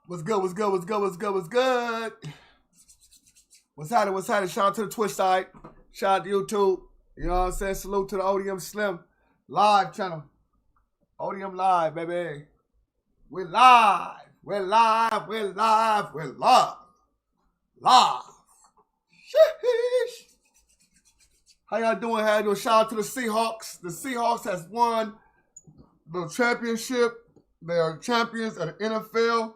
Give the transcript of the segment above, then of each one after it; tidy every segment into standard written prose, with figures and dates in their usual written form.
What's good? What's good? What's good? What's good? What's good? What's happening? What's happening? Shout out to the Twitch side. Shout out to YouTube. You know what I'm saying? Salute to the ODM Slim live channel. ODM live, baby. We're live. We're live. We're live. We're live. Live. Sheesh. How y'all doing? How y'all doing? Shout out to the Seahawks. The Seahawks has won the championship. They are champions of the NFL.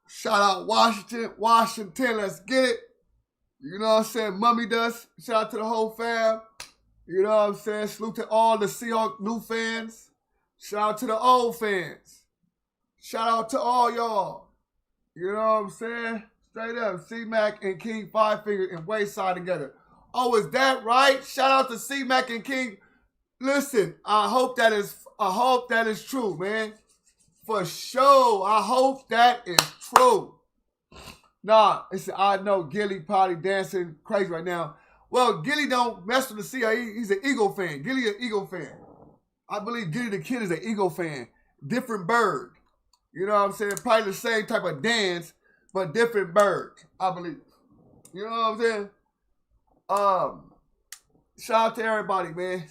Shout out Washington. Washington, let's get it. You know what I'm saying? Mummy Dust. Shout out to the whole fam. You know what I'm saying? Salute to all the Seahawks new fans. Shout out to the old fans. Shout out to all y'all. You know what I'm saying? Straight up. C-Mac and King Five Finger and Wayside together. Oh, is that right? Shout out to C-Mac and King. Listen, I hope that is true, man. For sure. I hope that is true. Nah, I know Gilly probably dancing crazy right now. Well, Gilly don't mess with the Seahawks. He's an Eagle fan. Gilly an Eagle fan. I believe Gilly the Kid is an Eagle fan. Different bird. You know what I'm saying? Probably the same type of dance, but different bird, I believe. You know what I'm saying? Shout out to everybody, man.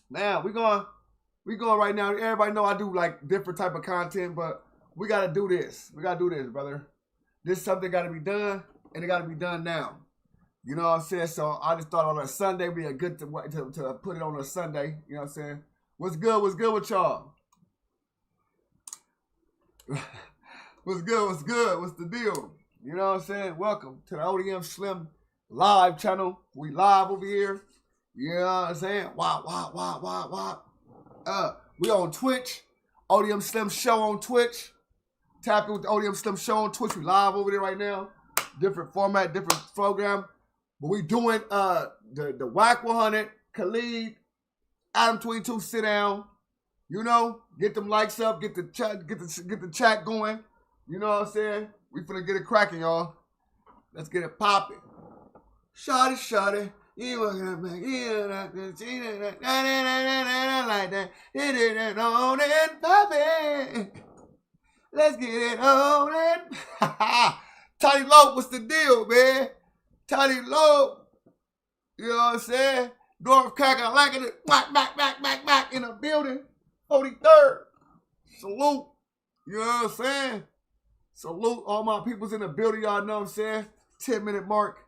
Now, we going right now. Everybody know I do like different type of content, but we got to do this. We got to do this, brother. This is something got to be done, and it got to be done now. You know what I'm saying? So I just thought on a Sunday would be a good to put it on a Sunday. You know what I'm saying? What's good? What's good with y'all? What's good? What's good? What's the deal? You know what I'm saying? Welcome to the ODM Slim live channel. We live over here. You know what I'm saying? Wow. We on Twitch. ODM Slim Show on Twitch. Tap in with the ODM Slim Show on Twitch. We live over there right now. Different format, different program. But we doing the Wack100, Khalid, Adam22 sit down. You know, get them likes up, get the chat going. You know what I'm saying? We finna get it cracking, y'all. Let's get it popping. Shawty. You walking back here like that. Hit it on and popping. Let's get it on and Tiny Low, what's the deal, man? Tiny Low. You know what I'm saying? North Carolina liking it. Back in the building. 43rd. Salute. You know what I'm saying? Salute all my peoples in the building, y'all know what I'm saying? 10-minute mark.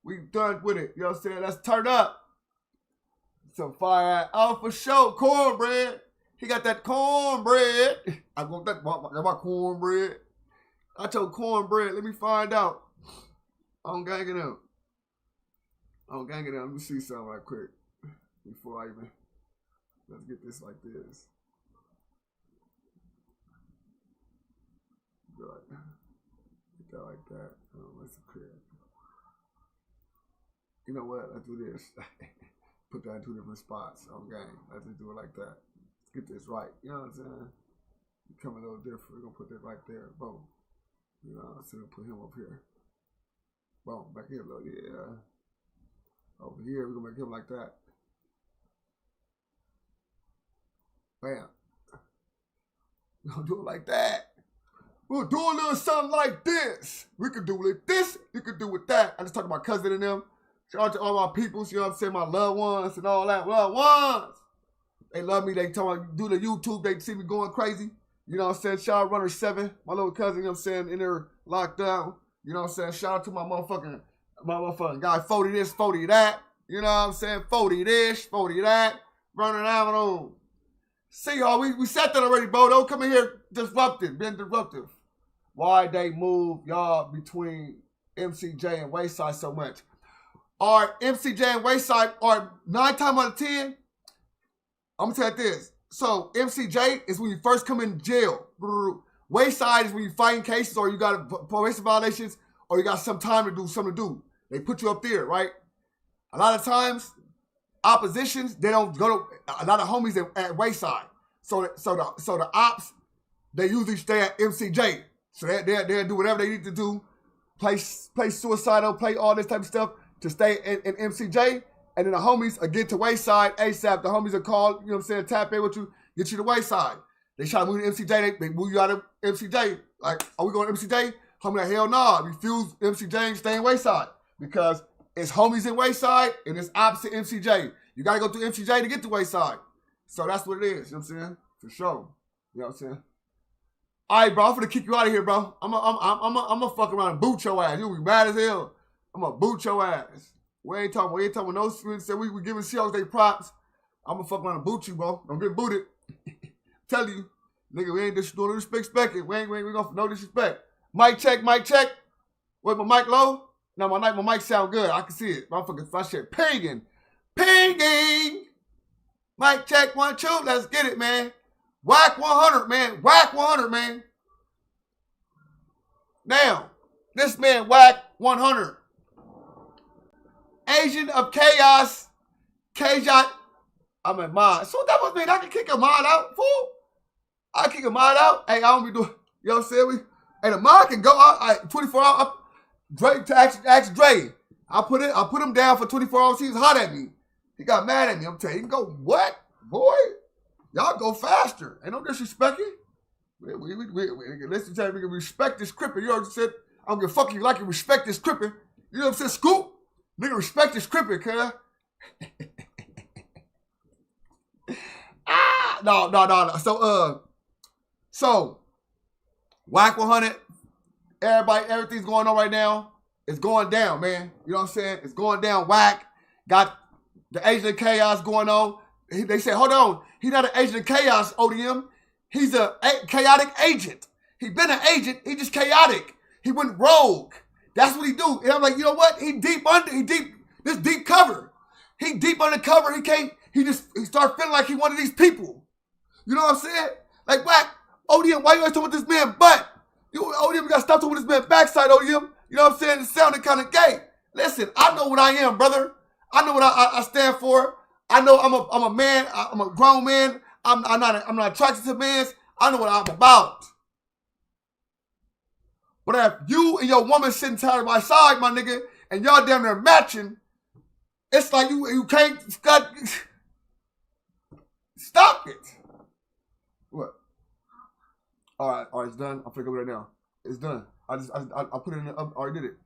We done with it. You know what I'm saying? Let's turn up. Some fire. Oh, for sure. Cornbread. He got that cornbread. I got my cornbread. I told cornbread. Let me find out. I'm ganging up. Let me see something right quick. Before I even. Let's get this like this. Good. Get that like that. Let's clear. You know what? Let's do this. Put that in 2 different spots. Okay. Let's just do it like that. Let's get this right. You know what I'm saying? Become a little different. We're going to put that right there. Boom. You know what I'm saying? Put him up here. Boom. Back here a little. Yeah. Over here, we're going to make him like that. Bam. We're going to do it like that. We'll do a little something like this. We could do it this. You could do it that. I just talked to my cousin and them. Shout out to all my peoples, you know what I'm saying? My loved ones and all that. Loved ones. They love me. They tell me do the YouTube. They see me going crazy. You know what I'm saying? Shout out Runner 7. My little cousin, you know what I'm saying? In there locked down. You know what I'm saying? Shout out to my motherfucking guy, 40 this, 40 that. You know what I'm saying? 40 this, 40 that. Running Avenue. See y'all, we said that already, bro. Don't come in here disruptive, being disruptive. Why they move y'all between MCJ and Wayside so much? Our MCJ and Wayside are 9 times out of 10. I'm gonna tell you this. So MCJ is when you first come in jail. Wayside is when you fighting cases or you got probation violations or you got some time to do something to do. They put you up there, right? A lot of times, oppositions, they don't go to a lot of homies at Wayside. So the ops, they usually stay at MCJ. So they'll do whatever they need to do, play suicidal, play all this type of stuff to stay in MCJ. And then the homies will get to Wayside ASAP. The homies will call, you know what I'm saying, tap in with you, get you to Wayside. They try to move to MCJ, they move you out of MCJ. Like, are we going to MCJ? Homie like, hell nah. Refuse MCJ and stay in Wayside. Because it's homies in Wayside and it's opposite MCJ. You got to go through MCJ to get to Wayside. So that's what it is. You know what I'm saying? For sure. You know what I'm saying? All right, bro. I'm finna kick you out of here, bro. I'm gonna fuck around and boot your ass. You'll be mad as hell. I'm gonna boot your ass. We ain't talking no students said we giving CEOs they props. I'm gonna fuck around and boot you, bro. Don't get booted. Tell you. Nigga, we ain't just doing no disrespect. We ain't gonna no disrespect. Mic check, mic check. Wait, my mic low? No, my mic sound good. I can see it. Motherfucker, my shit pinging. Pinging! Mic check, 1, 2. Let's get it, man. Wack100, man. Wack100, man. Now, this man, Wack100. Agent of Chaos. K-Jot. I'm a mod. So that was mean I can kick a mod out, fool. I kick a mod out. Hey, I don't be doing, you know what I'm saying? Hey, the mod can go out 24 hours. Dre to ask Dre. I put him down for 24 hours. He was hot at me. He got mad at me. I'm telling you, he can go, what? Boy, y'all go faster. Ain't no disrespecting. Listen to me, we can respect this cripper. You already said, I don't give a fuck you like you respect this cripper. You know what I'm saying? Scoop. Nigga, respect this cripper, cuz. No. So, Wack100, everything's going on right now. It's going down, man. You know what I'm saying? It's going down. Wack got the Agent of Chaos going on. They said, hold on. He's not an Agent of Chaos, ODM. He's a chaotic agent. He been an agent. He just chaotic. He went rogue. That's what he do. And I'm like, you know what? This deep cover. He deep undercover. He started feeling like he one of these people. You know what I'm saying? Like, Wack, ODM, why you always talking about this man butt? ODM, you gotta stop talking about this man backside, ODM. You know what I'm saying? It sounded kind of gay. Listen, I know what I am, brother. I know what I stand for. I know I'm a man. I'm a grown man. I'm not attracted to men. I know what I'm about. But if you and your woman sitting side by side, my nigga, and y'all damn near matching, it's like you can't stop it. What? All right, it's done. I'm finna go right now. It's done. I put it in the I already did it.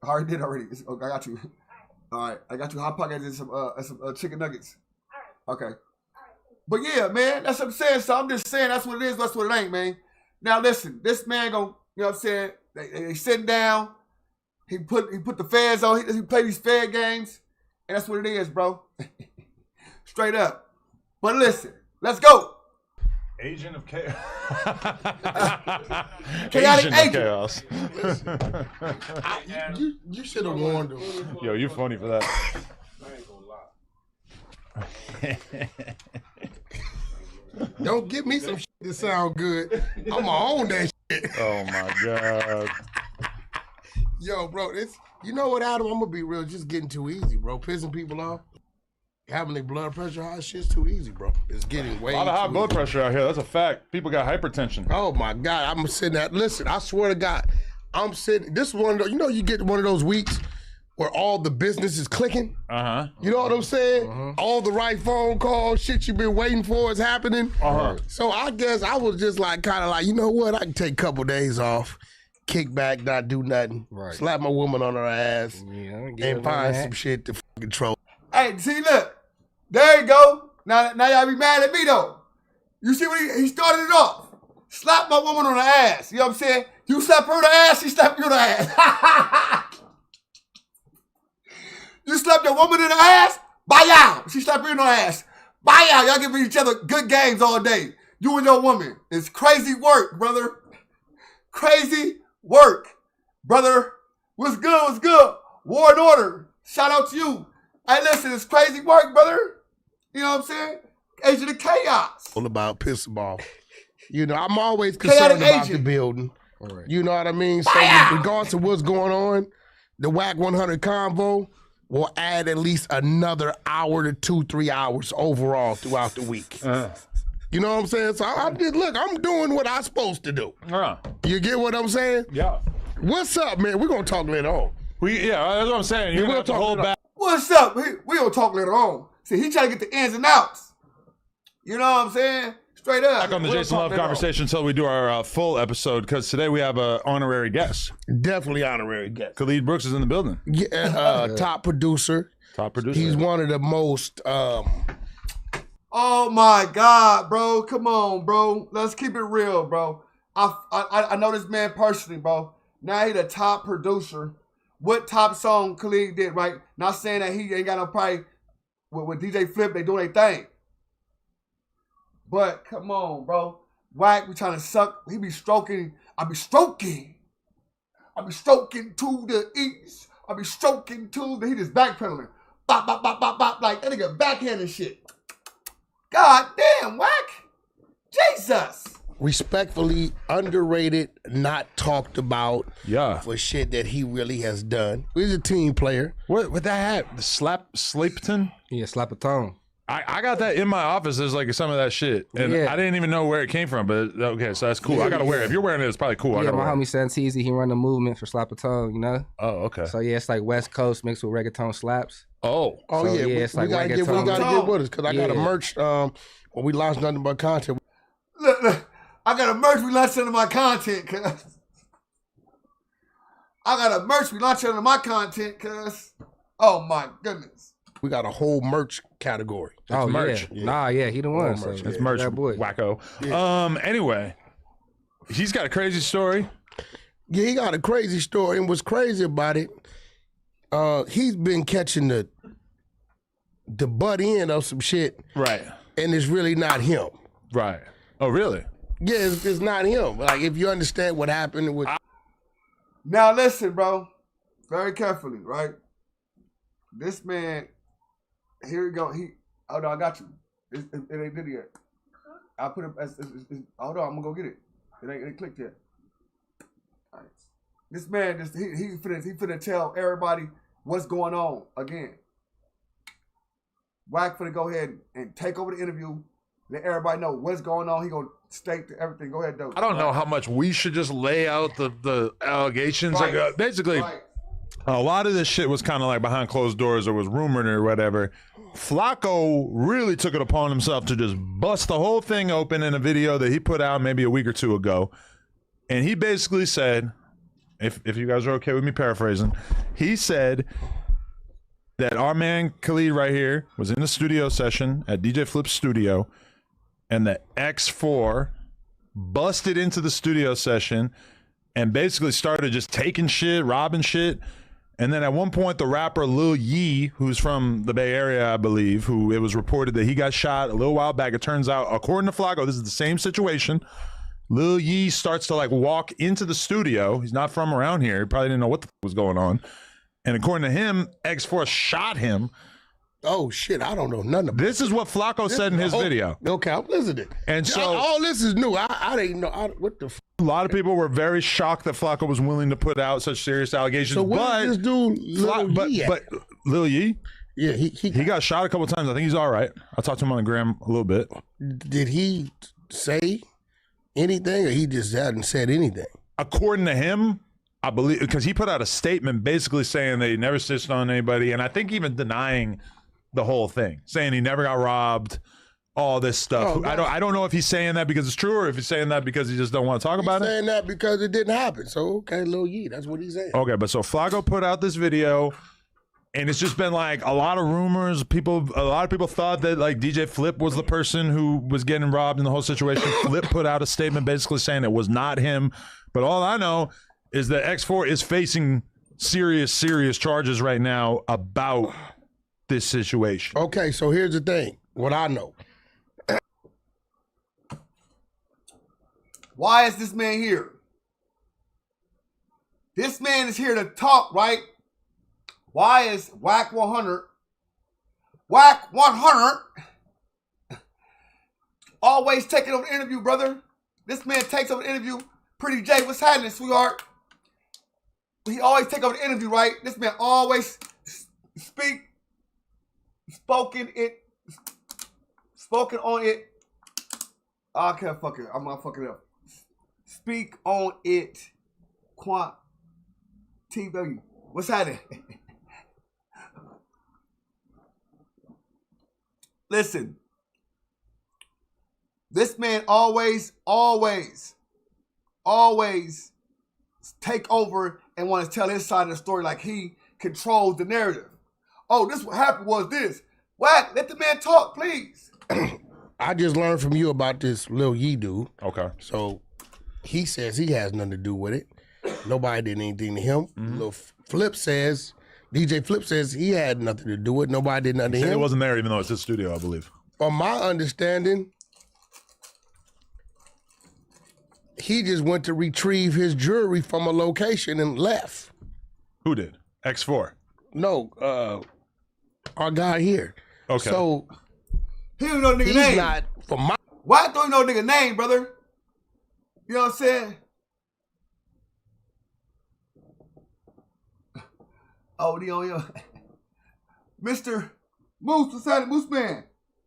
I already did already. Okay, I got you. All right, I got you hot pockets and some chicken nuggets. All right. Okay. But yeah, man, that's what I'm saying. So I'm just saying that's what it is, that's what it ain't, man. Now listen, this man gonna, you know what I'm saying? They sitting down. He put the feds on. He play these fed games, and that's what it is, bro. Straight up. But listen, let's go. Agent of Chaos. Chaotic agent. Chaos. You should have warned him. Yo, you funny for that. I ain't gonna lie. Don't give me some shit that sound good. I'ma own that shit. Oh my God. Yo, bro, you know what, Adam? I'm gonna be real. Just getting too easy, bro. Pissing people off. Having their blood pressure high, shit's too easy, bro. It's getting way too easy. A lot of high blood pressure out here. That's a fact. People got hypertension. Oh my God, I'm sitting at. Listen, I swear to God, I'm sitting. This is one of those. You know, you get one of those weeks where all the business is clicking. You know what I'm saying? All the right phone calls, shit you've been waiting for is happening. So I guess I was just like, kind of like, you know what? I can take a couple days off, kick back, not do nothing, slap my woman on her ass, and find some shit to fucking troll. Hey, see, look. There you go. Now y'all be mad at me, though. You see what he started it off. Slap my woman on the ass. You know what I'm saying? You slap her on the ass, she slap you on the ass. You slap your woman in the ass, bye y'all. She slap you in the ass. Bye y'all. Y'all giving each other good games all day. You and your woman. It's crazy work, brother. Crazy work, brother. What's good? What's good? War and order. Shout out to you. Hey, listen, it's crazy work, brother. You know what I'm saying? Agent of Chaos. All about piss ball. You know, I'm always concerned about the building. You know what I mean? So regardless of what's going on, the Wack100 convo will add at least another hour to 2-3 hours overall throughout the week. You know what I'm saying? So I'm just, look, I'm doing what I'm supposed to do. You get what I'm saying? Yeah. What's up, man? We're going to talk later on. Yeah, that's what I'm saying. You're going to hold back. What's up? We gonna talk later on. See, he trying to get the ins and outs. You know what I'm saying? Straight up. Back on the Real Jason talk, Love man. conversation until we do our full episode, because today we have an honorary guest. Definitely honorary guest. Khalid Brooks is in the building. Yeah, top producer. Top producer. He's one of the most. Oh my God, bro! Come on, bro. Let's keep it real, bro. I know this man personally, bro. Now he the top producer. What top song Khalid did, right? Not saying that he ain't got no probably with DJ Flip. They doing their thing. But come on, bro. Wack, we trying to suck. He be stroking. I be stroking. I be stroking to the east. I be stroking to the. He just backpedaling. Bop, bop, bop, bop, bop. Like that nigga backhanding shit. God damn, Wack. Jesus. Respectfully underrated, not talked about Yeah. for shit that he really has done. He's a team player. What that hat? The Sleepton? Yeah, slap a tongue. I got that in my office. There's like some of that shit, and Yeah. I didn't even know where it came from. But okay, so that's cool. I gotta wear it. If you're wearing it, it's probably cool. I Yeah, gotta my wear it. homie Santeezy, he run the movement for slap a tongue, you know? Oh, okay. So yeah, it's like West Coast mixed with reggaeton slaps. Oh, Oh So, yeah, yeah, we, it's like we gotta get reggaeton. with us because I got a Yeah. merch. When we launched nothing but content. Look, I got a merch we launched under my content, cuz. I got a merch we launched under my content, cuz. Oh my goodness. We got a whole merch category. Oh merch. yeah. Nah, yeah, he the one. Oh, So, merch, it's yeah. merch, that boy. wacko. Yeah. Anyway, he's got a crazy story. Yeah, he got a crazy story, and what's crazy about it, he's been catching the butt end of some shit, Right. and it's really not him. Right. Oh, really? Yeah, it's not him. Like if you understand what happened with. Now listen, bro. Very carefully, right? This man, here we go. Oh no, I got you. It ain't did it yet. I put it as, hold on, I'm gonna go get it. It ain't clicked yet. All right. This man just he finna tell everybody what's going on again. Wack finna go ahead and take over the interview. Let everybody know what's going on. He gonna state everything. Go ahead, though. I don't know how much we should just lay out the allegations. Right. Like, basically, Right. a lot of this shit was kind of like behind closed doors or was rumored or whatever. Flacco really took it upon himself to just bust the whole thing open in a video that he put out maybe a week or two ago. And he basically said, if you guys are okay with me paraphrasing, he said that our man Khalid right here was in the studio session at DJ Flip's studio, and the X4 busted into the studio session and basically started just taking shit, robbing shit. And then at one point, the rapper Lil Yee, who's from the Bay Area, I believe, who it was reported that he got shot a little while back. It turns out, according to Flacco, this is the same situation. Lil Yee starts to like walk into the studio. He's not from around here. He probably didn't know what the was going on. And according to him, X4 shot him. Oh shit, I don't know nothing about This is what Flacco said in his video. Okay, I'm listening. And so all this is new. I didn't know. What the? a lot of people were very shocked that Flacco was willing to put out such serious allegations. So what but, did this dude? but Lil Yee, yeah, he got shot a couple times. I think he's all right. I talked to him on the gram a little bit. did he say anything, or he just hadn't said anything? According to him, I believe, because he put out a statement basically saying that he never snitched on anybody, and I think even denying the whole thing, saying he never got robbed, all this stuff. Oh, I don't know if he's saying that because it's true or if he's saying that because he just don't want to talk about it. Saying that because it didn't happen. So okay, Lil Yee, that's what he's saying. Okay, but so Flacco put out this video, and it's just been like a lot of rumors. A lot of people thought that like DJ Flip was the person who was getting robbed in the whole situation. Flip put out a statement basically saying it was not him. But all I know is that X4 is facing serious charges right now about this situation. Okay, so here's the thing. What I know. Why is this man here? This man is here to talk, right? Why is Wack100 always taking over the interview, brother? This man takes over the interview. Pretty J, what's happening, sweetheart? He always take over the interview, right? This man always spoken on it. I can't fuck it. I'm gonna fuck it up. Speak on it. Quant TW. What's happening? Listen. This man always take over and want to tell his side of the story like he controls the narrative. Oh, this what happened was this. Wack, let the man talk, please. I just learned from you about this Lil Yee dude. Okay. So he says he has nothing to do with it. Nobody did anything to him. Lil Flip says, DJ Flip says he had nothing to do with it. Nobody did nothing to him. It wasn't there, even though it's his studio, I believe. From my understanding, he just went to retrieve his jewelry from a location and left. Who did? X4. No, our guy here. Okay. So He don't know the nigga he's name. not for my. Why don't you know the nigga name, brother? You know what I'm saying? Oh, the yo. Mr. Moose, what's happening? Moose man,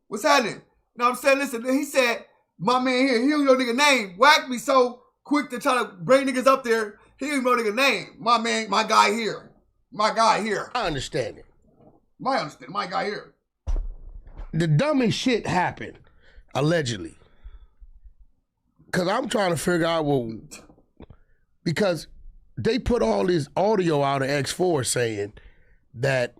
what's happening? You know what I'm saying? Listen, he said, my man here, he don't know nigga name. Wack me so quick to try to bring niggas up there. He don't know nigga name. My man, my guy here. My guy here. I understand it. My guy here. The dumbest shit happened, allegedly. Because I'm trying to figure out, well, because they put all this audio out of X4 saying that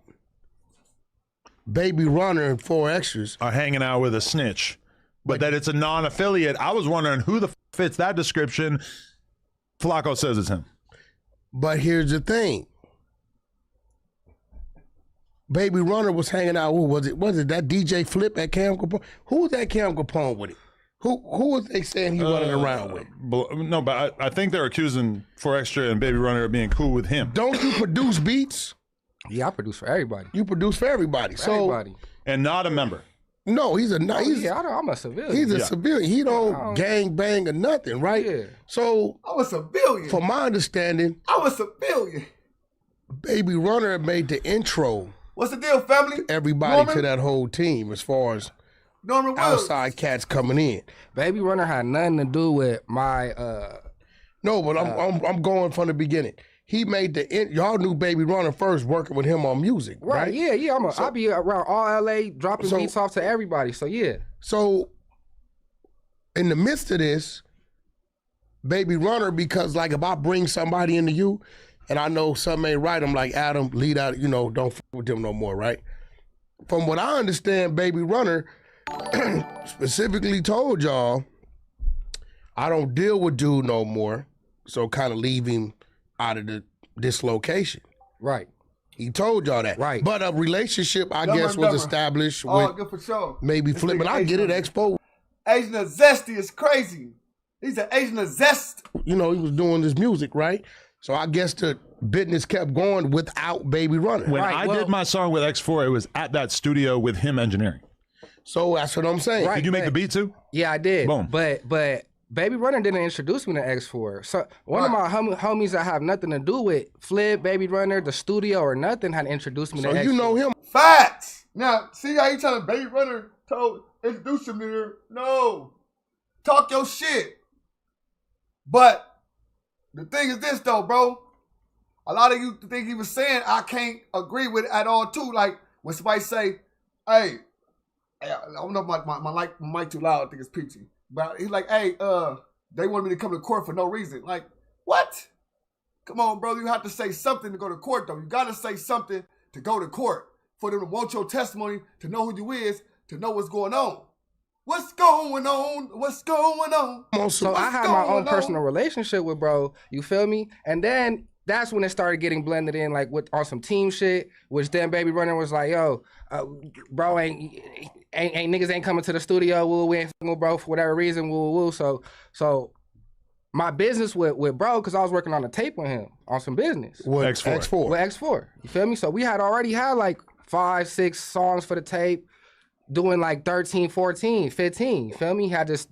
Baby Runner and 4 Extras are hanging out with a snitch, but that it's a non-affiliate. I was wondering who the fits that description. Flacco says it's him. But here's the thing. Baby Runner was hanging out. Who was it? Was it that DJ Flip at Cam Capone? Who was that Cam Capone with it? Who was they saying he running around with? No, but I think they're accusing 4 Extra and Baby Runner of being cool with him. Don't you produce beats? Yeah, I produce for everybody. You produce for everybody. Everybody. And not a member. No, I'm a civilian. He's a civilian. He don't gang bang or nothing, right? Yeah. So I'm a civilian. from my understanding, I'm a civilian. Baby Runner made the intro. What's the deal, family? Everybody Norman? to that whole team as far as Norman Wills. outside cats coming in. Baby Runner had nothing to do with my No, but I'm going from the beginning. He made y'all knew Baby Runner first working with him on music, right? Yeah. I'll be around all LA dropping beats off to everybody. So yeah. So in the midst of this, Baby Runner, because like if I bring somebody into you and I know something ain't right, I'm like, Adam, lead out, don't f with them no more, right? From what I understand, Baby Runner specifically told y'all, I don't deal with dude no more, so kind of leave him out of this location. Right. He told y'all that. Right. But a relationship, I guess, was established with good for sure. maybe This Flip. nigga But I get it, Expo. Agent of Zesty is crazy. He's an agent of Zest. He was doing this music, right? So I guess the business kept going without Baby Runner. When I did my song with X4, it was at that studio with him engineering. So that's what I'm saying. Right. Did you make the beat too? Yeah, I did. Boom. But Baby Runner didn't introduce me to X4. So one of my homies that have nothing to do with Flip, Baby Runner, the studio, or nothing had introduced me to X4. So you know him. Facts. Now, see how you trying to Baby Runner introduce him here? No. Talk your shit. But the thing is this though, bro. A lot of you think he was saying I can't agree with it at all too. Like when somebody say, hey, I don't know if my mic too loud, I think it's peachy. But he's like, hey, they wanted me to come to court for no reason. Like, what? Come on, bro. You have to say something to go to court, though. You got to say something to go to court for them to want your testimony, to know who you is, to know what's going on. What's going on? What's going on? So I had my own personal relationship with bro. You feel me? And then that's when it started getting blended in, like on some team shit. Which then Baby Runner was like, "Yo, bro, ain't niggas ain't coming to the studio. Woo, we ain't fucking with bro for whatever reason. Woo, woo." So my business with bro, because I was working on a tape with him on some business. With X4. With X4. You feel me? So we had already had like 5-6 songs for the tape, doing like 13, 14, 15. You feel me? He had this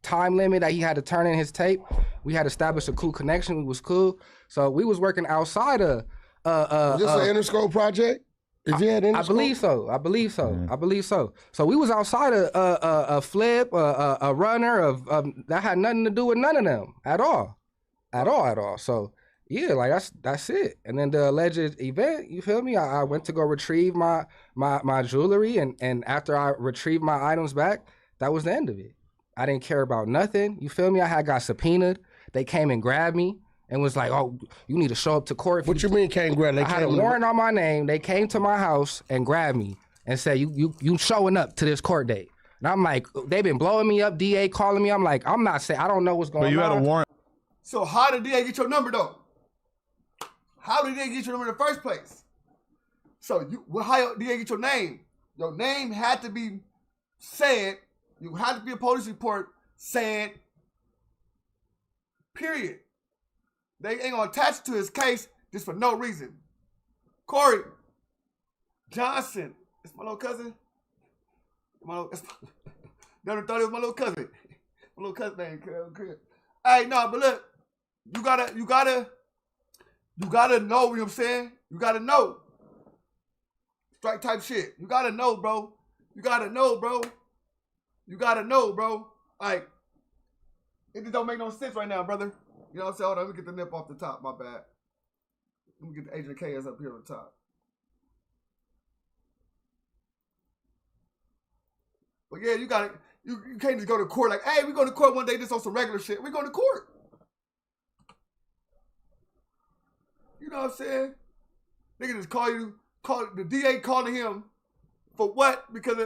time limit that he had to turn in his tape. We had established a cool connection. We was cool. So we was working outside of Is this an Interscope project? Is he at Interscope? I believe so. So we was outside of a Flip, a Runner of that had nothing to do with none of them at all. So yeah, like that's it. And then the alleged event, you feel me? I went to go retrieve my jewelry, and after I retrieved my items back, That was the end of it. I didn't care about nothing. You feel me? I had got subpoenaed. They came and grabbed me and was like, "Oh, you need to show up to court." What you mean came grab? I had a warrant on my name. They came to my house and grabbed me and said, "You showing up to this court date." And I'm like, they've been blowing me up. DA calling me. I'm like, I'm not saying I don't know what's going on. But you had a warrant. So how did DA get your number though? How did DA get your number in the first place? So how did DA get your name? Your name had to be said. You had to be a police report said. Period. They ain't gonna attach to his case just for no reason. Corey Johnson, it's my little cousin. Never thought it was my little cousin. My little cousin name. Hey, no, but look, you gotta know, you know what I'm saying? You gotta know. Strike type shit. You gotta know, bro. You gotta know, bro. You gotta know, bro. Like, it just don't make no sense right now, brother. You know what I'm saying? Hold on, let me get the nip off the top, my bad. Let me get the Agent KS up here on the top. But yeah, you gotta, you can't just go to court like, hey, we go to court one day just on some regular shit. We go to court. You know what I'm saying? Nigga just call the DA calling him for what? Because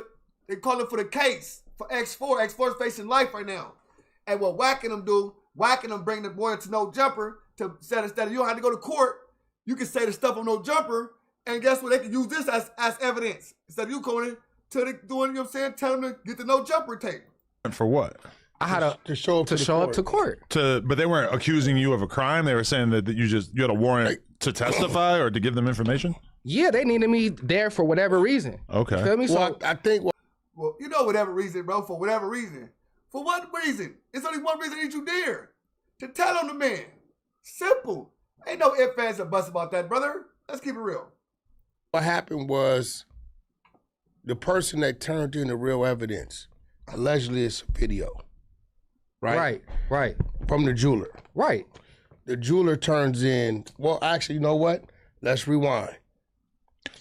they call him for the case for X4. X4 is facing life right now. And what whacking them do, whacking them bring the boy to no jumper to instead of you don't have to go to court, you can say the stuff on no jumper, and guess what? They can use this as evidence. Instead of you going to the doing, you know what I'm saying, tell them to get the no jumper tape. And for what? I had to show up to court. But they weren't accusing you of a crime. They were saying that you had a warrant to testify or to give them information. Yeah, they needed me there for whatever reason. Okay. You feel me? Well, So I think. Well, you know whatever reason, bro. For whatever reason. For what reason? It's only one reason that you dare. To tell on the man. Simple. Ain't no ifs, ands, or buts about that, brother. Let's keep it real. What happened was the person that turned in the real evidence, allegedly it's a video. Right? Right. From the jeweler. Right. The jeweler turns in, well, actually, you know what? Let's rewind.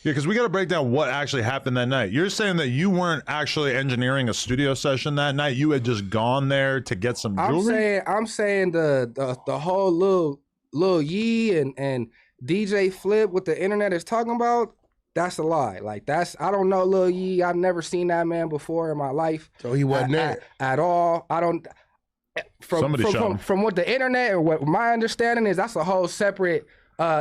Yeah, because we got to break down what actually happened that night. You're saying that you weren't actually engineering a studio session that night. You had just gone there to get some jewelry. I'm saying the whole Lil Yee and DJ Flip, what the internet is talking about, that's a lie. Like I don't know Lil Yee. I've never seen that man before in my life. So he wasn't there at all. I don't. From what the internet or what my understanding is, that's a whole separate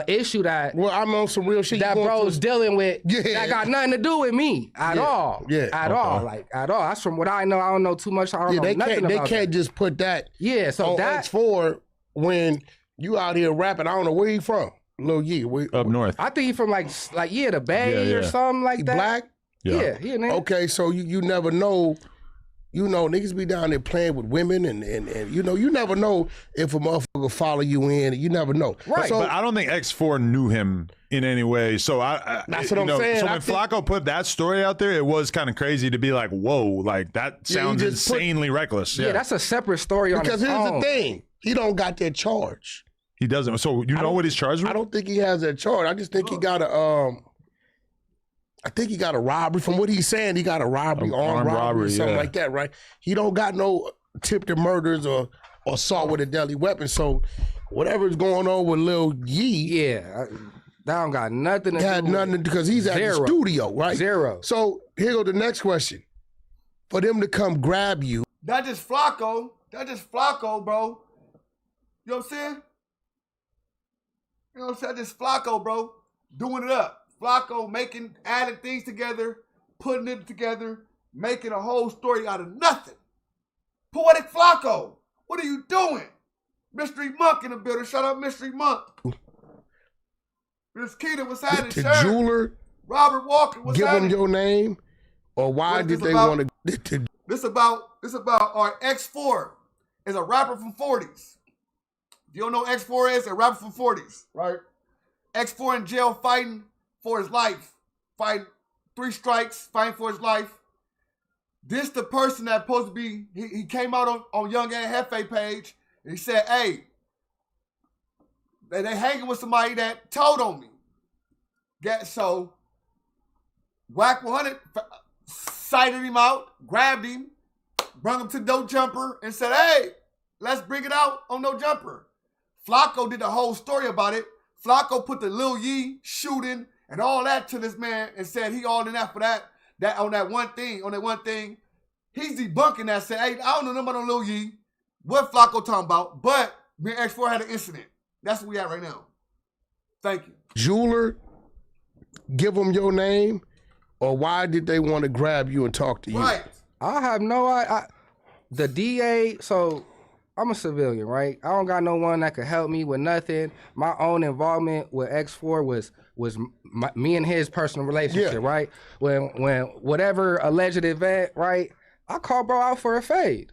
issue that. Well, I'm on some real shit that bro's dealing with. Yeah. That got nothing to do with me at all. Yeah, at all. Like at all. That's from what I know. I don't know too much. I don't know nothing about They can't just put that. Yeah. So on that X4 when you out here rapping. I don't know where you from. Lil Yee. Up north. I think he from like the Bay or something like that. Black. Yeah. He okay, so you never know. You know, niggas be down there playing with women and you know, you never know if a motherfucker follow you in. You never know. Right. But I don't think X4 knew him in any way. So that's what I'm saying. So when Flacco put that story out there, it was kind of crazy to be like, whoa, like that sounds insanely reckless. Yeah, that's a separate story on because its here's own. the thing. He don't got that charge. He doesn't. So you know what he's charged with? I don't think he has that charge. I just think he got a I think he got a robbery. From what he's saying, he got a robbery, armed robbery, something like that, right? He don't got no attempted murders or assault with a deadly weapon. So whatever's going on with Lil Yee, that don't got nothing to do with nothing because he's at the studio, right? Zero. So here go the next question. For them to come grab you. That just Flacco. That just Flacco, bro. You know what I'm saying? You know what I'm saying? Just Flacco, bro. Doing it up. Flacco adding things together, putting it together, making a whole story out of nothing. Poetic Flacco, what are you doing? Mystery Monk in the building. Shout out Mystery Monk. Miss Keita, what's happening? The jeweler. Robert Walker, what's happening? Give them your name, or why did they want to? This about our X4 is a rapper from 40s. If you don't know X4 is, a rapper from 40s, right? X4 in jail fighting for his life, fighting 3 strikes, fighting for his life. This the person that supposed to be, he came out on Young and Hefe page, and he said, hey, they hanging with somebody that told on me. So, Wack100 cited him out, grabbed him, brought him to No Jumper and said, hey, let's bring it out on No Jumper. Flacco did the whole story about it. Flacco put the Lil Yee shooting and all that to this man and said he all in that for that on that one thing. He's debunking that, said, hey, I don't know nothing about no Lil Yee, what Flacco talking about, but me and X4 had an incident. That's where we at right now. Thank you. Jeweler, give them your name, or why did they want to grab you and talk to you? Right. I have no idea. The DA, so I'm a civilian, right? I don't got no one that could help me with nothing. My own involvement with X4 was me and his personal relationship, right? When whatever alleged event, right? I called bro out for a fade.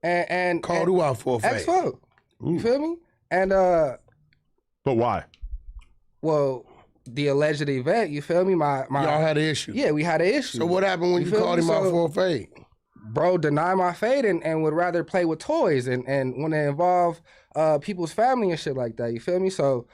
And called who out for a fade? X4. You feel me? And But why? Well, the alleged event, you feel me? My Y'all had an issue. Yeah, we had an issue. So what happened when you called him out for a fade? Bro denied my fade and would rather play with toys and want to involve people's family and shit like that. You feel me? So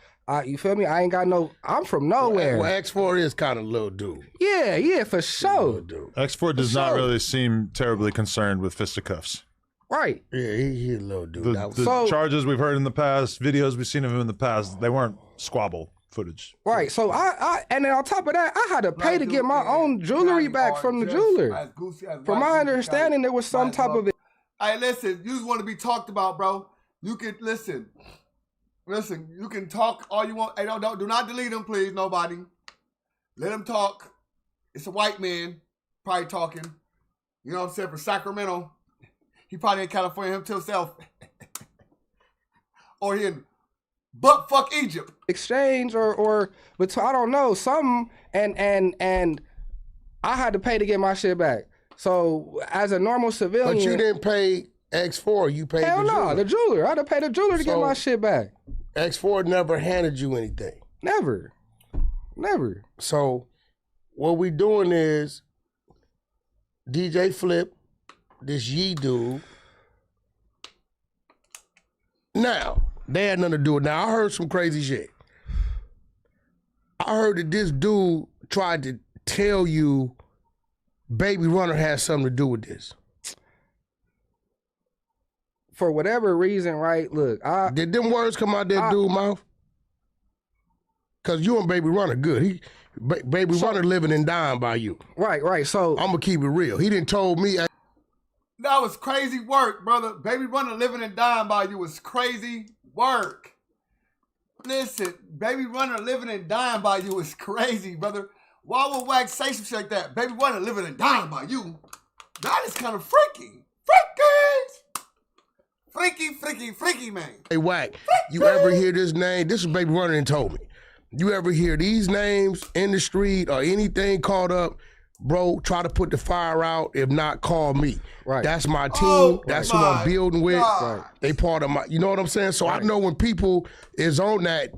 you feel me? I ain't got no. I'm from nowhere. Well, X4 is kind of little dude. Yeah, for sure. X4 does not really seem terribly concerned with fisticuffs. Right. Yeah, he a little dude. The charges we've heard in the past, videos we've seen of him in the past, they weren't squabble footage. Right. So I and then on top of that, I had to pay to get my own jewelry back from the jeweler. From my understanding, there was some type of. Hey, listen, you just want to be talked about, bro. You can listen. You can talk all you want. Hey, do not delete him, please. Nobody. Let him talk. It's a white man probably talking. You know what I'm saying? From Sacramento. He probably in California himself. Or he in butt-fuck Egypt. Exchange but I don't know, something, and I had to pay to get my shit back. So as a normal civilian. But you didn't pay X4, you paid hell the jeweler. No, the jeweler. I had to pay the jeweler to get my shit back. X4 never handed you anything. Never. So what we doing is DJ Flip, this Yee dude. Now, they had nothing to do with it. Now, I heard some crazy shit. I heard that this dude tried to tell you Baby Runner has something to do with this. For whatever reason, right? Look, did them words come out that dude's mouth? Cause you and Baby Runner good. Baby Runner living and dying by you. Right. So I'm gonna keep it real. He didn't told me. That was crazy work, brother. Baby Runner living and dying by you was crazy work. Listen, Baby Runner living and dying by you is crazy, brother. Why would Wack say some shit like that? Baby Runner living and dying by you. That is kind of freaky. Freaky, man. Hey, Wack, you ever hear this name? This is Baby Runner and told me. You ever hear these names in the street or anything called up? Bro, try to put the fire out. If not, call me. Right. That's my team. That's who I'm building with. Right. They part of my, you know what I'm saying? So I know when people is on that,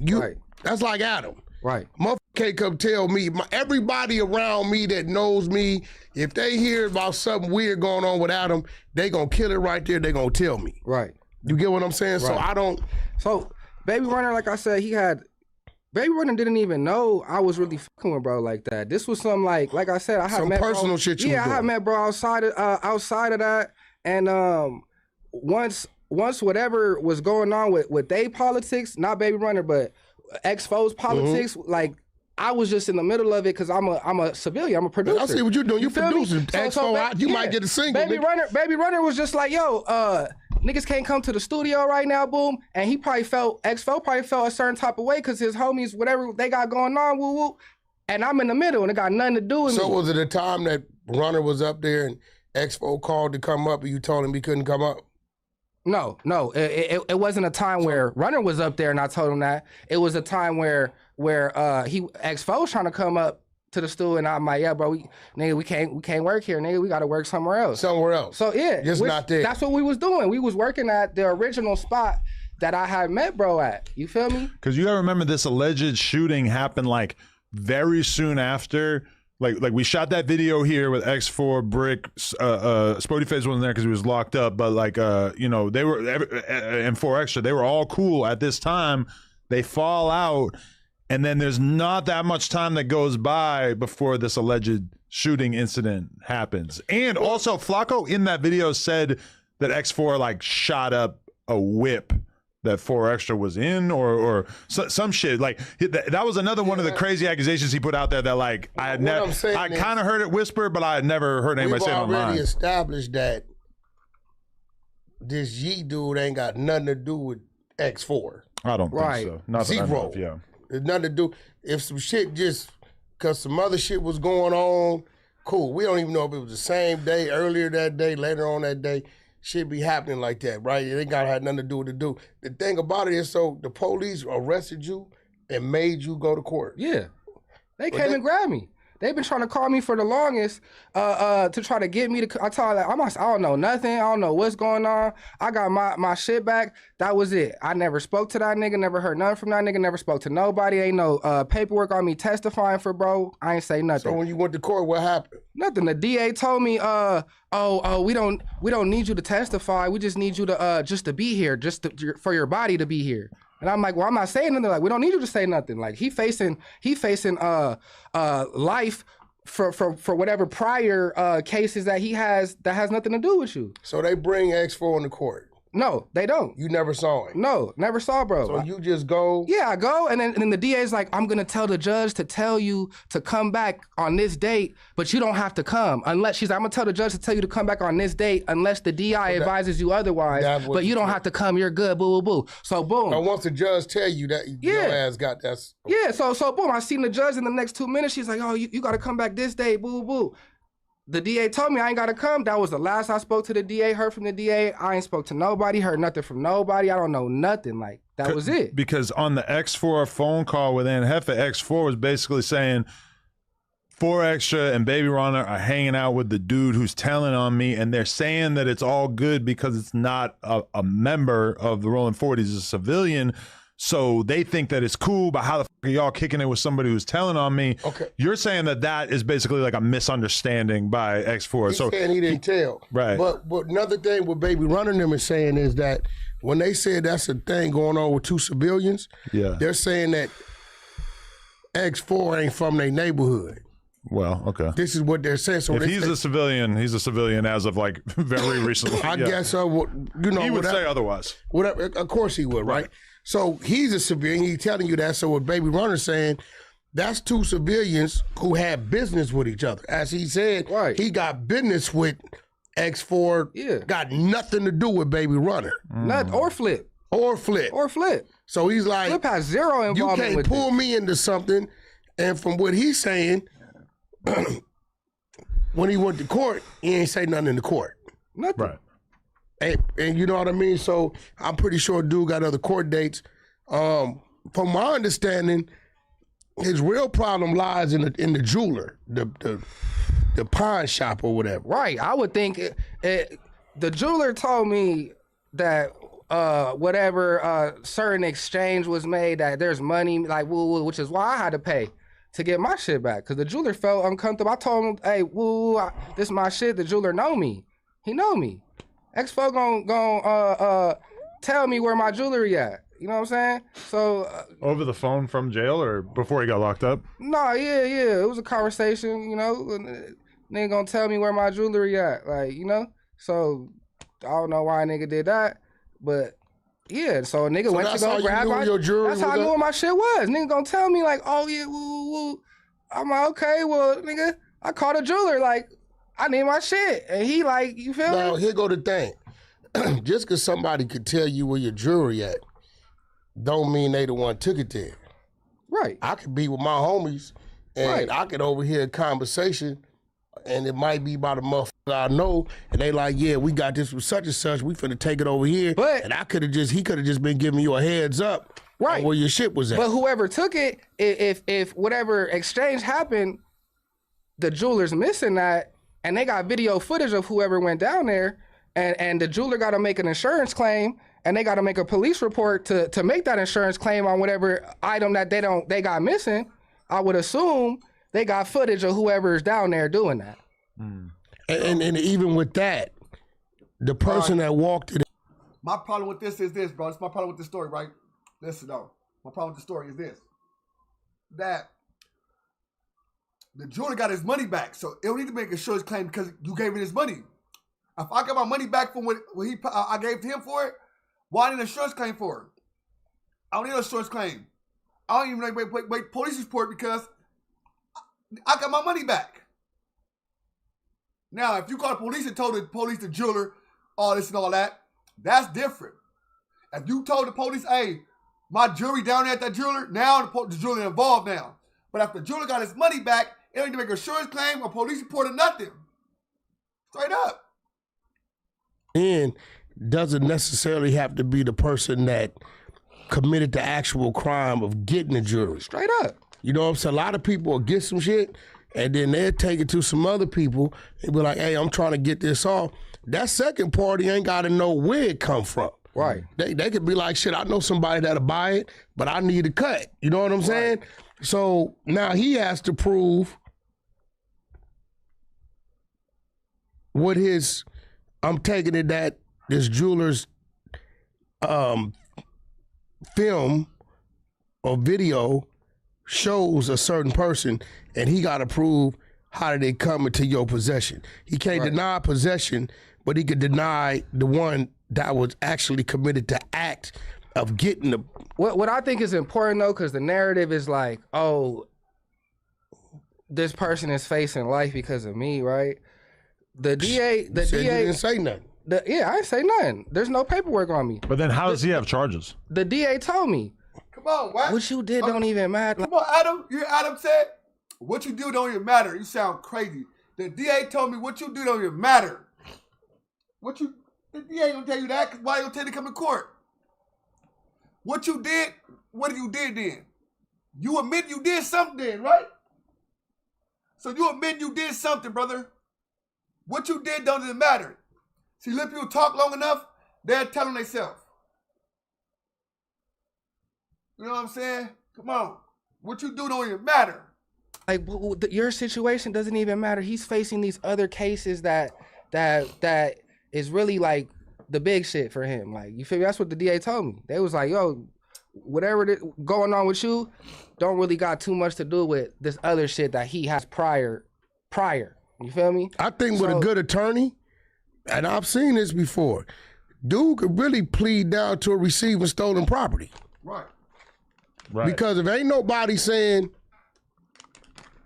that's like Adam. Right. Motherfucker can't come tell me. Everybody around me that knows me, if they hear about something weird going on with Adam, they gonna kill it right there. They gonna tell me. Right. You get what I'm saying? Right. So I don't. So Baby Runner, like I said, Baby Runner didn't even know I was really fucking with bro like that. This was some like I said, I had some met personal bro, shit you Yeah, I had met bro outside of that, and once whatever was going on with they politics, not Baby Runner, but X4's politics, like I was just in the middle of it because I'm a civilian, I'm a producer. I see what you're doing. You producing X4 out. You might get a single. Baby Runner was just like, yo, niggas can't come to the studio right now, boom. And he probably felt, X4 probably felt a certain type of way because his homies, whatever they got going on, woo woo. And I'm in the middle and it got nothing to do with me. So was it a time that Runner was up there and X4 called to come up and you told him he couldn't come up? No. It wasn't a time where Runner was up there and I told him that. It was a time where X4 was trying to come up to the stool and I'm like, yeah, bro, we can't work here, nigga. We gotta work somewhere else. So yeah, not there. That's what we was doing. We was working at the original spot that I had met bro at. You feel me? Because you gotta remember this alleged shooting happened like very soon after. Like we shot that video here with X4, Brick, Spody Face wasn't there because he was locked up, but like you know, they were and 4 Extra, they were all cool at this time. They fall out. And then there's not that much time that goes by before this alleged shooting incident happens. And also Flacco in that video said that X4 like shot up a whip that 4 Extra was in or some shit. Like that was another one of the crazy accusations he put out there that like I kind of heard it whisper, but I had never heard anybody say it online. We've already established that this Yee dude ain't got nothing to do with X4. I don't think so. Not Zero. Yeah. There's nothing to do. If some shit just, because some other shit was going on, cool. We don't even know if it was the same day, earlier that day, later on that day. Shit be happening like that, right? It ain't got to have nothing to do with it. The thing about it is, so the police arrested you and made you go to court. Yeah. They came and grabbed me. They've been trying to call me for the longest to try to get me to. I told them, I don't know nothing. I don't know what's going on. I got my shit back. That was it. I never spoke to that nigga. Never heard nothing from that nigga. Never spoke to nobody. Ain't no paperwork on me testifying for bro. I ain't say nothing. So when you went to court, what happened? Nothing. The DA told me, we don't need you to testify. We just need you to just to be here, for your body to be here. And I'm like, well, I'm not saying nothing. Like, we don't need you to say nothing. Like, he facing life for whatever prior cases that he has that has nothing to do with you. So they bring X4 into court. No, they don't. You never saw him? No, never saw, bro. So you just go? Yeah, I go, and then the DA's like, I'm going to tell the judge to tell you to come back on this date, but you don't have to come. Unless, she's like, I'm going to tell the judge to tell you to come back on this date unless the DI advises you otherwise, but you don't have to come, you're good, boo, boo, boo. So, boom. Now, once the judge tell you that, your ass got that. Yeah, so boom, I seen the judge in the next 2 minutes. She's like, oh, you got to come back this date, boo, boo. The DA told me I ain't got to come. That was the last I spoke to the DA, heard from the DA. I ain't spoke to nobody, heard nothing from nobody. I don't know nothing. Like, that was it. Because on the X4 phone call with Anhefa, X4 was basically saying 4 Extra and Baby Runner are hanging out with the dude who's telling on me, and they're saying that it's all good because it's not a member of the Rolling 40s, it's a civilian. So they think that it's cool, but how the fuck are y'all kicking it with somebody who's telling on me? Okay. You're saying that is basically like a misunderstanding by X4. He's saying he didn't tell. Right. But another thing what Baby Runner and them is saying is that when they said that's a thing going on with 2 civilians, they're saying that X4 ain't from their neighborhood. Well, okay. This is what they're saying. So if he's a civilian, he's a civilian as of like very recently. I guess so. You know, he would say otherwise. Whatever, of course he would, right? So he's a civilian. He's telling you that. So what Baby Runner's saying, that's 2 civilians who had business with each other. As he said, he got business with X4. Yeah. Got nothing to do with Baby Runner. Nothing. Or Flip. Or Flip. Or Flip. So he's like, Flip has zero involvement with you can't pull me into something. And from what he's saying, when he went to court, he ain't say nothing in the court. Nothing. Right. And you know what I mean? So I'm pretty sure dude got other court dates. From my understanding, his real problem lies in the jeweler, the pawn shop or whatever. Right. I would think the jeweler told me that whatever certain exchange was made, that there's money, like woo, which is why I had to pay to get my shit back. Because the jeweler felt uncomfortable. I told him, hey, woo, this is my shit. The jeweler know me. He know me. X4 gon' tell me where my jewelry at. You know what I'm saying? So over the phone from jail or before he got locked up? No, yeah. It was a conversation, you know. Nigga gonna tell me where my jewelry at, like, you know. So I don't know why a nigga did that, but yeah. So a nigga went to go grab my jewelry. That's how I knew where my shit was. Nigga gonna tell me like, oh yeah, woo. I'm like, okay, well, nigga, I called a jeweler like, I need my shit. And he like, you feel me? Now, here go the thing. Just because somebody could tell you where your jewelry at, don't mean they the one took it there. Right. I could be with my homies, and I could overhear a conversation, and it might be about a motherfucker I know, and they like, yeah, we got this with such and such, we finna take it over here. But, and he could have just been giving you a heads up on where your shit was at. But whoever took it, if whatever exchange happened, the jeweler's missing that, and they got video footage of whoever went down there, and the jeweler got to make an insurance claim, and they got to make a police report to make that insurance claim on whatever item that they got missing. I would assume they got footage of whoever's down there doing that. And even with that, the person that walked it. My problem with this is this, bro. It's my problem with this story, right? Listen, though. My problem with the story is this. That the jeweler got his money back, so it don't need to make an insurance claim because you gave him his money. If I got my money back from what I gave to him for it, why need an insurance claim for it? I don't need an insurance claim. I don't even wait police report because I got my money back. Now, if you call the police and told the police, the jeweler, all this and all that, that's different. If you told the police, hey, my jewelry down there at that jeweler, now the jeweler involved now. But if the jeweler got his money back, it don't need to make an insurance claim or police report or nothing. Straight up. And doesn't necessarily have to be the person that committed the actual crime of getting the jewelry. Straight up. You know what I'm saying? A lot of people will get some shit and then they'll take it to some other people and be like, hey, I'm trying to get this off. That second party ain't got to know where it come from. Right. They could be like, shit, I know somebody that'll buy it, but I need a cut. You know what I'm saying? So now he has to prove what his, I'm taking it that this jeweler's film or video shows a certain person, and he got to prove how did they come into your possession. He can't deny possession, but he could deny the one that was actually committed to act of getting the. What I think is important though, because the narrative is like, oh, this person is facing life because of me, right? The DA, You didn't say nothing. Yeah, I didn't say nothing. There's no paperwork on me. But then how does he have charges? The DA told me. Come on, what? What you did don't even matter. Come on, Adam. You hear Adam said? What you do don't even matter. You sound crazy. The DA told me what you do don't even matter. The DA gonna tell you that, because why you gonna tell you to come to court? What you did, what you did then? You admit you did something then, right? So you admit you did something, brother. What you did don't even matter. See, let people talk long enough, they're telling themselves. You know what I'm saying? Come on. What you do don't even matter. Like, your situation doesn't even matter. He's facing these other cases that is really like the big shit for him. Like, you feel me? That's what the DA told me. They was like, yo, whatever going on with you don't really got too much to do with this other shit that he has prior. You feel me? I think with a good attorney, and I've seen this before, dude could really plead down to receiving stolen property. Right. Because if ain't nobody saying,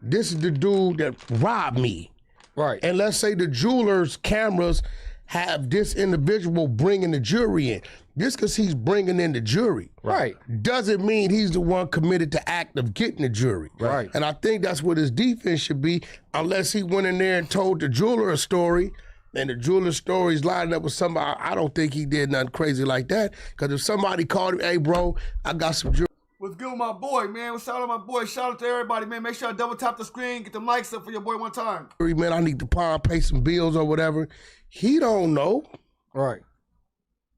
this is the dude that robbed me. Right. And let's say the jeweler's cameras have this individual bringing the jewelry in. Just because he's bringing in the jewelry, right, doesn't mean he's the one committed to act of getting the jewelry. Right. And I think that's what his defense should be, unless he went in there and told the jeweler a story, and the jeweler's story is lining up with somebody. I don't think he did nothing crazy like that. Because if somebody called him, hey, bro, I got some jewelry. What's good with my boy, man? What's out on my boy? Shout out to everybody, man. Make sure I double tap the screen, get the mics up for your boy one time. Man, I need to pay some bills or whatever. He don't know. Right.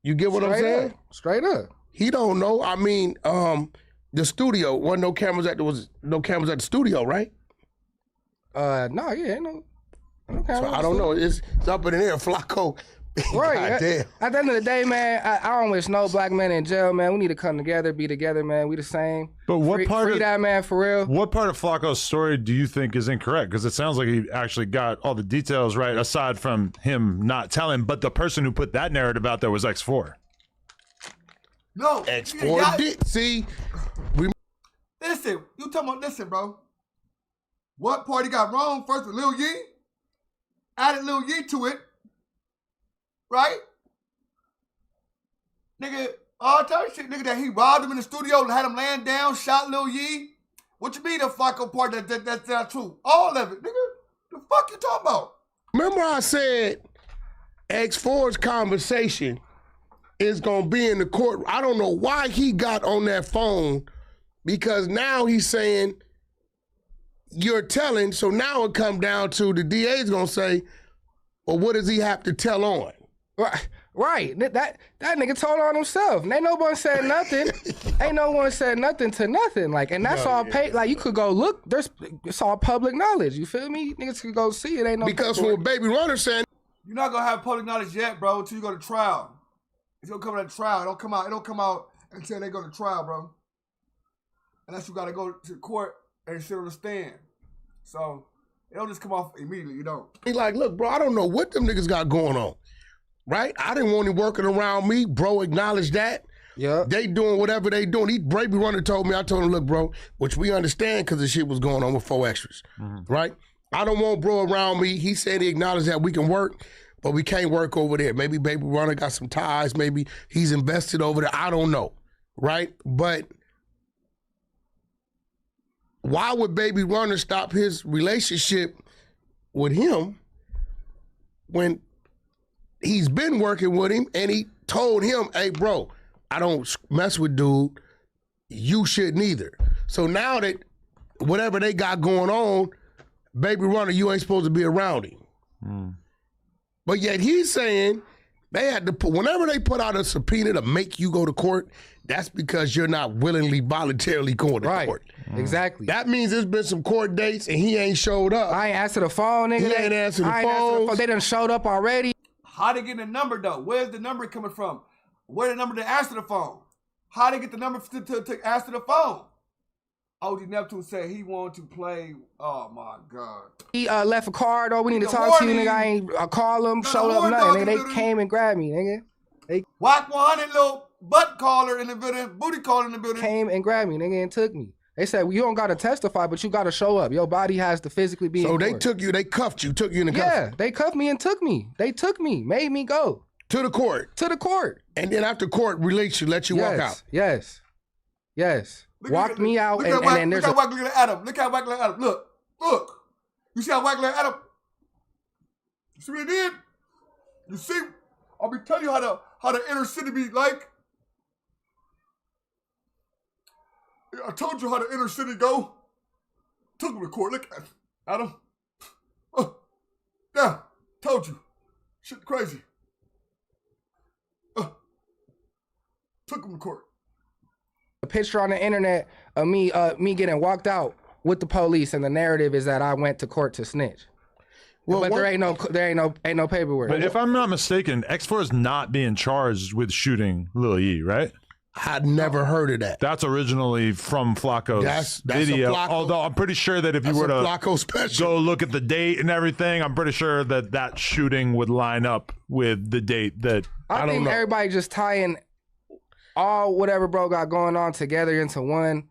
You get what I'm saying? Straight up. He don't know. I mean, the studio, wasn't no cameras at the studio, right? No, yeah, no cameras. So I don't know. It's up in the air, Flacco. Right. At the end of the day, man, I don't wish no black man in jail, man. We need to come together, be together, man. We the same. But what free that man for real? What part of Flacco's story do you think is incorrect? Because it sounds like he actually got all the details right, aside from him not telling. But the person who put that narrative out there was X4. No, X4 did. See, listen, you talking about listen, bro. What part he got wrong first with Lil Yee? Added Lil Yee to it. Right? Nigga, all type of shit, nigga, that he robbed him in the studio, had him laying down, shot Lil Yee. What you mean the Flacco part that's not true? All of it, nigga. The fuck you talking about? Remember I said X4's conversation is gonna be in the court. I don't know why he got on that phone, because now he's saying you're telling, so now it come down to the DA's gonna say, well, what does he have to tell on? Right. That nigga told on himself. And ain't no one said nothing. Ain't no one said nothing to nothing. Like, and that's all paid. Like, you could go look. It's all public knowledge. You feel me? Niggas could go see it. Ain't no. Because from what Baby Runner saying, you're not gonna have public knowledge yet, bro, until you go to trial. It's gonna come to trial. It don't come out until they go to trial, bro. Unless you gotta go to court and sit on the stand. So it don't just come off immediately. You don't. He like, look, bro, I don't know what them niggas got going on, right? I didn't want him working around me. Bro acknowledged that. Yeah. They doing whatever they doing. He Baby Runner told me, I told him, look, bro, which we understand because the shit was going on with 4 Extras, right? I don't want bro around me. He said he acknowledged that we can work, but we can't work over there. Maybe Baby Runner got some ties. Maybe he's invested over there. I don't know, right? But why would Baby Runner stop his relationship with him when he's been working with him and he told him, hey, bro, I don't mess with dude. You shouldn't either. So now that whatever they got going on, Baby Runner, you ain't supposed to be around him. But yet he's saying they had to put, whenever they put out a subpoena to make you go to court, that's because you're not willingly, voluntarily going to court. Exactly. That means there's been some court dates and he ain't showed up. I ain't answered the phone, nigga. He ain't answered the phone. They done showed up already. How they get the number though? Where's the number coming from? Where the number to answer the phone? How they get the number to answer the phone? OG Neptune said he wanted to play. Oh my God. He left a card. Oh, we need to talk to you, nigga. I ain't call him, showed up, nothing. Nigga, they came and grabbed me, nigga. They Wack100 little butt caller in the building, booty caller in the building. came and grabbed me, nigga, and took me. They said, well, you don't got to testify, but you got to show up. Your body has to physically be in So they court. took you, they cuffed you, took you in the cuffs. Yeah, they cuffed me and took me. They took me, made me go. To the court. To the court. And then after court release you, let you walk out. Yes. Walked me out, look and at then there's look how Wack look at Adam. Look how Wack look at Adam. Look. You see how Wack look at Adam? You see what he did? You see? I'll be telling you how the inner city be like. I told you how the inner city go. Took him to court. Look at Adam. Yeah, told you. Shit crazy. Took him to court. a picture on the internet of me getting walked out with the police, and the narrative is that I went to court to snitch. Well, but there ain't no paperwork. But if I'm not mistaken, X4 is not being charged with shooting Lil Yee, right? I'd never heard of that. That's originally from Flacco's That's video. Flacco, although I'm pretty sure that if you were to Flacco special. go look at the date and everything, I'm pretty sure that that shooting would line up with the date that I think everybody just tying all whatever bro got going on together into one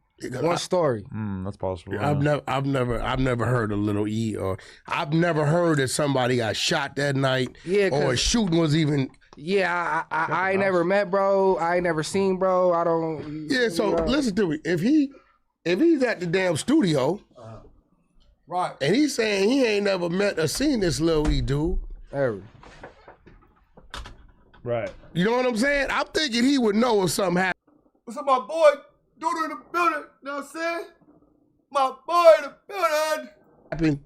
story. That's possible. I've never heard of Little E, or I've never heard that somebody got shot that night. Yeah, or a shooting was even. Yeah, I ain't never met bro. I ain't never seen bro. I don't. Yeah, so listen to me. If he's at the damn studio, right, and he's saying he ain't never met or seen this Lil E dude, ever. Right. You know what I'm saying? I'm thinking he would know if something happened. What's up, my boy? Dude in the building. You know what I'm saying? My boy in the building. Happened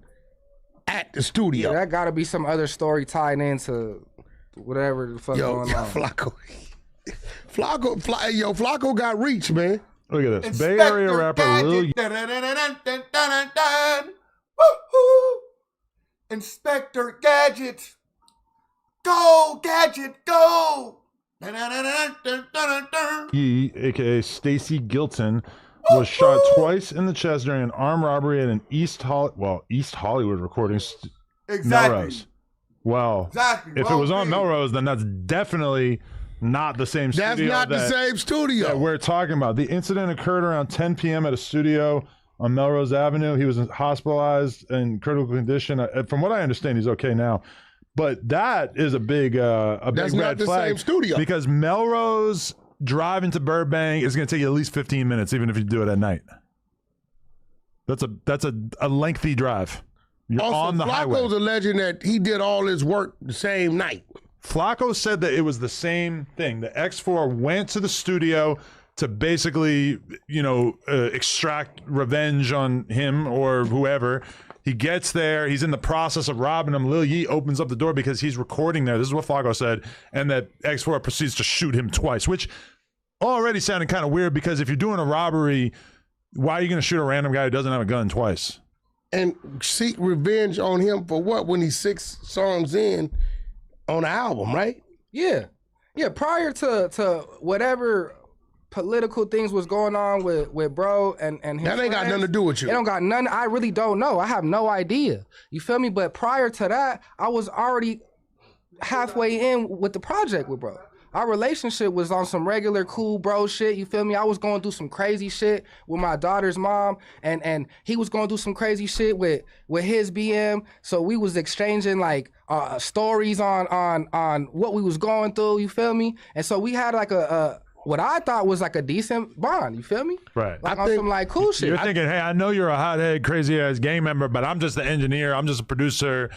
at the studio. Yeah, that gotta be some other story tied into whatever the fuck going on. Flacco got reach, man. Look at this. Bay Area rapper Lil Yee. Inspector Gadget. Go, Gadget, go. Yee, aka Stacy Gilton, was shot twice in the chest during an armed robbery at an East Hollywood recording Melrose. Well, if it was on Melrose, then that's definitely not the same studio. That's not the same studio that we're talking about. The incident occurred around 10 p.m. at a studio on Melrose Avenue. He was hospitalized in critical condition. From what I understand, he's okay now. But that is a big red flag. That's not the same studio. Because Melrose driving to Burbank is going to take you at least 15 minutes, even if you do it at night. That's a lengthy drive. You're also, on the highway. Flacco's alleging that he did all his work the same night. Flacco said that it was the same thing. The X4 went to the studio to basically, extract revenge on him or whoever. He gets there. He's in the process of robbing him. Lil Yee opens up the door because he's recording there. This is what Flacco said. And that X4 proceeds to shoot him twice, which already sounded kind of weird because if you're doing a robbery, why are you going to shoot a random guy who doesn't have a gun twice? And seek revenge on him for what when he's 6 songs in on the album, right? Yeah. Yeah, prior to whatever political things was going on with bro and his That ain't got friends. nothing to do with you. It don't got nothing. I really don't know. I have no idea. You feel me? But prior to that, I was already halfway in with the project with bro. Our relationship was on some regular cool bro shit, you feel me? I was going through some crazy shit with my daughter's mom, and he was going through some crazy shit with his BM. So we was exchanging like stories on what we was going through, you feel me? And so we had like a what I thought was like a decent bond, you feel me? Right. Like on some like cool shit. You're thinking, hey, I know you're a hothead, crazy ass gang member, but I'm just the engineer. I'm just a producer.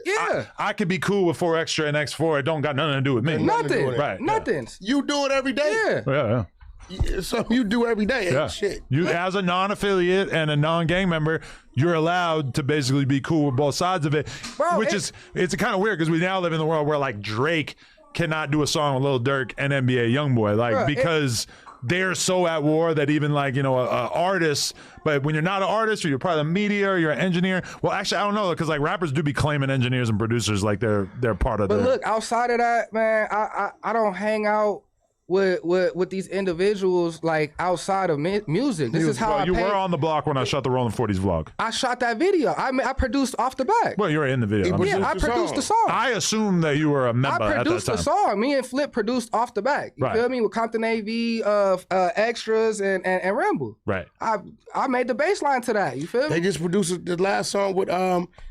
Yeah. I could be cool with 4 Extra and X4. It don't got nothing to do with me. Nothing. Right. Nothing. You do it every day. Yeah. Yeah. Something you do every day. Yeah. Shit. You, as a non-affiliate and a non-gang member, you're allowed to basically be cool with both sides of it, Bro, it's kind of weird because we now live in the world where like Drake cannot do a song with Lil Durk and NBA YoungBoy, like Bro, because they're so at war that even like, you know, artists, but when you're not an artist or you're part of the media or you're an engineer, well, actually, I don't know, because like rappers do be claiming engineers and producers like they're part of But look, outside of that, man, I don't hang out with these individuals like outside of music. This is how you were on the block when I shot the Rolling 40s vlog. I shot that video. I produced off the back. Well, you were in the video. He Yeah, I produced the song. I assume that you were a member I at that produced time. the song. Me and Flip produced off the back. You Right. feel me? With Compton AV, extras, and Ramble. Right. I made the bass line to that. You feel They me? just produced the last song with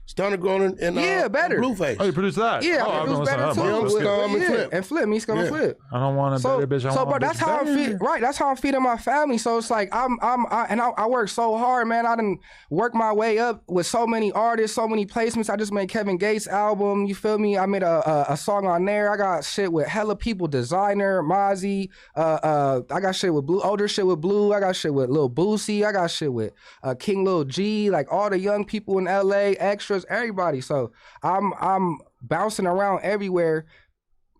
Stunner Grown and Yeah, Better. Blueface. Oh, you produced that? Yeah, oh, I produced Better that. too. Scum with- and yeah, Flip. and Flip, me, Scum and Yeah. Flip. I don't want a better bitch. I want Bro, a that's bitch how I'm better. feeding. Right, that's how I'm feeding my family. So it's like I work so hard, man. I done work my way up with so many artists, so many placements. I just made Kevin Gates' album. You feel me? I made a song on there. I got shit with hella people, Designer, Mozzie. I got shit with Blue, older shit with Blue. I got shit with Lil Boosie. I got shit with King Lil G. Like all the young people in LA, extras, everybody. So I'm bouncing around everywhere,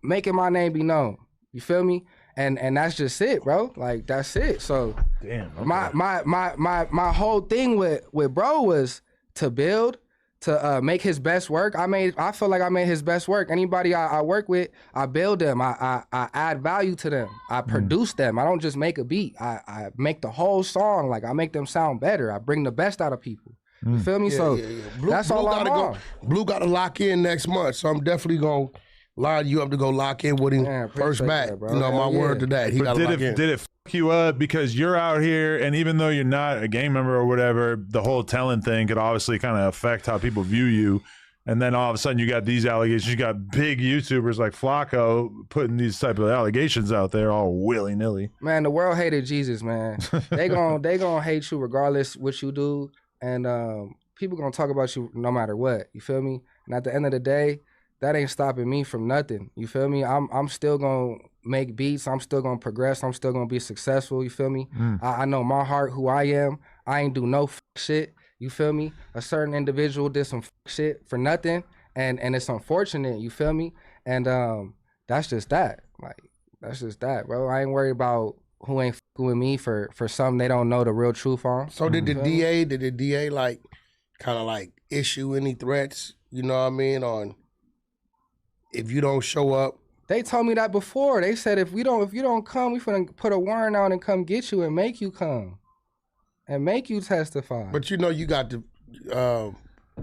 making my name be known. You feel me? And that's just it, bro. Like that's it. So Damn. Okay. my whole thing with bro was to build, to make his best work. I feel like I made his best work. Anybody I work with, I build them. I add value to them. I produce them. I don't just make a beat. I make the whole song. Like I make them sound better. I bring the best out of people. You feel me? So Blue, that's Blue all I'm gotta on. Blue got to lock in next month, so I'm definitely gonna line you up to go lock in with him Man, first appreciate back. that, bro. You know, my Hell word yeah. to that. He But got to lock in. did it fuck you up because you're out here, and even though you're not a gang member or whatever, the whole telling thing could obviously kind of affect how people view you. And then all of a sudden you got these allegations. You got big YouTubers like Flacco putting these type of allegations out there all willy-nilly. Man, the world hated Jesus, man. they gon' hate you regardless what you do, and people gonna talk about you no matter what. You feel me? And at the end of the day, that ain't stopping me from nothing. You feel me? I'm still gonna make beats. I'm still gonna progress. I'm still gonna be successful. You feel me? I know my heart, who I am. I ain't do no shit. You feel me? A certain individual did some shit for nothing, and it's unfortunate. You feel me? And that's just that. Like that's just that, bro. I ain't worried about who ain't with me for something they don't know the real truth on. So did the DA like kind of like issue any threats? You know what I mean? On if you don't show up. They told me that before. They said if you don't come, we finna put a warrant out and come get you and make you come. And make you testify. But you know you got the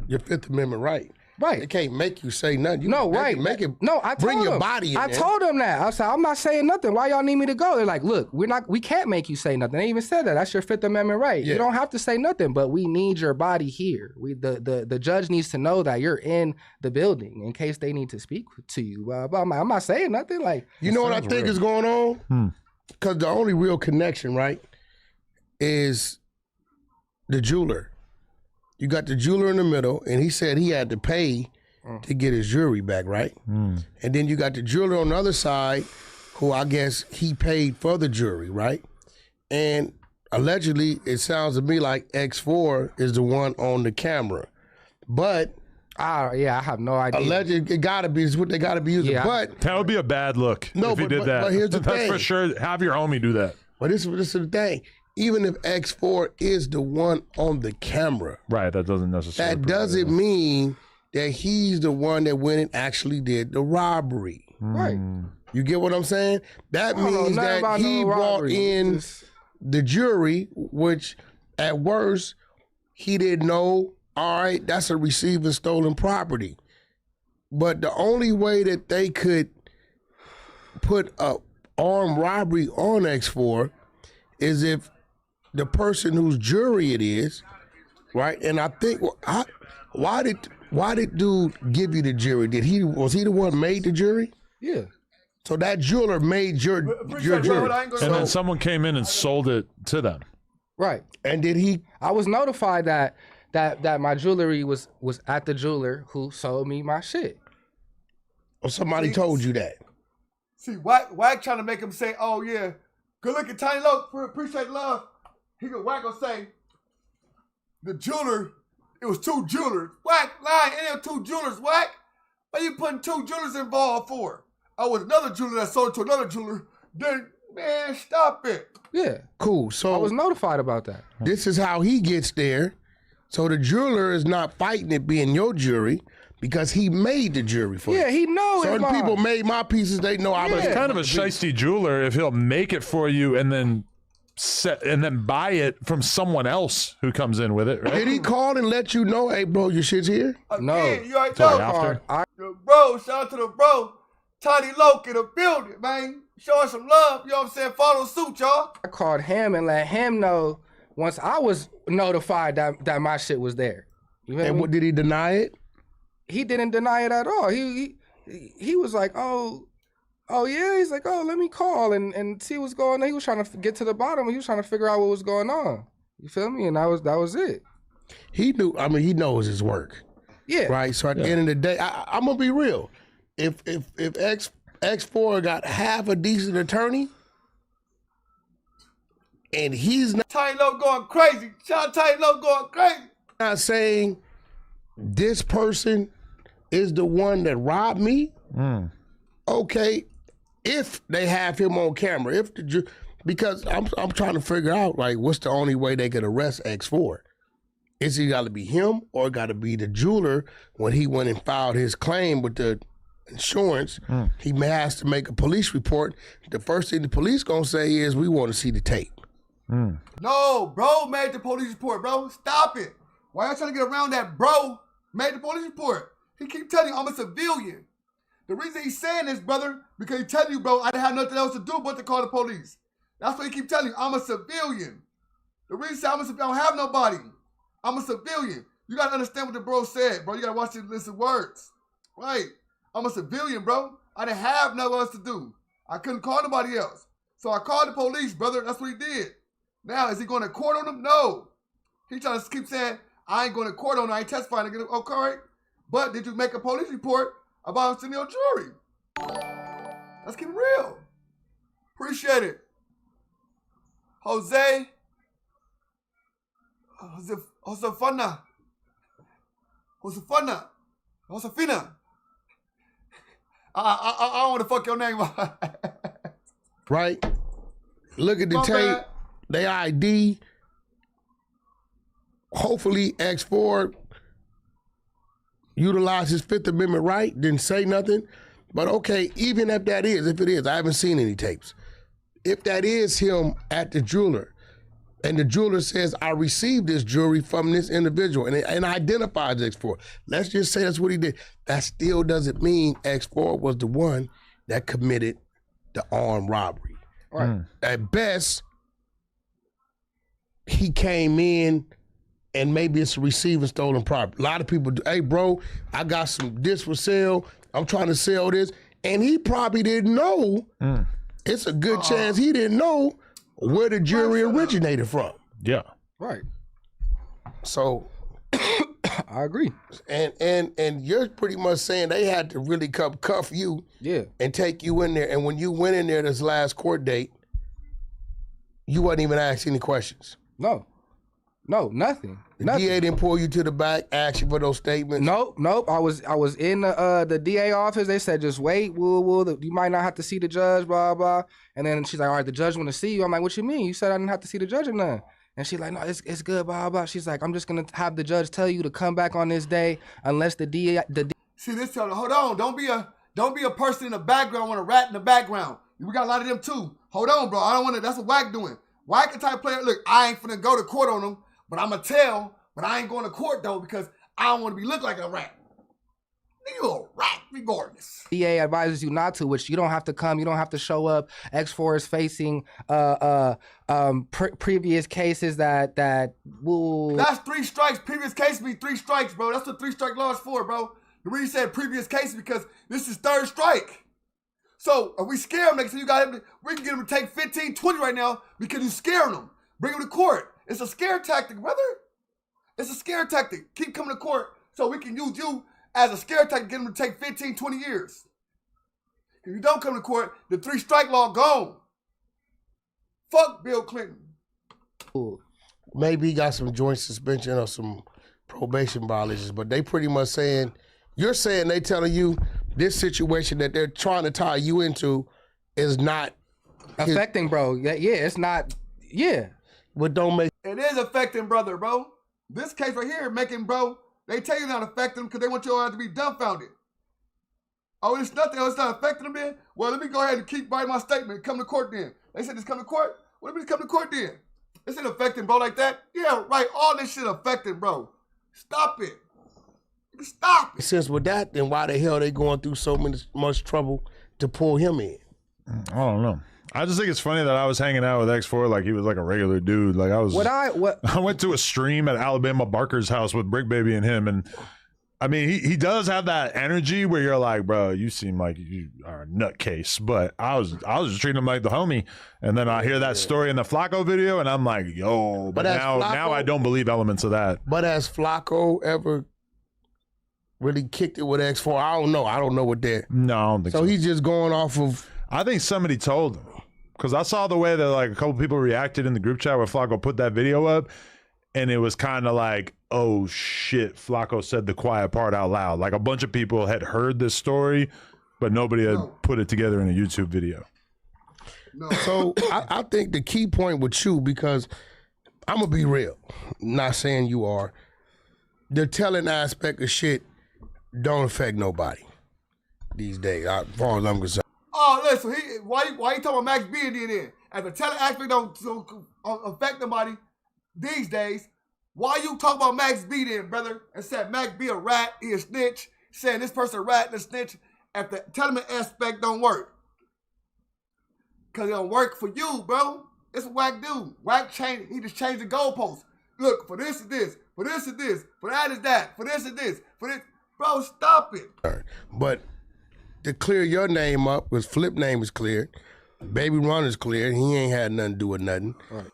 your Fifth Amendment right. Right. They can't make you say nothing. You No, make right. It, make it. No, I told bring your them. body in I there. told them that. I said, I'm not saying nothing. Why y'all need me to go? They're like, look, we can't make you say nothing. They even said that. That's your Fifth Amendment right. Yeah. You don't have to say nothing, but we need your body here. The judge needs to know that you're in the building in case they need to speak to you. But I'm not saying nothing. Like, You know what I think is going on? Because the only real connection, right, is the jeweler. You got the jeweler in the middle, and he said he had to pay to get his jewelry back, right? And then you got the jeweler on the other side, who I guess he paid for the jewelry, right? And allegedly, it sounds to me like X4 is the one on the camera. But I have no idea. allegedly, it gotta be, it's what they gotta be using. Yeah. But That would be a bad look No, if he but- did but- that. but here's the That's thing. for sure. Have your homie do that. this is the thing. Even if X4 is the one on the camera, Right. That doesn't necessarily. that doesn't mean that he's the one that went and actually did the robbery. Right. You get what I'm saying? That don't know means nothing that about he no brought robbery. in Just- the jury, which at worst, he didn't know, all right, that's a receiving stolen property. But the only way that they could put a armed robbery on X4 is if the person whose jury it is, right? And I think, why did dude give you the jury? Was he the one made the jury? Yeah. So that jeweler made your jury. And then someone came in and sold it to them. Right. And did he? I was notified that my jewelry was at the jeweler who sold me my shit. Or somebody told you that? See, Wack trying to make him say, oh yeah, good looking Tiny Loc, appreciate love. Wack gonna say, the jeweler, it was two jewelers. Wack lying, it ain't two jewelers, Wack. Why you putting two jewelers involved for? I was another jeweler that sold it to another jeweler. Then, man, stop it. Yeah. Cool. So I was notified about that. this is how he gets there. So the jeweler is not fighting it being your jury because he made the jury for you. Yeah, he knows. Certain people made my pieces. They know I was It's kind of a shiesty jeweler if he'll make it for you and then buy it from someone else who comes in with it, right? Did he call and let you know, hey, bro, your shit's here? No. Again, you already Sorry, know. after. The bro, shout out to the bro, Tiny Loc in the building, man. Showing some love, you know what I'm saying? Follow suit, y'all. I called him and let him know once I was notified that my shit was there. You feel And me? what, did he deny it? He didn't deny it at all. He was like, oh yeah. He's like, oh, let me call and see what's going on. He was trying to get to the bottom. He was trying to figure out what was going on. You feel me? And that was it. He knew. I mean, he knows his work, Yeah. right? So at the end of the day, I'm gonna be real. If X4 got half a decent attorney, and he's Tiny Loc going crazy. Shout out Tiny Loc going crazy. not saying this person is the one that robbed me. Okay, if they have him on camera, because I'm trying to figure out like what's the only way they could arrest X4. Is it got to be him or got to be the jeweler when he went and filed his claim with the insurance? He has to make a police report. The first thing the police gonna say is we want to see the tape. No, bro made the police report, bro. Stop it. Why y'all trying to get around that? Bro made the police report. He keep telling you I'm a civilian. The reason he's saying this, brother, because he telling you, bro, I didn't have nothing else to do but to call the police. That's what he keep telling you. I'm a civilian. The reason I'm a civilian, I don't have nobody. I'm a civilian. You gotta understand what the bro said, bro. You gotta watch these listen words. Right. I'm a civilian, bro. I didn't have nothing else to do. I couldn't call nobody else. So I called the police, brother. That's what he did. Now, is he going to court on them? No. He trying to keep saying, I ain't going to court on him. I ain't testifying against him. Okay. But did you make a police report about him sitting on jury? Let's keep it real. Appreciate it. Josefina. I don't want to fuck your name up. Right? Look at the My tape, bad. they ID. Hopefully X4 utilized his Fifth Amendment right, didn't say nothing. But okay, even if it is, I haven't seen any tapes. If that is him at the jeweler, and the jeweler says, I received this jewelry from this individual, and identifies X4. Let's just say that's what he did. That still doesn't mean X4 was the one that committed the armed robbery. Right. At best, he came in and maybe it's receiving stolen property. A lot of people do, hey bro, I got this for sale. I'm trying to sell this. And he probably didn't know. It's a good chance he didn't know where the jury originated from. Yeah. Right. So I agree. and you're pretty much saying they had to really cuff you and take you in there. And when you went in there this last court date, you wasn't even asked any questions. No, nothing. The DA didn't pull you to the back, ask you for those statements. Nope. I was in the DA office. They said just wait. You might not have to see the judge. Blah blah. And then she's like, all right, the judge want to see you. I'm like, what you mean? You said I didn't have to see the judge or nothing. And she's like, no, it's good. Blah blah. She's like, I'm just gonna have the judge tell you to come back on this day unless the DA. See this, hold on. Don't be a Don't be a person in the background, want to rat in the background. We got a lot of them too. Hold on, bro. I don't want to. That's what Wack doing. Wack the type of player. Look, I ain't finna go to court on him, but I'ma tell. But I ain't going to court though because I don't want to be look like a rat. You a rat regardless. DA advises you not to, which you don't have to come. You don't have to show up. X4 is facing previous cases that will. That's 3 strikes. Previous case be 3 strikes, bro. That's what 3-strike law is for, bro. The reason he said previous case because this is 3rd strike. So if we scare him next time, we can get him to take 15, 20 right now because you scaring him. Bring him to court. It's a scare tactic, brother. It's a scare tactic. Keep coming to court so we can use you as a scare tactic, get him to take 15, 20 years. If you don't come to court, the 3-strike law gone. Fuck Bill Clinton. Maybe he got some joint suspension or some probation violations, but they pretty much saying, you're saying they telling you this situation that they're trying to tie you into is not affecting, bro. Yeah, it's not. Yeah, but don't make it is affecting, brother, bro. This case right here making, bro. They tell you not affecting them because they want you all to be dumbfounded. Oh, it's nothing. Oh, it's not affecting them then? Well, let me go ahead and keep by my statement. Come to court then. They said just come to court? Well, let me just come to court then. This ain't affecting, bro, like that. Yeah, right. All this shit affecting, bro. Stop it. Stop it. Since with that, then why the hell they going through so much trouble to pull him in? I don't know. I just think it's funny that I was hanging out with X4 like he was like a regular dude. Like I went to a stream at Alabama Barker's house with Brick Baby and him, and I mean he does have that energy where you're like, bro, you seem like you are a nutcase. But I was just treating him like the homie, and then I hear that story in the Flacco video, and I'm like, yo, but now I don't believe elements of that. But has Flacco ever really kicked it with X4? I don't know. I don't know what that. No, I don't think so. So he's just going off of. I think somebody told him. Because I saw the way that like a couple people reacted in the group chat where Flacco put that video up, and it was kind of like, oh shit, Flacco said the quiet part out loud. Like a bunch of people had heard this story, but nobody had put it together in a YouTube video. No. So I think the key point with you, because I'm going to be real, not saying you are, the telling aspect of shit don't affect nobody these days, as far as I'm concerned. Oh, listen, why you talking about Max B and then? As the talent aspect don't affect nobody these days, why you talk about Max B then, brother? And said Max B a rat, he a snitch, saying this person a rat and a snitch, if the talent aspect don't work. Because it don't work for you, bro. It's a Wack dude. Wack changed, he just changed the goalposts. Look, for this is this, for this is this, for that is that, for this is this, for this. Bro, stop it. But to clear your name up, because Flip name is cleared, Baby Run is cleared, he ain't had nothing to do with nothing. Right.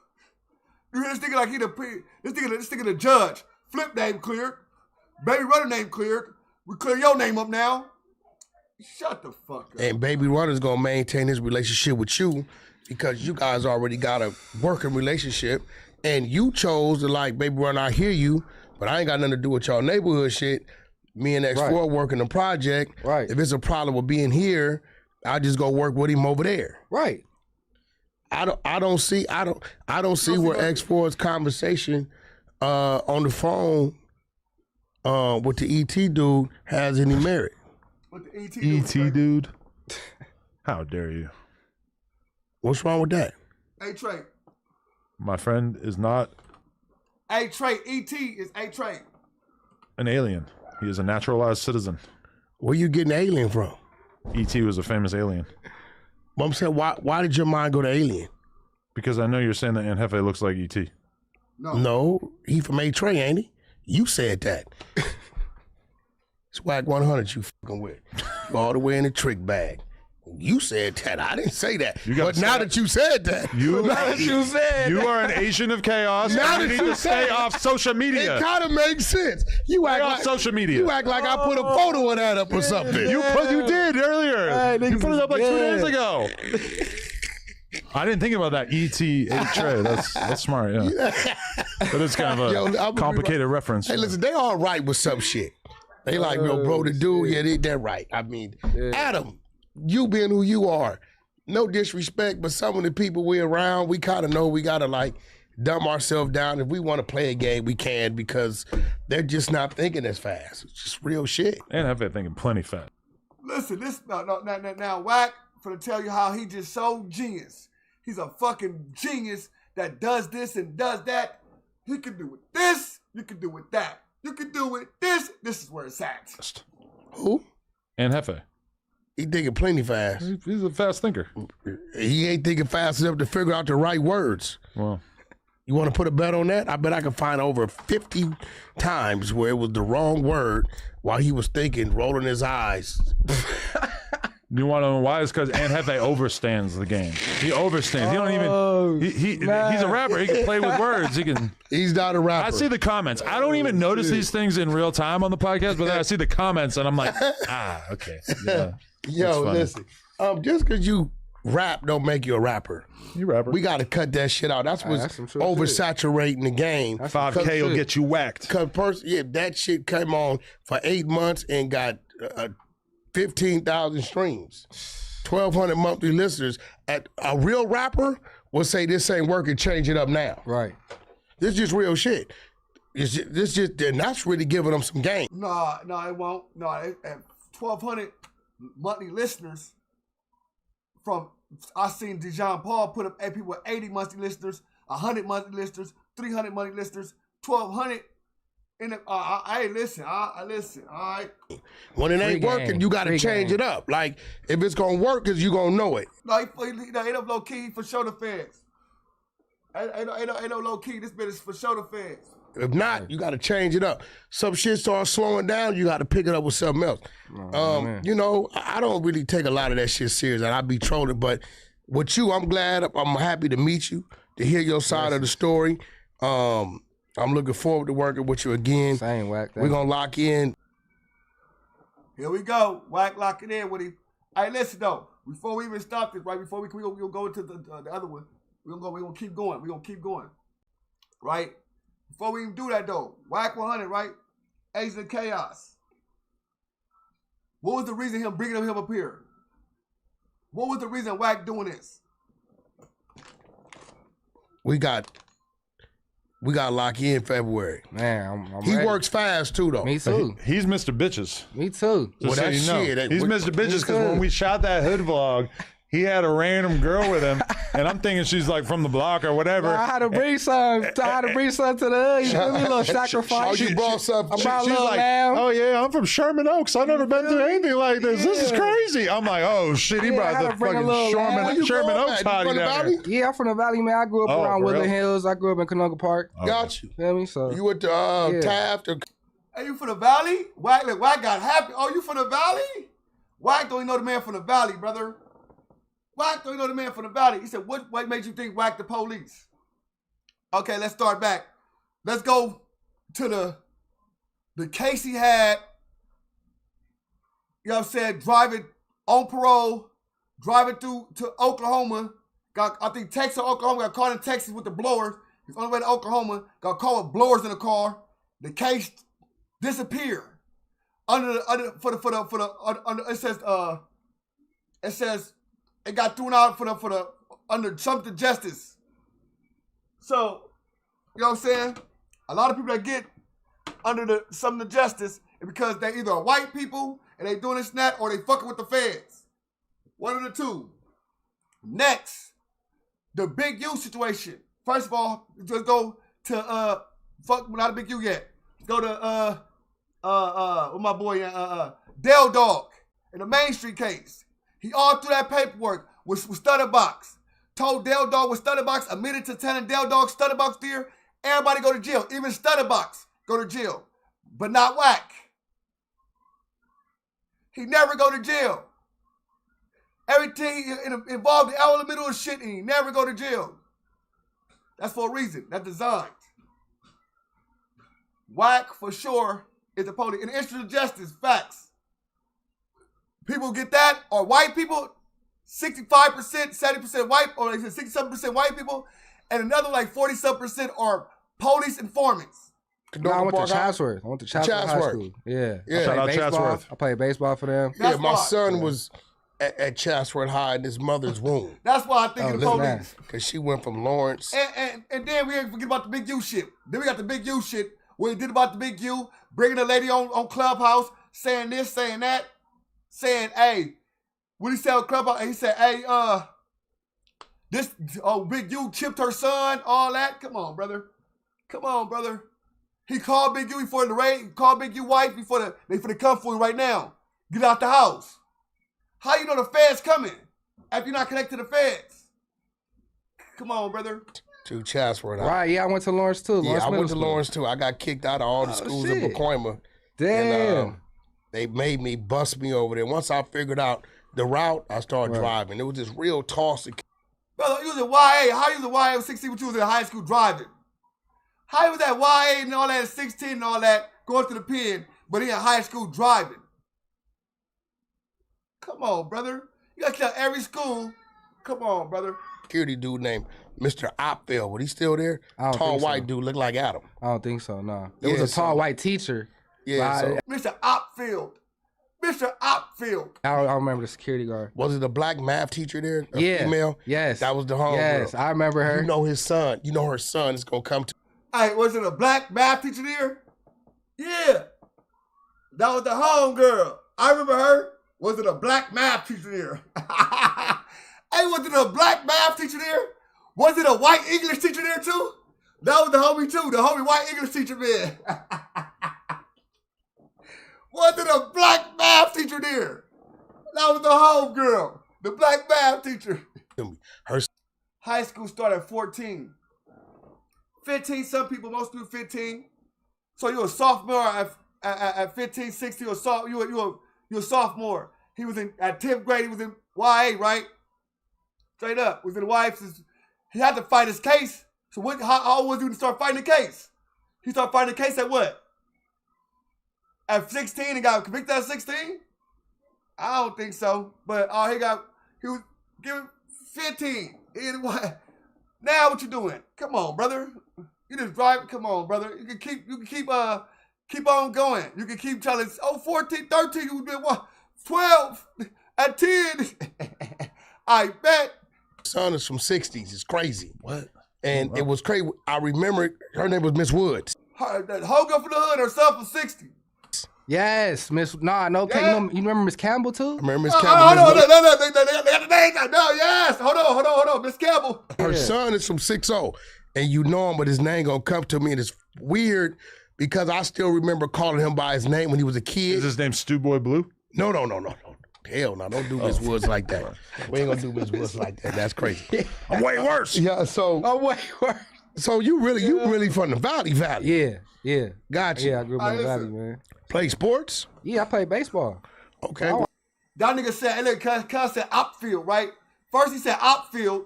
You hear this nigga like this nigga the judge. Flip name cleared. Baby Runner name cleared. We clear your name up now. Shut the fuck up. And Baby Runner's gonna maintain his relationship with you because you guys already got a working relationship, and you chose to like, Baby Runner, I hear you, but I ain't got nothing to do with y'all neighborhood shit. Me and X4 working the project. Right. If it's a problem with being here, I just go work with him over there. Right. I don't see where X4's conversation on the phone with the ET dude has any merit. What the ET dude? How dare you? What's wrong with that? Hey Trey. My friend is not. Hey Trey, ET is A Trey. An alien. He is a naturalized citizen. Where you getting alien from? E.T. was a famous alien. But I'm saying, why did your mind go to alien? Because I know you're saying that Aunt Hefe looks like E.T. No, he from A-Tray, ain't he? You said that. It's Wack100 you fucking with. You all the way in the trick bag. You said that. I didn't say that. But now that you said that. You are an agent of chaos. Now you that need to stay off social media. It kind of makes sense. You act off like social media. You act like I put a photo of that up or something. You did earlier. You put it up like 2 days ago. I didn't think about that. E.T. A-Tray. That's smart, yeah. But it's kind of a complicated reference. Hey, listen, they all right with some shit. They like, bro, the dude, yeah, they're right. I mean, Adam, you being who you are, no disrespect, but some of the people we're around, we kind of know we got to like dumb ourselves down. If we want to play a game, we can, because they're just not thinking as fast. It's just real shit. And I've been thinking plenty fast. Listen, now Wack, for to tell you how he just so genius. He's a fucking genius that does this and does that. He can do it this, you can do it that. You can do it this is where it's at. Who? And Hefe. He thinking plenty fast. He's a fast thinker. He ain't thinking fast enough to figure out the right words. Well, you want to put a bet on that? I bet I can find over 50 times where it was the wrong word while he was thinking, rolling his eyes. you want to know why? It's because Aunt Hefe overstands the game. He overstands. He don't even. He's a rapper. He can play with words. He's not a rapper. I see the comments. I don't even notice these things in real time on the podcast, but then I see the comments and I'm like, okay. Yeah, yo, listen. Just because you rap don't make you a rapper. You rapper. We got to cut that shit out. That's what's oversaturating the game. 5K will get you whacked. Cause that shit came on for 8 months and got 15,000 streams, 1,200 monthly listeners. At a real rapper will say this ain't working, change it up now. Right. This is just real shit. And that's really giving them some game. No, it won't. No, at 1,200 monthly listeners from. I seen Dijon Paul put up people with 80 monthly listeners, 100 monthly listeners, 300 monthly listeners, 1,200. Hey, listen, all right. When it ain't working, you got to change it up. Like, if it's going to work, you going to know it. No, ain't no low key for show the fans. Ain't no low key. This bit is for show the fans. If not, you got to change it up. Some shit starts slowing down, you got to pick it up with something else. You know, I don't really take a lot of that shit serious, and I be trolling. But with you, I'm glad. I'm happy to meet you, to hear your side of the story. I'm looking forward to working with you again. Same, Wack. We're going to lock in. Here we go. Wack locking in with him. Hey, listen, though. Before we even stop this, right, before we'll go into the other one, we're going to keep going. We're going to keep going. Right? Before we even do that, though, Wack100, right? Agent of Chaos. What was the reason him bringing him up here? What was the reason Wack doing this? We got to lock in February. Man, I'm he ready. Works fast, too, though. Me too. He's Mr. Bitches. Me too. Just so you know. He's Mr. Bitches because when we shot that hood vlog, he had a random girl with him, and I'm thinking she's like from the block or whatever. I had to bring some. to the hood. You feel me? A little sacrifice. You brought some. She's like, lamb. Oh yeah, I'm from Sherman Oaks. I've never been through anything like this. This is crazy. I'm like, oh shit, he brought the fucking Sherman Oaks hottie down there. Yeah, I'm from the Valley, man. I grew up around Woodland Hills. I grew up in Canoga Park. Got you. Feel me? So you went to Taft. Hey, you from the Valley? Wack got happy. Oh, you from the Valley? Wack don't even know the man from the Valley, brother. Wack don't even know the man from the Valley. He said, what made you think Wack the police? Okay, let's start back. Let's go to the case he had, you know what I'm saying, driving on parole, driving through to Oklahoma. I think Texas or Oklahoma, got caught in Texas with the blowers. He's on the way to Oklahoma, got caught with blowers in the car. The case disappeared. It says it got thrown out under something justice. So, you know what I'm saying? A lot of people that get under something justice is because they either are white people and they doing this and that, or they fucking with the feds. One of the two. Next, the Big U situation. First of all, just go to not a Big U yet. Go to with my boy Dale Dog in the Main Street case. He all through that paperwork with Stutterbox. Told Dale Dog with Stutterbox, admitted to telling Dale Dog Stutterbox there, everybody go to jail. Even Stutterbox go to jail. But not Wack. He never go to jail. Everything involved in all the middle of shit, and he never go to jail. That's for a reason. That's designed. Wack, for sure, is the police. In the interest of justice, facts. People get that, or white people, 65%, 70% white, or like 67% white people, and another like 47% are police informants. No, I went to Chatsworth. I went to Chatsworth High School. Yeah. Shout out Chatsworth. I played baseball for them. My son was at Chatsworth High in his mother's womb. That's why I think of the police. Because she went from Lawrence. And then we ain't forget about the Big U shit. Then we got the Big U shit. What he did about the Big U, bringing a lady on Clubhouse, saying this, saying that. saying, hey, what he said on Clubhouse, he said, hey, this, Big U chipped her son, all that. Come on, brother. Come on, brother. He called Big U before the raid, called Big U wife before they come for you right now. Get out the house. How you know the feds coming if you're not connected to the feds? Come on, brother. To Chatsworth. Right, yeah, I went to Lawrence too. Yeah, I went to Lawrence too. I got kicked out of all the schools in Pacoima. Damn. And, they made me bust me over there. Once I figured out the route, I started driving. It was just real tossing. Brother, you was in YA. How you was in YA at 16 when you was in high school driving? How you was at YA and all that at 16 and all that, going to the pen, but he in high school driving? Come on, brother. You got to tell every school. Come on, brother. Security dude named Mr. Opfield. Was he still there? Tall white dude, looked like Adam. I don't think so, no. There was a tall white teacher. Yeah, so, Mr. Opfield. Mr. Opfield. I don't remember the security guard. Was it a black math teacher there? A Yeah. female? Yes. That was the homegirl. Yes, I remember her. You know his son. You know her son is going to come to. Hey, was it a black math teacher there? Yeah. That was the homegirl. I remember her. Was it a black math teacher there? Hey, was it a black math teacher there? Was it a white English teacher there too? That was the homie too, the homie white English teacher, man. Was it a black math teacher there? That was the homegirl, the black math teacher. Her high school started at 14. 15, some people, most people 15. So you're a sophomore at 15, 16, you're a sophomore. He was at 10th grade, he was in YA, right? Straight up, was in the YA. He had to fight his case. So how old was he to start fighting the case? He started fighting the case at what? At 16 and got convicted at 16? I don't think so. But he was given 15. Now what you doing? Come on, brother. You just driving. Come on, brother. You can keep on going. You can keep trying to, 14, 13, you been what? 12 at 10. I bet. Son is from 60s. It's crazy. What? And it was crazy. I remember her name was Miss Woods. That whole girl from the hood, herself from 60. Yes, Miss. Nah, no. Yeah. You remember Miss Campbell too? I remember Miss Campbell. No, yes. Hold on. Miss Campbell. Her son is from 60, and you know him, but his name gonna come to me, and it's weird because I still remember calling him by his name when he was a kid. Is his name Stu Boy Blue? No. Hell no, don't do Miss Woods like that. We ain't gonna do Miss Woods like that. That's crazy. I'm way worse. Yeah, so. I'm way worse. So you really from the Valley. Yeah. Gotcha. Yeah, I grew up in the Valley, man. Play sports? Yeah, I played baseball. Okay. That nigga said, look, cuz said outfield, right? First he said outfield.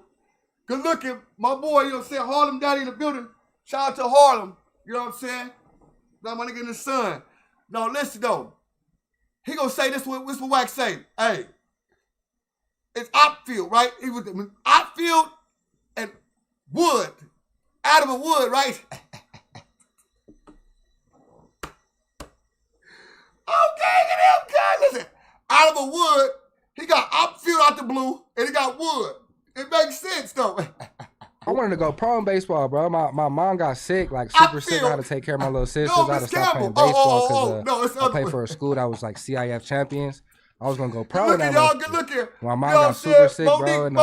Good looking, my boy, you know what I'm saying? Harlem Daddy in the building. Shout out to Harlem. You know what I'm saying? Got my nigga in the sun. No, listen though. He gonna say this what Wack say. Hey, it's outfield, right? He was outfield and Wood. Adam and Wood, right? Okay, listen. Adam and Wood, he got outfield out the blue, and he got Wood. It makes sense though. I wanted to go pro in baseball, bro. My mom got sick, like super sick. I had to take care of my little sisters. I had to stop playing baseball because I played for a school that was like CIF champions. I was gonna go pro in that. Good looking. My mom got super sick, bro, and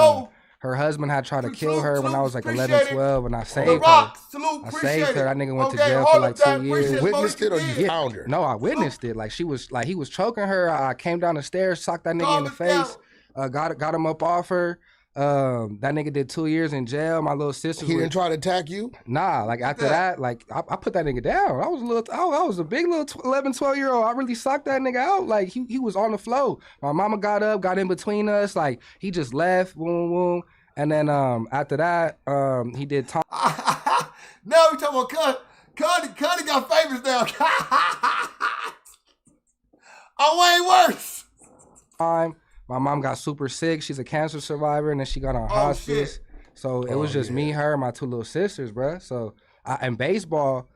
her husband had tried to kill her when I was like 11, 12, and I saved her. I saved her. That nigga went to jail for like 2 years. Witnessed it or you found her? No, I witnessed it. Like he was choking her. I came down the stairs, socked that nigga in the face, got him up off her. That nigga did 2 years in jail. My little sister. He didn't try to attack you? Nah, like after that, like I put that nigga down. I was a big little 11, 12-year-old. I really socked that nigga out. Like he was on the floor. My mama got up, got in between us. Like he just left, boom. And then after that, he did time. Now we talking about Cuddy got favors now. Oh, way worse. My mom got super sick. She's a cancer survivor, and then she got on hospice. Shit. So it was just me, her, and my 2 little sisters, bro. So in baseball,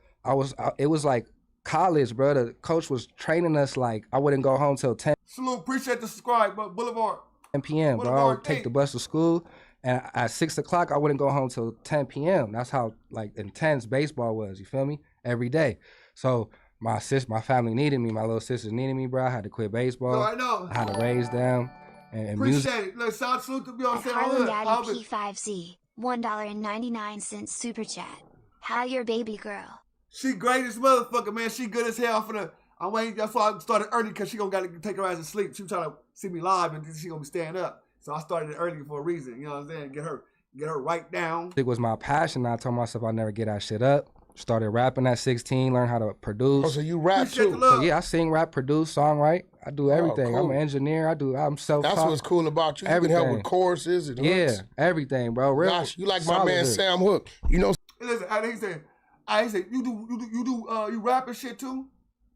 it was like college, bro. The coach was training us like I wouldn't go home till 10. Salute, appreciate the subscribe, but Boulevard. 10 p.m., bro. I would take the bus to school, and at 6 o'clock, I wouldn't go home till 10 p.m. That's how like intense baseball was. You feel me? Every day. So my family needed me. My little sisters needed me, bro. I had to quit baseball. No, I know. I had to raise them. And Appreciate music. it. Look, shout salute to me on Harlan Daddy P5C, $1.99 super chat. How your baby girl? She great as motherfucker, man. She good as hell for the. I'm waiting. That's why I started early because she gonna gotta take her ass to sleep. She was trying to see me live and she gonna be staying up. So I started it early for a reason. You know what I'm saying? Get her right down. It was my passion. I told myself I'd never get that shit up. Started rapping at 16, learned how to produce. Oh, so you rap too? So yeah, I sing, rap, produce, songwrite. I do everything. Cool. I'm an engineer. I'm self-taught. That's what's cool about you. You Everything. can help with choruses and hooks. Yeah, everything, bro. Real Gosh, you like my man hood. Sam Hook. You know. Listen, I said, you rap and shit too?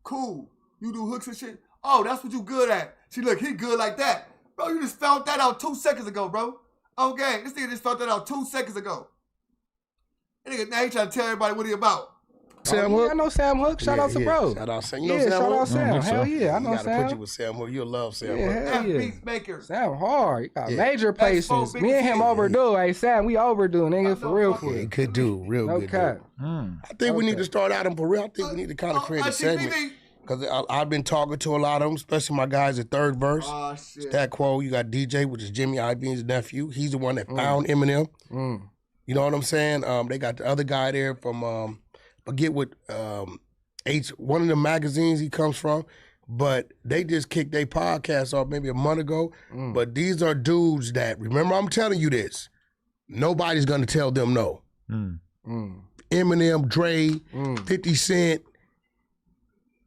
Cool. You do hooks and shit? Oh, that's what you good at. See, look, he good like that. Bro, you just found that out 2 seconds ago, bro. Okay, this nigga just found that out 2 seconds ago. And nigga, now he trying to tell everybody what he about. Sam Yeah, Hook? I know Sam Hook. Shout out to bro. Shout out Sam. You know Yeah, Sam shout Hook? out Sam. Hell yeah, I know You gotta Sam. put you with Sam Hook. You'll love Sam Yeah, Hook. hell yeah. Beats maker. Sam hard. He got Yeah. major That's so places. big Me and as him hell. overdue. Hey, Sam, we overdue, nigga, for real, for Yeah, real. he could do real No good. cap. I think we need to start Adam for real. I think we need to kind of create a segment. Because I've been talking to a lot of them, especially my guys at Third Verse. Oh, shit. Stat Quo, you got DJ, which is Jimmy Iovine's nephew. He's the one that found Eminem. You know what I'm saying? They got the other guy there from, forget what one of the magazines he comes from, but they just kicked their podcast off maybe a month ago. But these are dudes that, remember I'm telling you this, nobody's going to tell them no. Eminem, Dre, 50 Cent,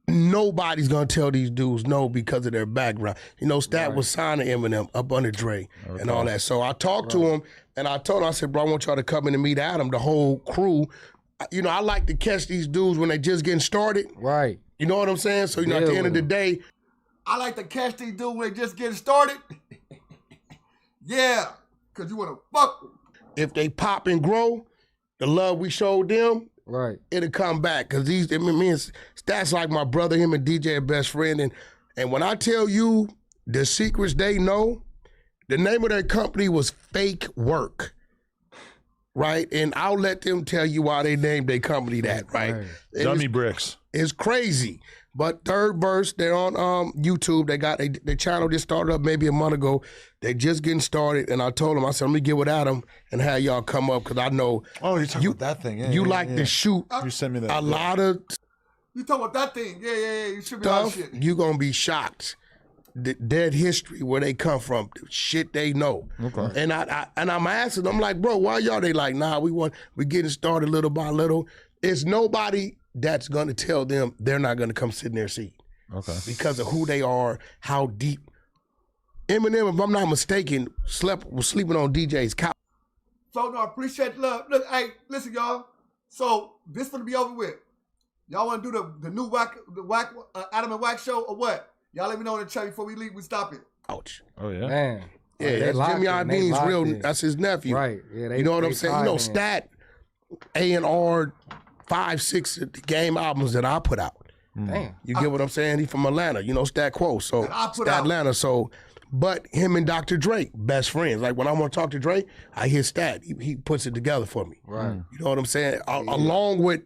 nobody's gonna tell these dudes no because of their background. You know, Stat was signing Eminem up under Dre and all that. So I talked to him and I told him, I said, bro, I want y'all to come in and meet Adam, the whole crew. You know, I like to catch these dudes when they just getting started. Right. You know what I'm saying? So, you know, at the end of the day, I like to catch these dudes when they just getting started. Yeah, because you want to fuck them. if they pop and grow, the love we showed them, Right. it'll come back. Cause me and Stats like my brother, him and DJ are best friend. And when I tell you the secrets they know, the name of their company was Fake Work. Right? And I'll let them tell you why they named their company that, right? Dummy bricks. It's crazy. But Third Verse, they're on YouTube. They got their channel just started up maybe a month ago. They just getting started. And I told them, I said, let me get with Adam and have y'all come up because I know Oh, you're talking about that thing. Yeah, you yeah, like yeah. to shoot You sent me that. a lot of You talking about that thing? Yeah. You should be on stuff. shit. You're going to be shocked. The dead history, where they come from, the shit they know. Okay. And I'm asking them, like, bro, why y'all? They like, nah, we're getting started little by little. It's nobody that's gonna tell them they're not gonna come sit in their seat. Okay. Because of who they are, how deep. Eminem, if I'm not mistaken, was sleeping on DJ's couch. So no, I appreciate the love. Look, hey, listen, y'all. So this gonna be over with. Y'all want to do the new Adam and Wack show or what? Y'all let me know in the chat before we leave. We stop it. Ouch. Oh yeah. Man. Yeah, They that's locked Jimmy in. They Iovine's locked real. in. That's his nephew. Right. Yeah, You know what I'm they saying? You know, tied in. Stat, A&R, 5, 6 game albums that I put out. Damn. You get what I'm saying? He from Atlanta. You know, Stat Quo. So And I put Stat out- Atlanta. So, but him and Dr. Dre, best friends. Like when I want to talk to Dre, I hear Stat. He puts it together for me. Right. You know what I'm saying? Along with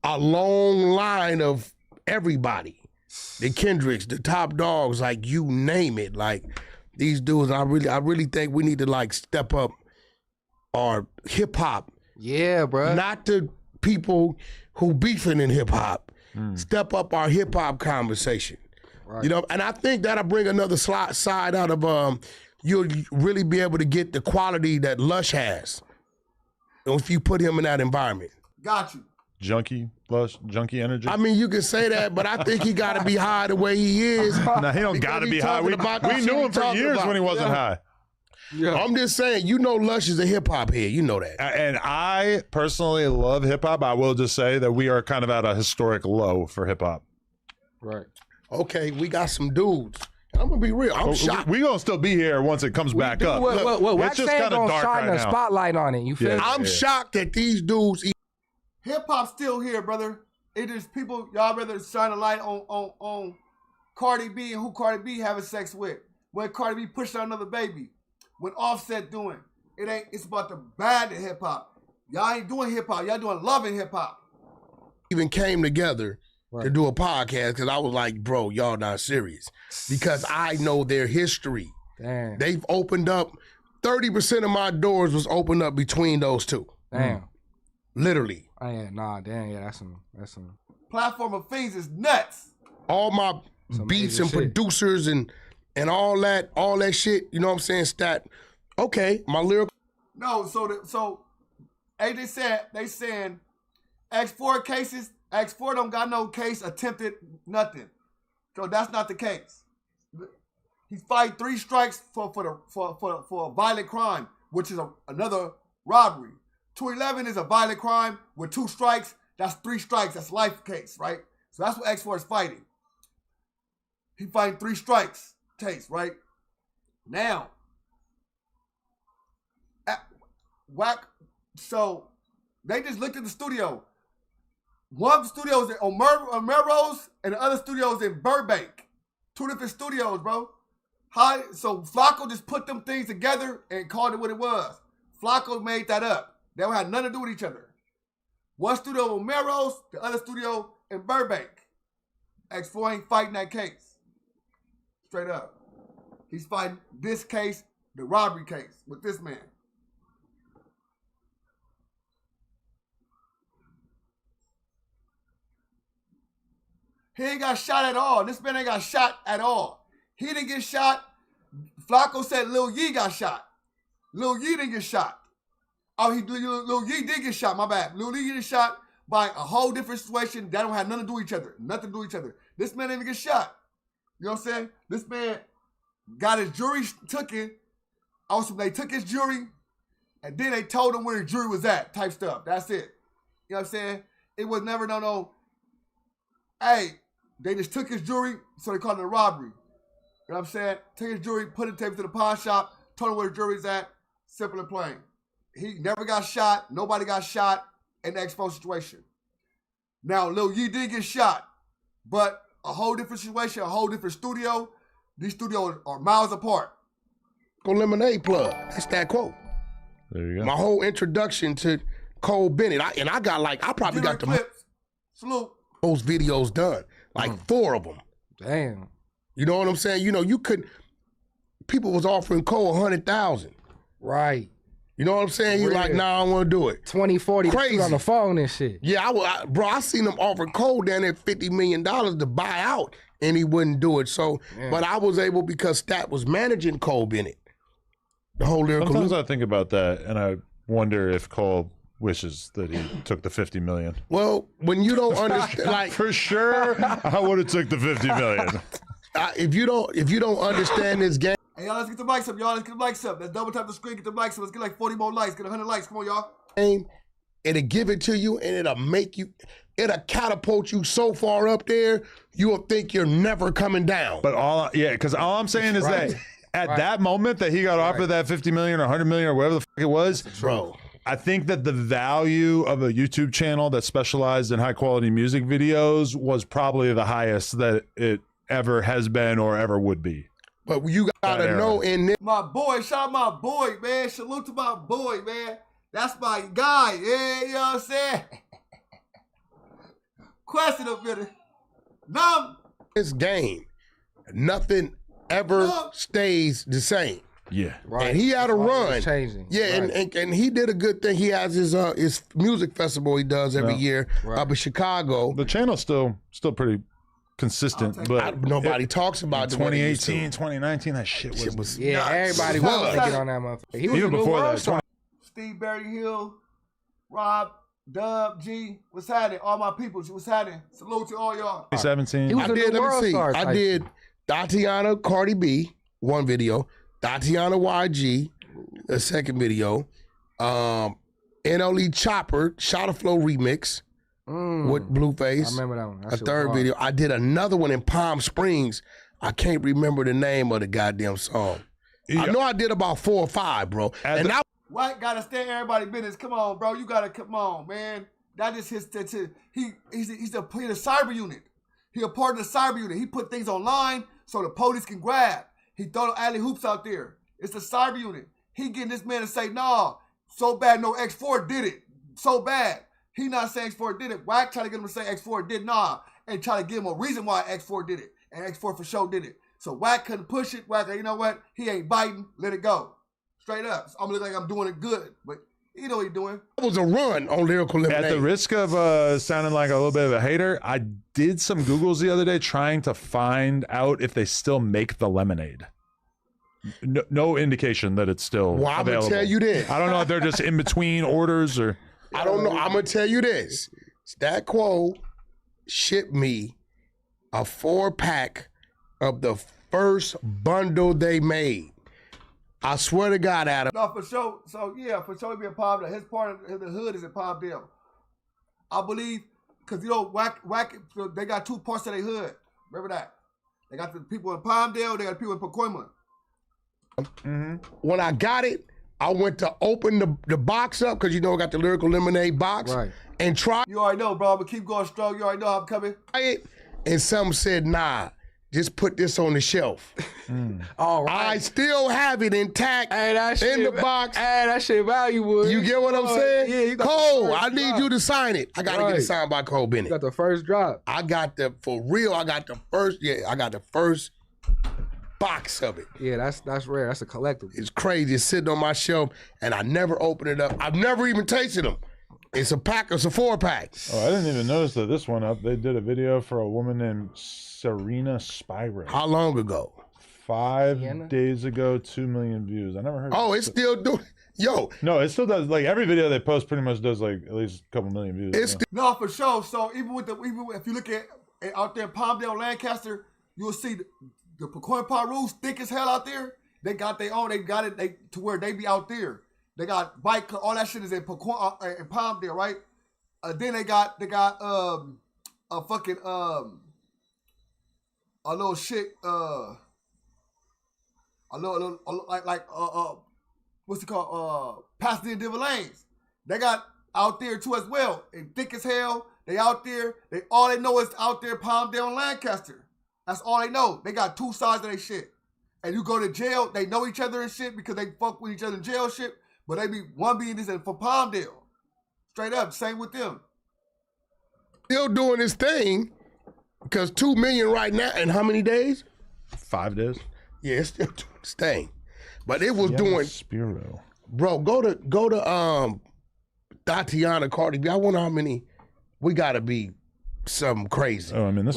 a long line of everybody. The Kendricks, the Top Dogs, like you name it. Like these dudes, I really think we need to like step up our hip hop. Yeah, bro. Not the people who beefing in hip hop. Step up our hip hop conversation. Right. You know, and I think that'll bring another side out of you'll really be able to get the quality that Lush has if you put him in that environment. Got you. Junkie plus junkie energy. I mean, you can say that, but I think he got to be high the way he is. Nah, he don't Because gotta he be high. talking about the We shit knew he him for talking years about. when he wasn't Yeah. high. Yeah. I'm just saying, you know Lush is a hip-hop head. You know that. And I personally love hip hop. I will just say that we are kind of at a historic low for hip hop. Right. Okay, we got some dudes. I'm going to be real. I'm shocked. We gonna still be here once it comes back up. What it's just Wack kind of gonna dark shine right a now. spotlight on it. You feel Yeah. me? I'm shocked that these dudes Hip hop's still here, brother. It is people, y'all rather shine a light on Cardi B and who Cardi B having sex with. When Cardi B pushed out another baby. When Offset doing. It's about the bad hip hop. Y'all ain't doing hip hop. Y'all doing love in hip hop. even came together to do a podcast because I was like, bro, y'all not serious. Because I know their history. Damn. They've opened up, 30% of my doors was opened up between those two. Damn. Literally. Oh, yeah, nah, damn, yeah, that's some. Platform of Fiends is nuts. All my Some beats major and shit. producers and all that shit, you know what I'm saying? Stat. Okay, my lyrical. No, so AJ said they saying X4 cases. X4 don't got no case attempted nothing. So that's not the case. He's fighting 3 strikes for a violent crime, which is another robbery. 211 is a violent crime with 2 strikes. That's 3 strikes. That's life case, right? So that's what X4 is fighting. He fighting 3 strikes case, right? Now, Wack. So they just looked at the studio. One studio is on Melrose and the other studio is in Burbank. 2 different studios, bro. So Flacco just put them things together and called it what it was. Flacco made that up. They don't have nothing to do with each other. One studio in Melrose, the other studio in Burbank. X4 ain't fighting that case. Straight up. He's fighting this case, the robbery case, with this man. He ain't got shot at all. This man ain't got shot at all. He didn't get shot. Flacco said Lil Yee got shot. Lil Yee didn't get shot. Oh, Lil Yee did get shot, my bad. Lil Yee get shot by a whole different situation that don't have nothing to do with each other. Nothing to do with each other. This man didn't even get shot. You know what I'm saying? This man got his jury taken. Also, they took his jury, and then they told him where his jury was at, type stuff. That's it. You know what I'm saying? It was never no, hey, they just took his jury, so they called it a robbery. You know what I'm saying? Took his jury, put it to the pawn shop, told him where his jury's at, simple and plain. He never got shot. Nobody got shot in the Expo situation. Now, Lil Yee did get shot, but a whole different situation, a whole different studio. These studios are miles apart. Go Lemonade Plug. That's that quote. There you go. My whole introduction to Cole Bennett. I probably got the clips. Salute. most videos done. Like 4 of them. Damn. You know what I'm saying? You know, people was offering Cole 100,000. Right. You know what I'm saying? He like, nah, I don't want to do it. 2040 Crazy. on the phone and shit. Yeah, I seen him offer Cole down there $50 million to buy out, and he wouldn't do it. So, but I was able because Stat was managing Cole Bennett. The whole lyrical. Sometimes I think about that, and I wonder if Cole wishes that he took the 50 million. Well, when you don't understand, like For sure, I would have took the 50 million. if you don't understand this game. Hey, y'all, let's get the mics up, y'all. Let's get the mics up. Let's double tap the screen, get the mics up. Let's get like 40 more likes. Get 100 likes. Come on, y'all. It'll give it to you and it'll catapult you so far up there, you'll think you're never coming down. But because all I'm saying is that at that moment that he got offered that 50 million or 100 million or whatever the fuck it was, Bro, I think that the value of a YouTube channel that specialized in high quality music videos was probably the highest that it ever has been or ever would be. but you gotta know in this. My boy, shout out my boy, man. Salute to my boy, man. That's my guy. Yeah, you know what I'm saying? Question up with it. This game, nothing ever stays the same. Yeah. Right. And he had a run. It's changing. Yeah, Right. and he did a good thing. He has his music festival he does every year up in Chicago. The channel's still pretty consistent, but Nobody talks about the 2018, 2019, that shit was Yeah, nuts. everybody wanted to get on that motherfucker. He was Even the new before world that, star. Steve Berryhill, Rob, Dub, G, what's happening? All my people, what's happening? Salute to all y'all. 2017. He was the new world star. I did Tatiana Cardi B, one video. Tatiana YG, a second video. NLE Chopper, Shot of Flow remix with Blueface. I remember that one. That A shit was third hard. video. I did another one in Palm Springs. I can't remember the name of the goddamn song. I know I did about 4 or 5, bro. White gotta stand everybody business. Come on, bro. You gotta come on, man. That is his. He's a cyber unit. He a part of the cyber unit. He put things online so the police can grab. He throw the alley hoops out there. It's the cyber unit. He getting this man to say, nah, so bad. No, X4 did it. So bad. He not saying X4 did it. Wack trying to get him to say X4 did. Nah, and try to give him a reason why X4 did it. And X4 for sure did it. So Wack couldn't push it. Wack, you know what? He ain't biting. Let it go. Straight up. So I'm gonna look like I'm doing it good, but you know what he's doing. It was a run on Lyrical Lemonade. At the risk of sounding like a little bit of a hater, I did some Googles the other day trying to find out if they still make the lemonade. No indication that it's still Well, I'm available. gonna tell you this. I don't know if they're just in between orders or. I don't know. I'm gonna tell you this. Stat Quo shipped me a 4-pack of the first bundle they made. I swear to God, Adam. No, for sure. So yeah, for sure, he be in Palmdale. His part of the hood is in Palmdale. I believe, cause you know, Wack, they got 2 parts of their hood. Remember that? They got the people in Palmdale. They got the people in Pacoima. When I got it, I went to open the box up because you know I got the Lyrical Lemonade box and try You already know, bro. I'm gonna keep going strong. You already know I'm coming. it. And some said, nah, just put this on the shelf. All right. I still have it intact in the box. Hey, that shit valuable. You get what I'm saying? Yeah, you got Cole, the I first need drop. you to sign it. I gotta get it signed by Cole You Bennett. got the first drop. I got the first box of it. Yeah, that's rare. That's a collectible. It's crazy. It's sitting on my shelf and I never open it up. I've never even tasted them. It's a 4-pack. Oh, I didn't even notice that this one up. They did a video for a woman named Serena Spyro. How long ago? 5 days ago, 2 million views. I never heard. Oh, it's still doing. Yo, No, it still does. Like every video they post, pretty much does like at least a couple million views. it's Yeah. still. No, for sure. So even if you look at out there in Palmdale, Lancaster, you'll see the Pacoima Parus thick as hell out there. They got their own. They got it to where they be out there. They got bike. All that shit is in Pacoima, in Palmdale, right? Then they got a fucking a little shit a little like what's it called Pasadena Denver Lanes. They got out there too as well, and thick as hell. They out there. All they know is out there Palmdale and Lancaster. That's all they know. They got 2 sides of their shit. And you go to jail, they know each other and shit because they fuck with each other in jail shit. But they be one being this for Palmdale. Straight up, same with them. Still doing this thing because 2 million right now in how many days? 5 days. Yeah, it's still doing this thing. But it was doing. Spiro. Bro, go to Tatiana Cardi B. I wonder how many. We gotta be something crazy. Oh, I mean, this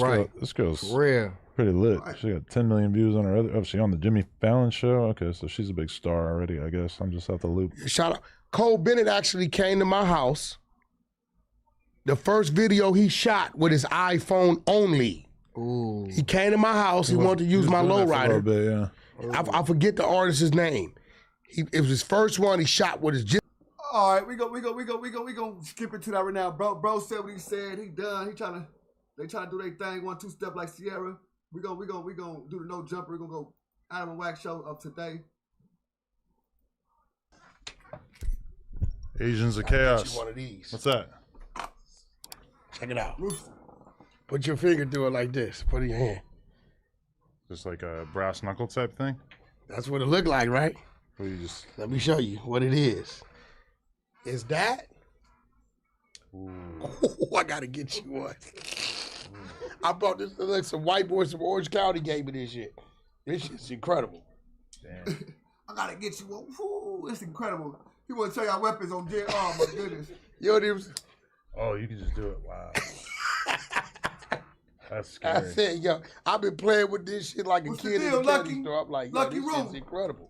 girl's Real. pretty lit. She got 10 million views on her other. Oh, she on the Jimmy Fallon show. Okay, so she's a big star already. I guess I'm just out the loop. Shout out. Cole Bennett actually came to my house. The first video he shot with his iPhone only. Ooh. He came to my house. He wanted to use my lowrider. Yeah. I forget the artist's name. It was his first one. He shot with his. All right, we go skip into that right now. Bro said what he said. He done. They trying to do their thing 1-2 step like Sierra. We gonna do the no jumper. We gonna go Adam and Wack show of today. Asians of Chaos. One of these. What's that? Check it out. Put your finger through it like this. Put it in your hand. Just like a brass knuckle type thing? That's what it looked like, right? Or you just. Let me show you what it is. Is that? Ooh, I gotta get you one. I bought this. Like some white boys from Orange County gave me this shit. This shit's incredible. Damn. I gotta get you one. Ooh, it's incredible. He want to show y'all weapons on jail. Oh my goodness. Yo, this. Oh, you can just do it. Wow. That's scary. I said, yo, I've been playing with this shit like What's a the kid in deal, the Lucky? candy store. I'm like, yo, Lucky this Room. shit's incredible.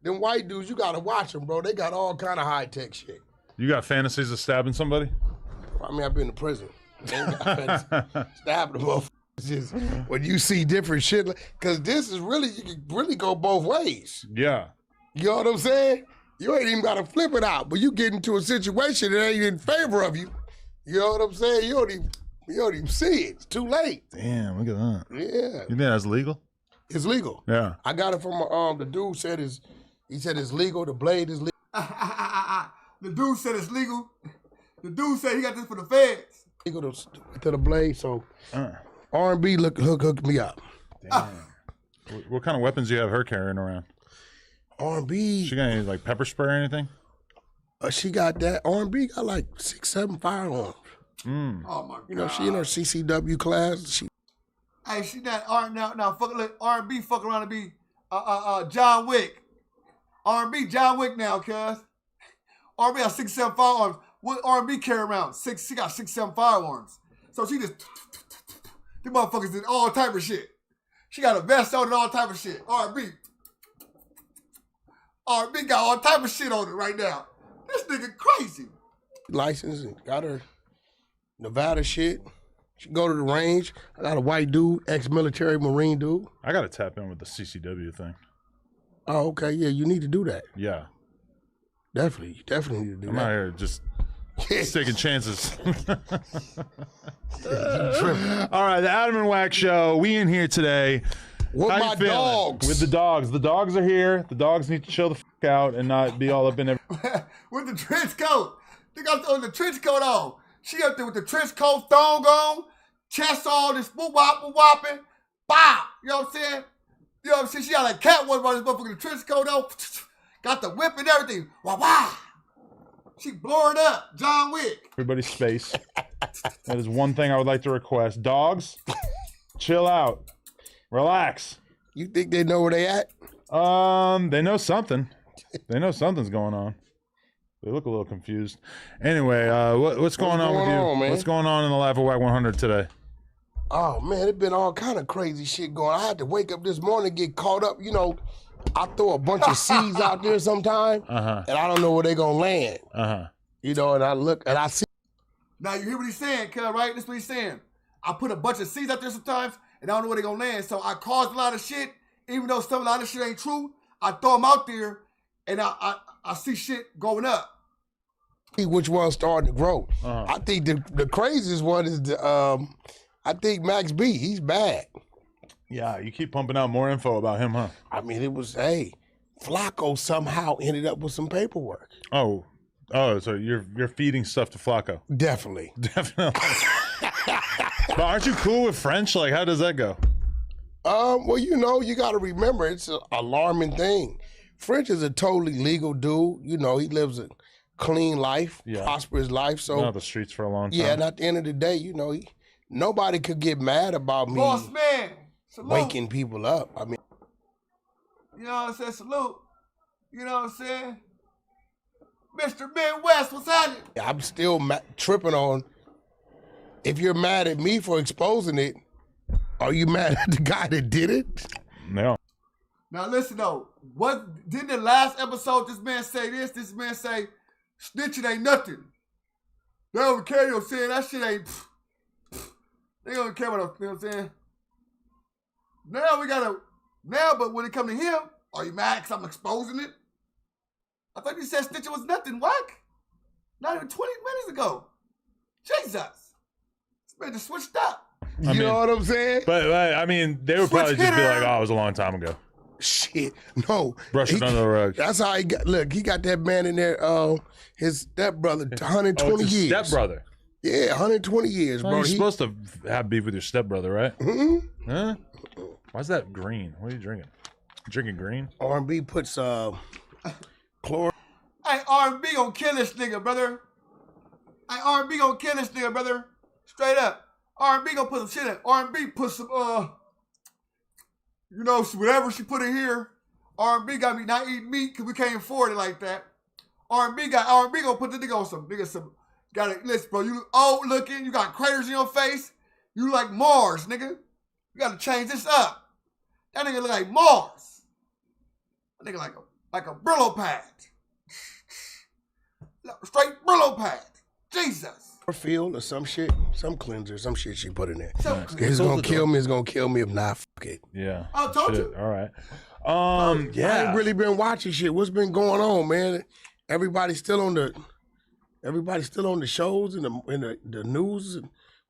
Them white dudes, you gotta watch them, bro. They got all kind of high tech shit. You got fantasies of stabbing somebody? I mean, I've been to prison. They ain't got stabbing them motherfuckers. It's just when you see different shit, because this is really, you can really go both ways. Yeah. You know what I'm saying? You ain't even got to flip it out, but you get into a situation that ain't in favor of you. You know what I'm saying? You don't even see it. It's too late. Damn, look at that. Yeah. You think that's legal? It's legal. Yeah. I got it from the dude said he said it's legal. The blade is legal. The dude said it's legal. The dude said he got this for the feds. Legal to the blade. So R&B hook me up. Damn. What kind of weapons do you have her carrying around? R&B. She got any like pepper spray or anything? She got that. R&B got like 6, 7 firearms. Oh my god. You know, she in her CCW class. Hey, she not R&B fucking around to be John Wick. R&B John Wick now, cuz. R&B got 6, 7 firearms. What R&B carry around? She got 6, 7 firearms. So she just, them motherfuckers did all type of shit. She got a vest on and all type of shit. R&B got all type of shit on it right now. This nigga crazy. License and got her Nevada shit. She go to the range. I got a white dude, ex-military Marine dude. I got to tap in with the CCW thing. Oh, okay. Yeah, you need to do that. Yeah. Definitely. You definitely need to do I'm that. out here just taking chances. All right, the Adam and Wack show. We in here today. With How my you feeling? dogs. With the dogs. The dogs are here. The dogs need to chill the fuck out and not be all up in there. With the trench coat. They got the trench coat on. She up there with the trench coat, thong on, chest on, this whopping, bop. You know what I'm saying? You know what I'm saying? She got like Catwoman on this motherfucking trench coat on. Got the whip and everything. Wah. She blowing up. John Wick. Everybody's space. That is one thing I would like to request. Dogs, chill out. Relax. You think they know where they at? They know something. They know something's going on. They look a little confused. Anyway, what's going on with you? Man? What's going on in the life of Wack100 today? Oh man, it been all kind of crazy shit going. I had to wake up this morning, get caught up. You know, I throw a bunch of seeds out there sometime, and I don't know where they gonna land. You know, and I look and I see. Now you hear what he's saying, cuz, right? This is what he's saying. I put a bunch of seeds out there sometimes, and I don't know where they gonna land. So I caused a lot of shit, even though a lot of shit ain't true. I throw them out there, and I see shit going up. Which one's starting to grow? I think the craziest one is I think Max B. He's bad. Yeah, you keep pumping out more info about him, huh? I mean, it was Flacco somehow ended up with some paperwork. Oh, so you're feeding stuff to Flacco? Definitely. But aren't you cool with French? Like, how does that go? Well, you know, you got to remember it's an alarming thing. French is a totally legal dude. You know, he lives a clean life, prosperous life. So been out the streets for a long time. Yeah, and at the end of the day, you know, nobody could get mad about me Boss man, salute. Waking people up. I mean, you know what I'm saying? Salute. You know what I'm saying? Mr. Midwest, what's happening? I'm still tripping on, if you're mad at me for exposing it, are you mad at the guy that did it? No. Now listen though, didn't the last episode this man say this? This man say, snitching ain't nothing. They don't care, you know what I'm saying? That shit ain't, they don't care about, you know what I'm saying? But when it come to him, are you mad because I'm exposing it? I thought you said snitching was nothing, Wack. Not even 20 minutes ago. Jesus. This man just switched up. You know what I'm saying? But I mean, they would probably just be like, oh, it was a long time ago. Shit, no. Brush it under the rug. That's how he got, look, he got that man in there, his stepbrother, 120 years. Stepbrother. Yeah, 120 years, bro. You're supposed to have beef with your stepbrother, right? Mm-hmm. Huh? Why's that green? What are you drinking? Drinking green? R&B puts chlor. Hey, R&B gonna kill this nigga, brother. Hey, R&B gonna kill this nigga, brother. Straight up. R&B gonna put some shit in. R&B put some, you know, whatever she put in here. R&B got me not eating meat because we can't afford it like that. R&B gonna put the nigga on some, got it. Listen, bro, you look old looking. You got craters in your face. You like Mars, nigga. You gotta change this up. That nigga look like Mars. That nigga like a Brillo pad. Straight Brillo pad. Jesus. Field or some shit, some cleanser, some shit she put in there. So, It's gonna kill me. It's gonna kill me if not. Fuck it. Yeah. I told you. All right. I ain't really been watching shit. What's been going on, man? Everybody's still on the shows and the news.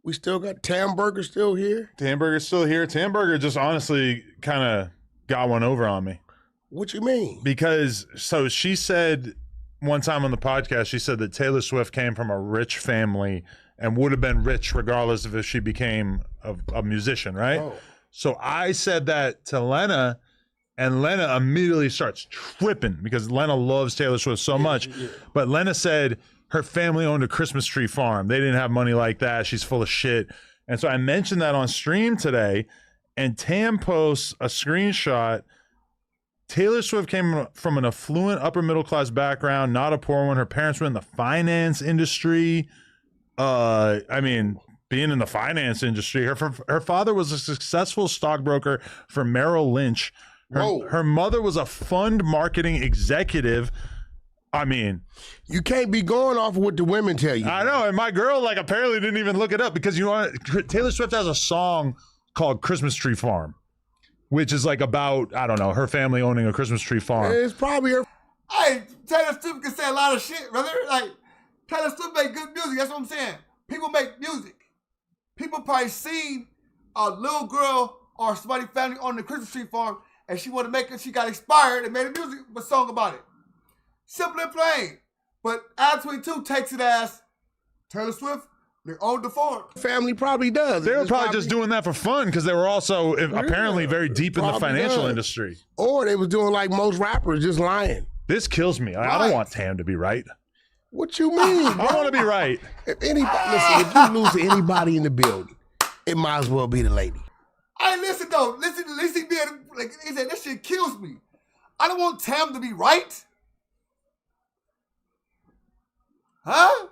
We still got Tamburger still here. Tamburger's still here. Tamburger just honestly kind of got one over on me. What you mean? Because so she said one time on the podcast, she said that Taylor Swift came from a rich family and would have been rich regardless of if she became a musician, right? Oh. So I said that to Lena, and Lena immediately starts tripping because Lena loves Taylor Swift so much. Yeah. But Lena said, her family owned a Christmas tree farm. They didn't have money like that. She's full of shit. And so I mentioned that on stream today, and Tam posts a screenshot. Taylor Swift came from an affluent upper middle class background, not a poor one. Her parents were in the finance industry. I mean, being in the finance industry, her father was a successful stockbroker for Merrill Lynch. Her mother was a fund marketing executive. I mean, you can't be going off of what the women tell you. I know, and my girl like apparently didn't even look it up because you know what? Taylor Swift has a song called Christmas Tree Farm, which is like about, I don't know, her family owning a Christmas tree farm. It's probably her. Hey, Taylor Swift can say a lot of shit, brother. Like, Taylor Swift make good music. That's what I'm saying. People make music. People probably seen a little girl or somebody family on the Christmas tree farm and she wanted to make it, she got inspired and made a song about it. Simple and plain. But Adam22 takes it as Taylor Swift, they own the farm. Family probably does. They were probably just doing that for fun because they were also apparently very deep in the financial industry. Or they was doing like most rappers, just lying. This kills me. I don't want Tam to be right. What you mean? I want to be right. If anybody, listen, if you lose to anybody in the building, it might as well be the lady. Hey, listen though. Listen, like he said, this shit kills me. I don't want Tam to be right. Huh?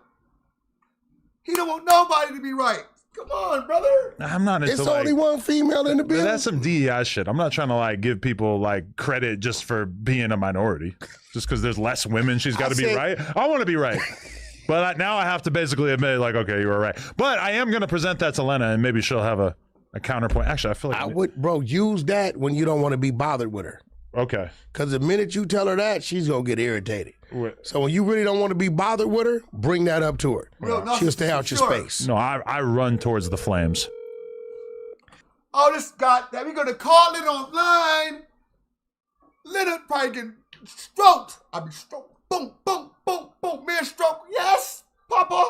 He don't want nobody to be right. Come on, brother. I'm not into It's only one female in the building. That's some DEI shit. I'm not trying to like give people like credit just for being a minority. Just because there's less women, she's got to be right. I want to be right. But now I have to basically admit, like, okay, you were right. But I am going to present that to Lena, and maybe she'll have a counterpoint. Actually, I feel like I would, bro, use that when you don't want to be bothered with her. Okay. Because the minute you tell her that, she's going to get irritated. Wait. So when you really don't want to be bothered with her, bring that up to her. No, She'll stay out your space. No, I run towards the flames. Oh, this goddamn, we're going to call it online. Leonard probably getting stroked. I be stroked. Boom, boom, boom, boom. Man stroke. Yes, Papa.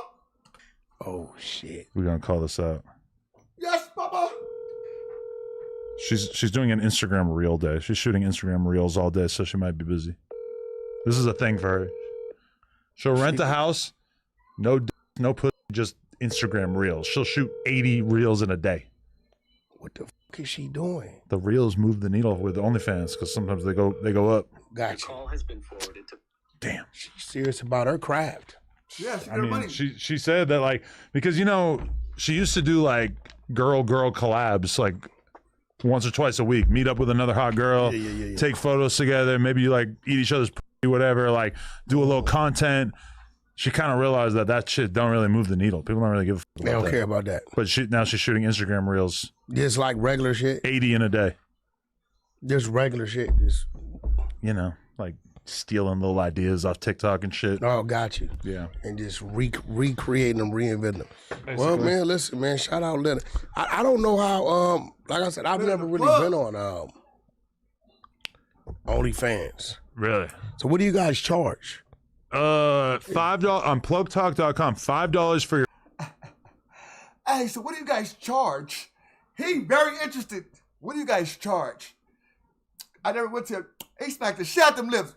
Oh, shit. We're going to call this out. Yes, Papa. She's doing an Instagram reel day. She's shooting Instagram reels all day, so she might be busy. This is a thing for her. She'll rent a house, no pussy, just Instagram reels. She'll shoot 80 reels in a day. What the fuck is she doing? The reels move the needle with OnlyFans because sometimes they go up. Gotcha. Call has been forwarded to. Damn. She's serious about her craft. Yeah, she got I mean, money. she said that like because you know she used to do like girl collabs like once or twice a week. Meet up with another hot girl, take photos together. Maybe you like eat each other's pussy, whatever. Like do a little content. She kind of realized that shit don't really move the needle. People don't really give a fuck about They don't that. care about that. But now she's shooting Instagram reels, Just like regular shit. 80 in a day. Just regular shit. Just, You know, like stealing little ideas off TikTok and shit. oh, got you. Yeah. And just recreating them, reinventing them. Well, man, listen, man, shout out Leonard. I don't know how, like I said, I've never really been on OnlyFans. Really? So what do you guys charge? $5 on plugtalk.com. $5 for your. Hey, so what do you guys charge? He very interested. What do you guys charge? I never went to. He smacked the shit out them lips.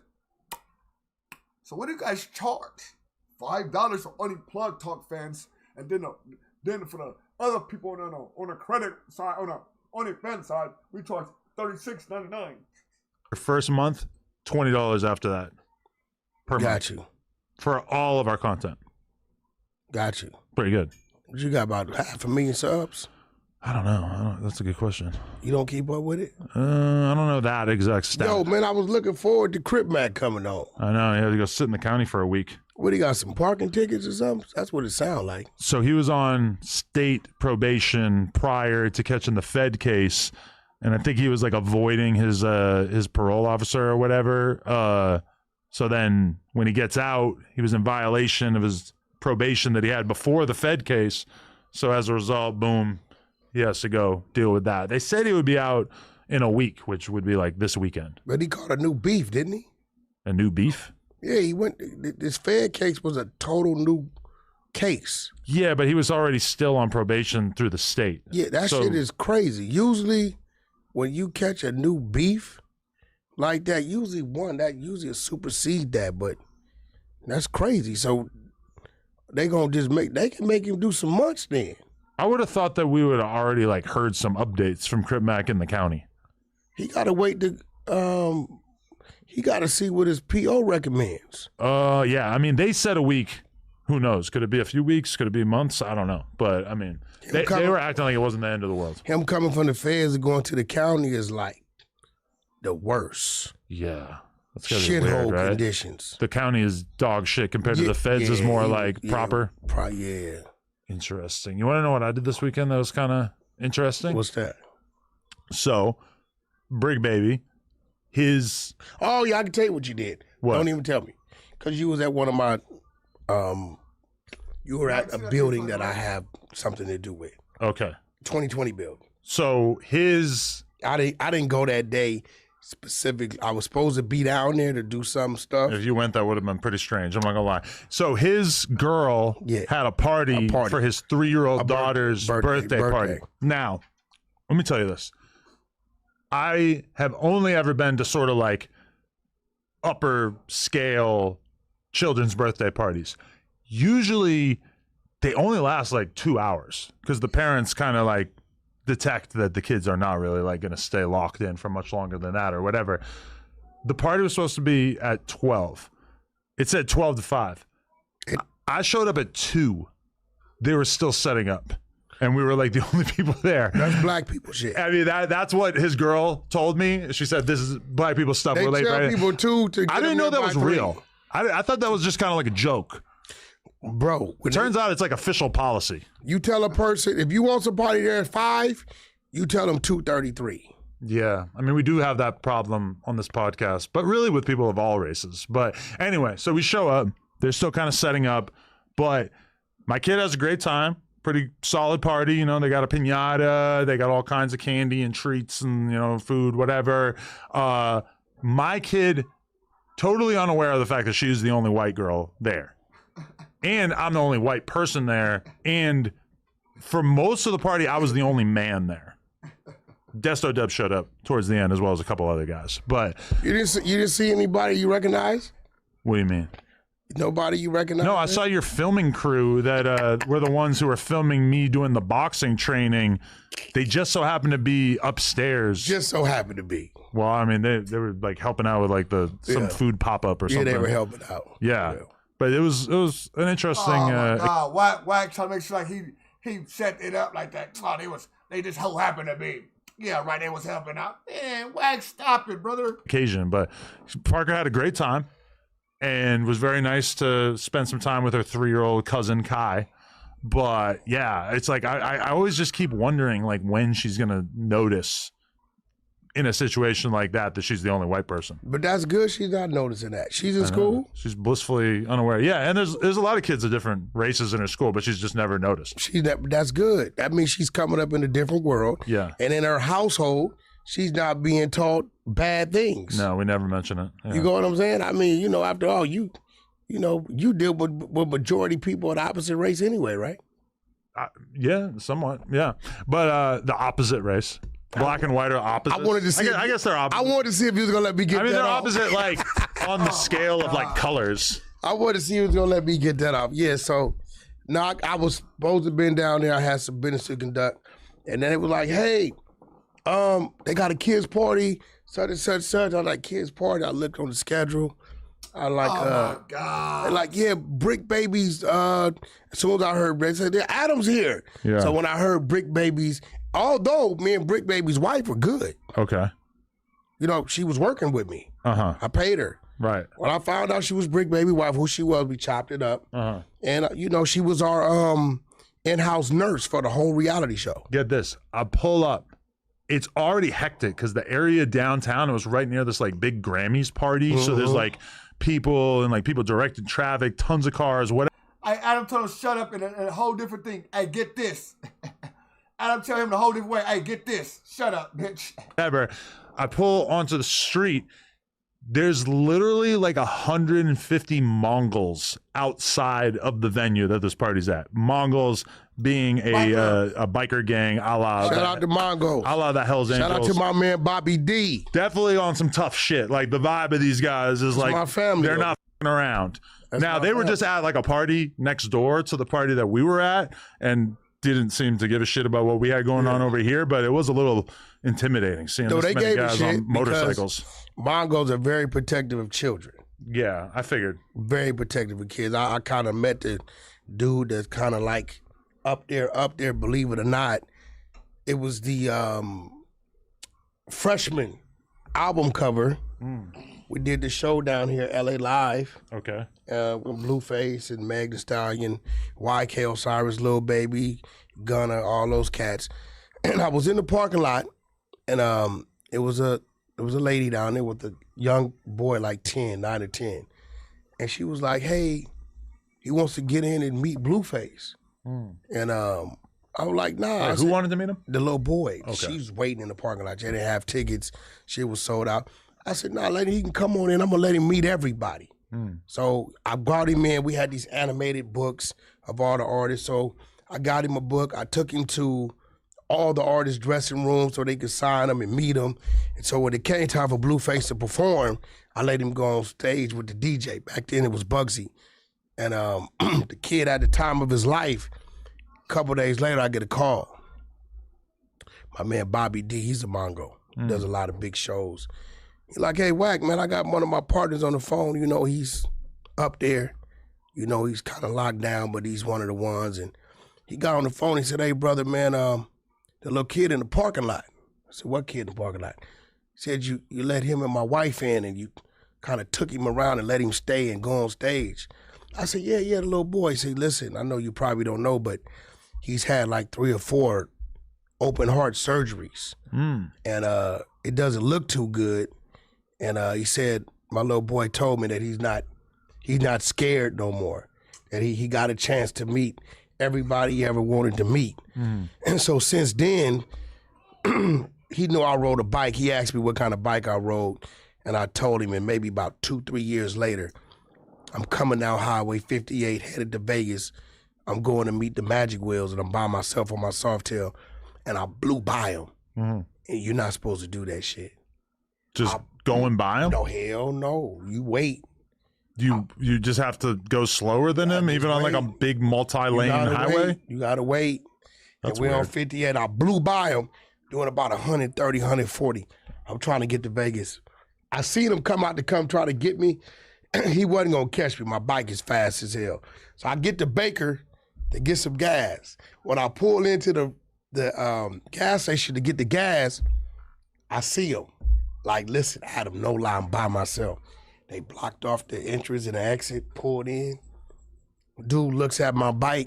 So what do you guys charge? $5 for only Plug Talk fans, and then for the other people on the credit side, on the OnlyFans side, we charge $36.99. Your first month, $20 after that. Per month. Got you. For all of our content. Got you. Pretty good. You got about 500,000 subs? I don't know. That's a good question. You don't keep up with it? I don't know that exact stat. Yo, man, I was looking forward to Crip Mac coming on. I know. He had to go sit in the county for a week. What, he got some parking tickets or something? That's what it sounds like. So he was on state probation prior to catching the Fed case, and I think he was like avoiding his parole officer or whatever. So then when he gets out, he was in violation of his probation that he had before the Fed case. So as a result, boom, he has to go deal with that. They said he would be out in a week, which would be like this weekend. But he caught a new beef, didn't he? A new beef? Yeah, he went. This Fed case was a total new case. Yeah, but he was already still on probation through the state. Yeah, that shit is crazy. Usually, when you catch a new beef like that, usually supersede that, but that's crazy. So they gonna just they can make him do some months then. I would have thought that we would have already like heard some updates from Crip Mac in the county. He gotta wait to he gotta see what his PO recommends. Yeah. I mean, they said a week. Who knows? Could it be a few weeks? Could it be months? I don't know. But I mean, they were acting like it wasn't the end of the world. Him coming from the feds and going to the county is like the worst. Yeah. That's shithole right? conditions. The county is dog shit compared to the feds is more like proper. Yeah. Interesting. You want to know what I did this weekend that was kind of interesting? What's that? So, Brig Baby, Oh, yeah, I can tell you what you did. What? Don't even tell me. Because you was at one of my, you were at a building that I have something to do with. Okay. 2020 building. So, I didn't go that day specifically. I was supposed to be down there to do some stuff. If you went, that would have been pretty strange. I'm not gonna lie. So his girl had a party for his 3-year-old daughter's birthday party. Now, let me tell you this. I have only ever been to sort of like upper scale children's birthday parties. Usually they only last like 2 hours because the parents kind of like detect that the kids are not really like going to stay locked in for much longer than that or whatever. The party was supposed to be at 12. It said 12 to 5. I showed up at 2. They were still setting up. And we were like the only people there. That's black people shit. I mean, that's what his girl told me. She said, this is black people stuff. We're late. They tell people too to get I didn't know that was 3. real. I thought that was just kind of like a joke. Bro. It turns out it's like official policy. You tell a person, if you want somebody there at 5, you tell them 2:33. Yeah. I mean, we do have that problem on this podcast, but really with people of all races. But anyway, so we show up. They're still kind of setting up. But my kid has a great time. Pretty solid party. You know, they got a piñata. They got all kinds of candy and treats and, you know, food, whatever. My kid, totally unaware of the fact that she's the only white girl there. And I'm the only white person there. And for most of the party, I was the only man there. Desto Deb showed up towards the end as well as a couple other guys. But you didn't see anybody you recognize? What do you mean? Nobody you recognize? No, I saw your filming crew that were the ones who were filming me doing the boxing training. They just so happened to be upstairs. Just so happened to be. Well, I mean, they were like helping out with like some food pop up or something. Yeah, they were helping out. Yeah. But it was an interesting. Oh my God, Wack trying to make sure like he set it up like that. Oh, they just so happened to be. Yeah, right. They was helping out. Man, Wack, stop it, brother. Occasion, but Parker had a great time and was very nice to spend some time with her 3-year-old cousin Kai. But yeah, it's like I always just keep wondering like when she's gonna notice in a situation like that she's the only white person. But that's good. She's not noticing that. She's in school. She's blissfully unaware. Yeah, and there's a lot of kids of different races in her school, but she's just never noticed. That's good. That means she's coming up in a different world. Yeah. And in her household, she's not being taught bad things. No, we never mention it. Yeah. You know what I'm saying? I mean, you know, after all, you deal with majority people of the opposite race anyway, right? Yeah, somewhat. Yeah, but the opposite race. Black and white are opposite. I guess they're opposite. I wanted to see if he was gonna let me get that off. They're opposite, like on the scale of like colors. I wanted to see if he was gonna let me get that off. Yeah. So, now I was supposed to have been down there. I had some business to conduct, and then it was like, hey, they got a kids party, such and such, such. I was like, kids party. I looked on the schedule. I like, oh my God. Like, yeah, Brick Babies. As soon as I heard, they said, Adam's here. Yeah. So when I heard Brick Babies, although me and Brick Baby's wife were good. Okay. You know, she was working with me. I paid her. Right. When I found out she was Brick Baby wife, who she was, we chopped it up. And, you know, she was our in-house nurse for the whole reality show. Get this. I pull up. It's already hectic because the area downtown, it was right near this like big Grammys party. So there's like people and like people directing traffic, tons of cars, whatever. Adam told him shut up in a whole different thing. Hey, get this. Adam tell him the whole different way. Hey, get this. Shut up, bitch. Whatever. I pull onto the street. There's literally like 150 Mongols outside of the venue that this party's at. Mongols being a biker gang, a la shout out to Mongols, a la the Hells Angels. Shout out to my man Bobby D. Definitely on some tough shit. Like the vibe of these guys is like my family. They're not f***ing around. Now, they were just at like a party next door to the party that we were at and didn't seem to give a shit about what we had going on over here, but it was a little intimidating seeing this many guys on motorcycles. Mongos are very protective of children. Yeah, I figured. Very protective of kids. I kind of met the dude that's kind of like up there, believe it or not. It was the Freshman album cover. We did the show down here, LA Live. Okay. With Blueface and Meg Thee Stallion, YK Osiris, Lil Baby, Gunna, all those cats. And I was in the parking lot, and it was a lady down there with a young boy, like 9 or 10. And she was like, hey, he wants to get in and meet Blueface. And I was like, nah. Wait, who wanted to meet him? The little boy. Okay. She was waiting in the parking lot. She didn't have tickets. Shit was sold out. I said, nah, lady, he can come on in. I'm going to let him meet everybody. So I brought him in. We had these animated books of all the artists. So I got him a book. I took him to all the artists' dressing rooms so they could sign them and meet them. And so when it came time for Blueface to perform, I let him go on stage with the DJ. Back then it was Bugsy. And the kid at the time of his life, a couple days later, I get a call. My man Bobby D, he's a Mongo. Does a lot of big shows. He's like, hey, Wack, man, I got one of my partners on the phone. You know, he's up there. You know, he's kind of locked down, but he's one of the ones. And he got on the phone. He said, hey, brother, man, the little kid in the parking lot. I said, what kid in the parking lot? He said, you let him and my wife in and you kind of took him around and let him stay and go on stage. I said, yeah, the little boy. He said, listen, I know you probably don't know, but he's had like 3 or 4 open heart surgeries. And it doesn't look too good. And he said, my little boy told me that he's not scared no more, that he got a chance to meet everybody he ever wanted to meet. And so since then, he knew I rode a bike. He asked me what kind of bike I rode, and I told him, and maybe about 2-3 years later, I'm coming down Highway 58, headed to Vegas. I'm going to meet the Magic Wheels, and I'm by myself on my Softail, and I blew by him. And you're not supposed to do that shit. Just going by him? No, hell no. You wait. You just have to go slower than him, even on like a big multi-lane highway? You gotta wait. That's and we're on weird. 58. I blew by him doing about 130, 140. I'm trying to get to Vegas. I seen him come out to come try to get me. He wasn't gonna catch me. My bike is fast as hell. So I get to Baker to get some gas. When I pull into the gas station to get the gas, I see him. Like, listen, Adam, no lie, I'm by myself. They blocked off the entrance and the exit, pulled in. Dude looks at my bike.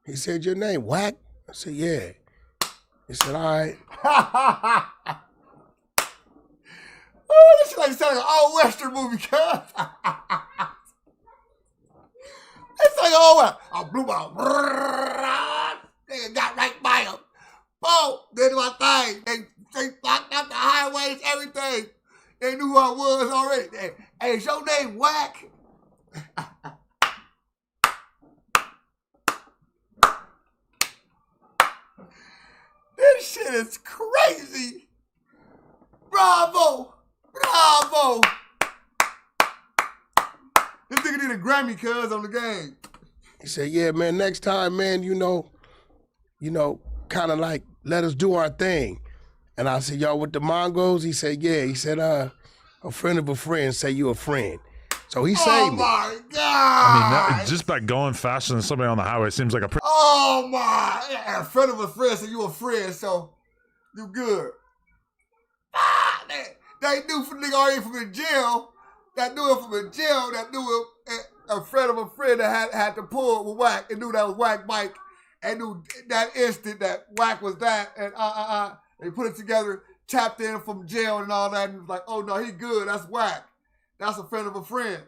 He said, your name, Wack? I said, yeah. He said, all right. Oh, this shit like sound like an old Western movie, cuz. It's like, oh, I blew my nigga got right by him. Oh, did my thing. They blocked out the highways, everything. They knew who I was already. Hey, is your name Wack? This shit is crazy. Bravo. Bravo. This nigga need a Grammy, cuz, on the game. He said, yeah, man, next time, man, you know, kind of like, let us do our thing. And I said, y'all with the Mongos? He said, yeah. He said, a friend of a friend say you a friend. So he saved me. Oh, my God. I mean, just by going faster than somebody on the highway seems like a pretty... Oh, my. Yeah, a friend of a friend say you a friend, so you good. They knew from nigga already from the jail. That knew it from the jail. That knew it, a friend of a friend that had to pull with Wack and knew that was Wack Mike and knew that instant that Wack was that. And they put it together, tapped in from jail and all that, and was like, oh no, he good. That's Wack. That's a friend of a friend.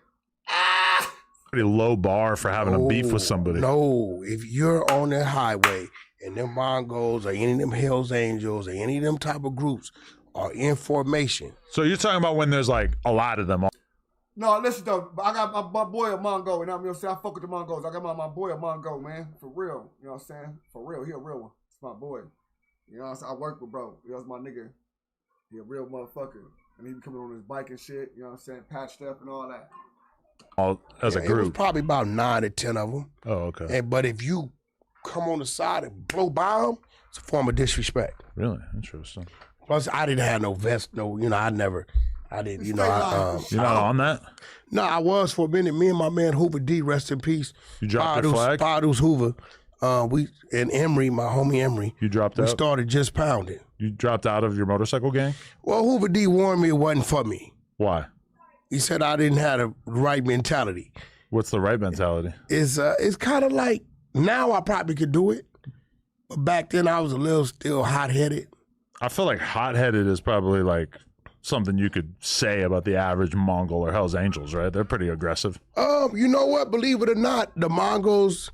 pretty low bar for having a beef with somebody. No, if you're on that highway and them Mongols or any of them Hells Angels or any of them type of groups are in formation. So you're talking about when there's like a lot of them. No, listen though, I got my boy a Mongo, you know what I'm saying? I fuck with the Mongos. I got my boy a Mongo, man, for real. You know what I'm saying? For real, he a real one. It's my boy. You know what I'm saying? I work with bro. You know, that's my nigga. He a real motherfucker. And he be coming on his bike and shit, you know what I'm saying? Patched up and all that. All as a It was group. probably about 9 or 10 of them. Oh, okay. But if you come on the side and blow by them, it's a form of disrespect. Really interesting. Plus, I didn't have no vest. No, you know, I didn't. You know, You're not on that. No, I was for a minute. Me and my man Hoover D, rest in peace. You dropped your flag. Fadu's Hoover. And Emery, my homie Emery. You dropped out. We started just pounding. You dropped out of your motorcycle gang. Well, Hoover D warned me it wasn't for me. Why? He said I didn't have the right mentality. What's the right mentality? It's kind of like now I probably could do it, but back then I was a little still hot-headed. I feel like hot-headed is probably like something you could say about the average Mongol or Hell's Angels, right? They're pretty aggressive. You know what? Believe it or not, the Mongols,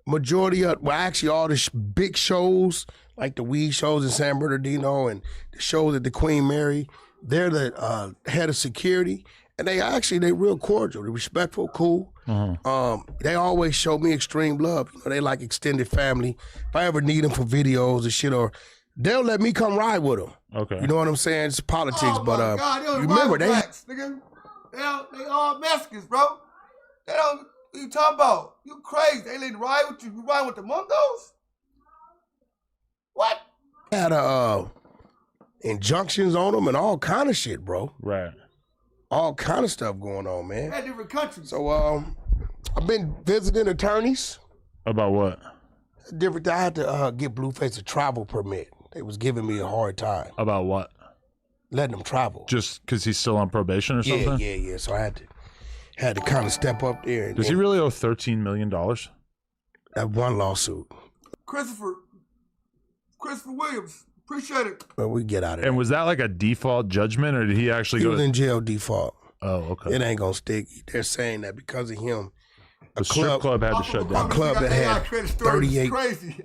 majority of, well, actually all the big shows, like the weed shows in San Bernardino and the shows at the Queen Mary, they're the head of security, and they real cordial, they're respectful, cool. They always show me extreme love. You know, they like extended family. If I ever need them for videos or shit, or they'll let me come ride with them. Okay. You know what I'm saying? It's politics, Oh but my God, you remember they. blacks, nigga. They all Mexicans, bro. They don't. What you talking about? You crazy? They let ride with you. You ride with the Mongols? What? Had injunctions on them and all kind of shit, bro. Right. All kind of stuff going on, man. They're different countries. So I've been visiting attorneys. About what? Different. I had to get Blueface a travel permit. They was giving me a hard time About what? letting him travel. Just because he's still on probation or something? Yeah. So I had to kind of step up there. And, Does he really owe $13 million? that one lawsuit? Christopher Williams. Appreciate it. But we get out of And it. was that like a default judgment, or did he actually He go was to... in jail default. Oh, okay. It ain't gonna stick. They're saying that because of him, The strip club had to shut down. club that had 38 crazy.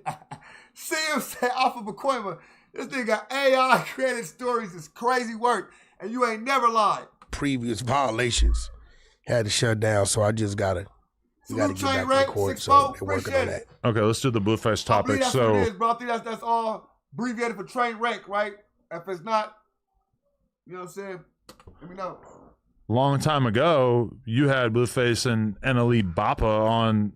See him say Alpha McCoyma, this nigga got AI credit stories. Is crazy work, and you ain't never lied. previous violations. Had to shut down, so I just gotta get Salute Train back to Wreck, court. 6-4, So they're working on appreciate that. Okay, let's do the Blueface I believe topic. that's what it So, is, bro. I think that's all abbreviated for train wreck, right? If it's not, you know what I'm saying? Let me know. long time ago, you had Blueface and NLE Bappa on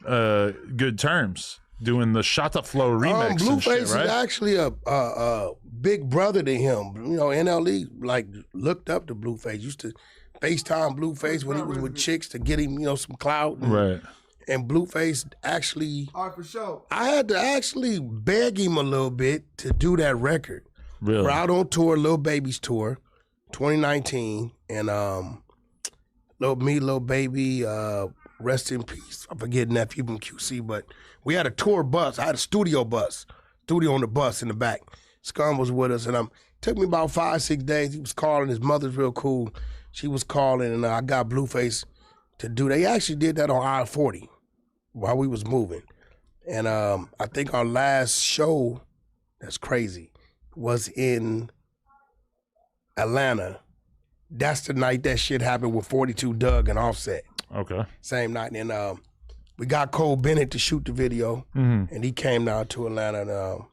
good terms, doing the Shot the Flow remix and Blueface shit, is right? actually a big brother to him. You know, NLE like looked up to Blueface. Used to FaceTime Blueface when he was with chicks to get him, you know, some clout. Right. And Blueface actually, All right, for sure. I had to actually beg him a little bit to do that record. Really? We're out on tour, Lil Baby's tour, 2019, and Lil Baby, rest in peace. I'm forgetting nephew from QC, but we had a tour bus. I had a studio on the bus in the back. Scum was with us, and took me about 5-6 days. He was calling. His mother's real cool. She was calling, and I got Blueface to do. They actually did that on I-40 while we was moving, and I think our last show, that's crazy, was in Atlanta. That's the night that shit happened with 42 Doug and Offset. Okay. Same night. And we got Cole Bennett to shoot the video, and he came down to Atlanta, and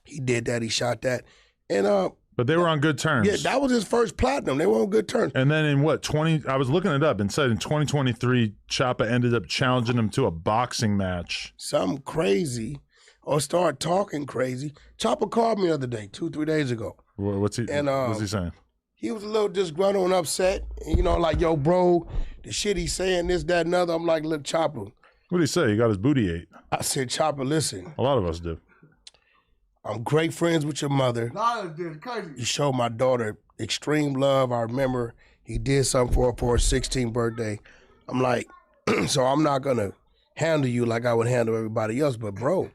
he did that. He shot that. And But they were on good terms. yeah, that was his first platinum. They were on good terms. And then in what, I was looking it up and said in 2023, Choppa ended up challenging him to a boxing match. Something crazy, or start talking crazy. Chopper called me the other day, 2-3 days ago. What's he saying? He was a little disgruntled and upset. And, you know, like, yo, bro, the shit he's saying, this, that, and other. I'm like, look, Chopper. What did he say? He got his booty ate. I said, Chopper, listen, A lot of us do. I'm great friends with your mother. Nah, that's crazy. You showed my daughter extreme love. I remember he did something for her 16th birthday. I'm like, so I'm not going to handle you like I would handle everybody else. But, bro,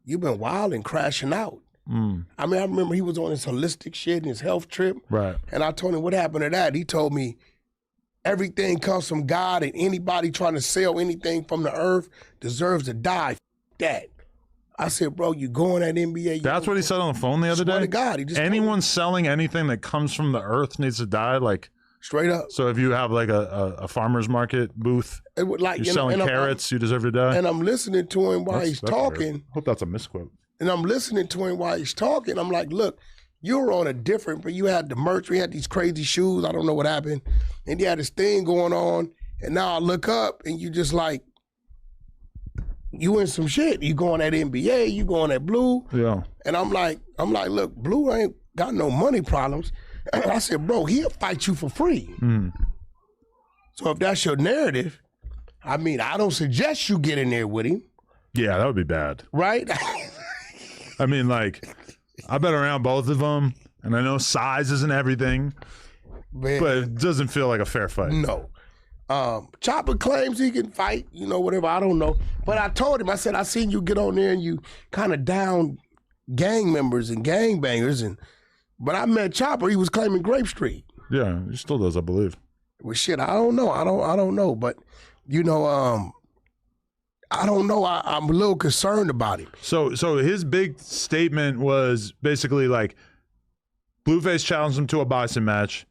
you've been wild and crashing out. I mean, I remember he was on his holistic shit and his health trip. Right. And I told him, what happened to that? He told me, everything comes from God, and anybody trying to sell anything from the earth deserves to die. F that. I said, bro, you going at NBA. That's what he said on the phone the other Swear day? to God, he just Anyone selling anything that comes from the earth needs to die? Like, straight up. so if you have like a farmer's market booth, It would, like, you're selling carrots, you deserve to die? And I'm listening to him while he's That's talking. weird. Hope that's a misquote. And I'm listening to him while he's talking. I'm like, look, you were on a different, but you had the merch, we had these crazy shoes, I don't know what happened. And you had this thing going on, And now I look up and you just like, you in some shit. You going at NBA, you going at Blue. Yeah. And I'm like, look, Blue ain't got no money problems. I said, bro, he'll fight you for free. So if that's your narrative, I mean, I don't suggest you get in there with him. Yeah, that would be bad. Right? I mean, like, I've been around both of them, and I know size isn't everything, Man, but it doesn't feel like a fair fight. no. Chopper claims he can fight, you know, whatever, I don't know. But I told him, I said, I seen you get on there and you kind of down gang members and gang bangers. But I met Chopper, he was claiming Grape Street. Yeah, he still does, I believe. Well, shit, I don't know. I don't know. But, you know, I don't know. I'm a little concerned about him. So his big statement was basically like, Blueface challenged him to a boxing match.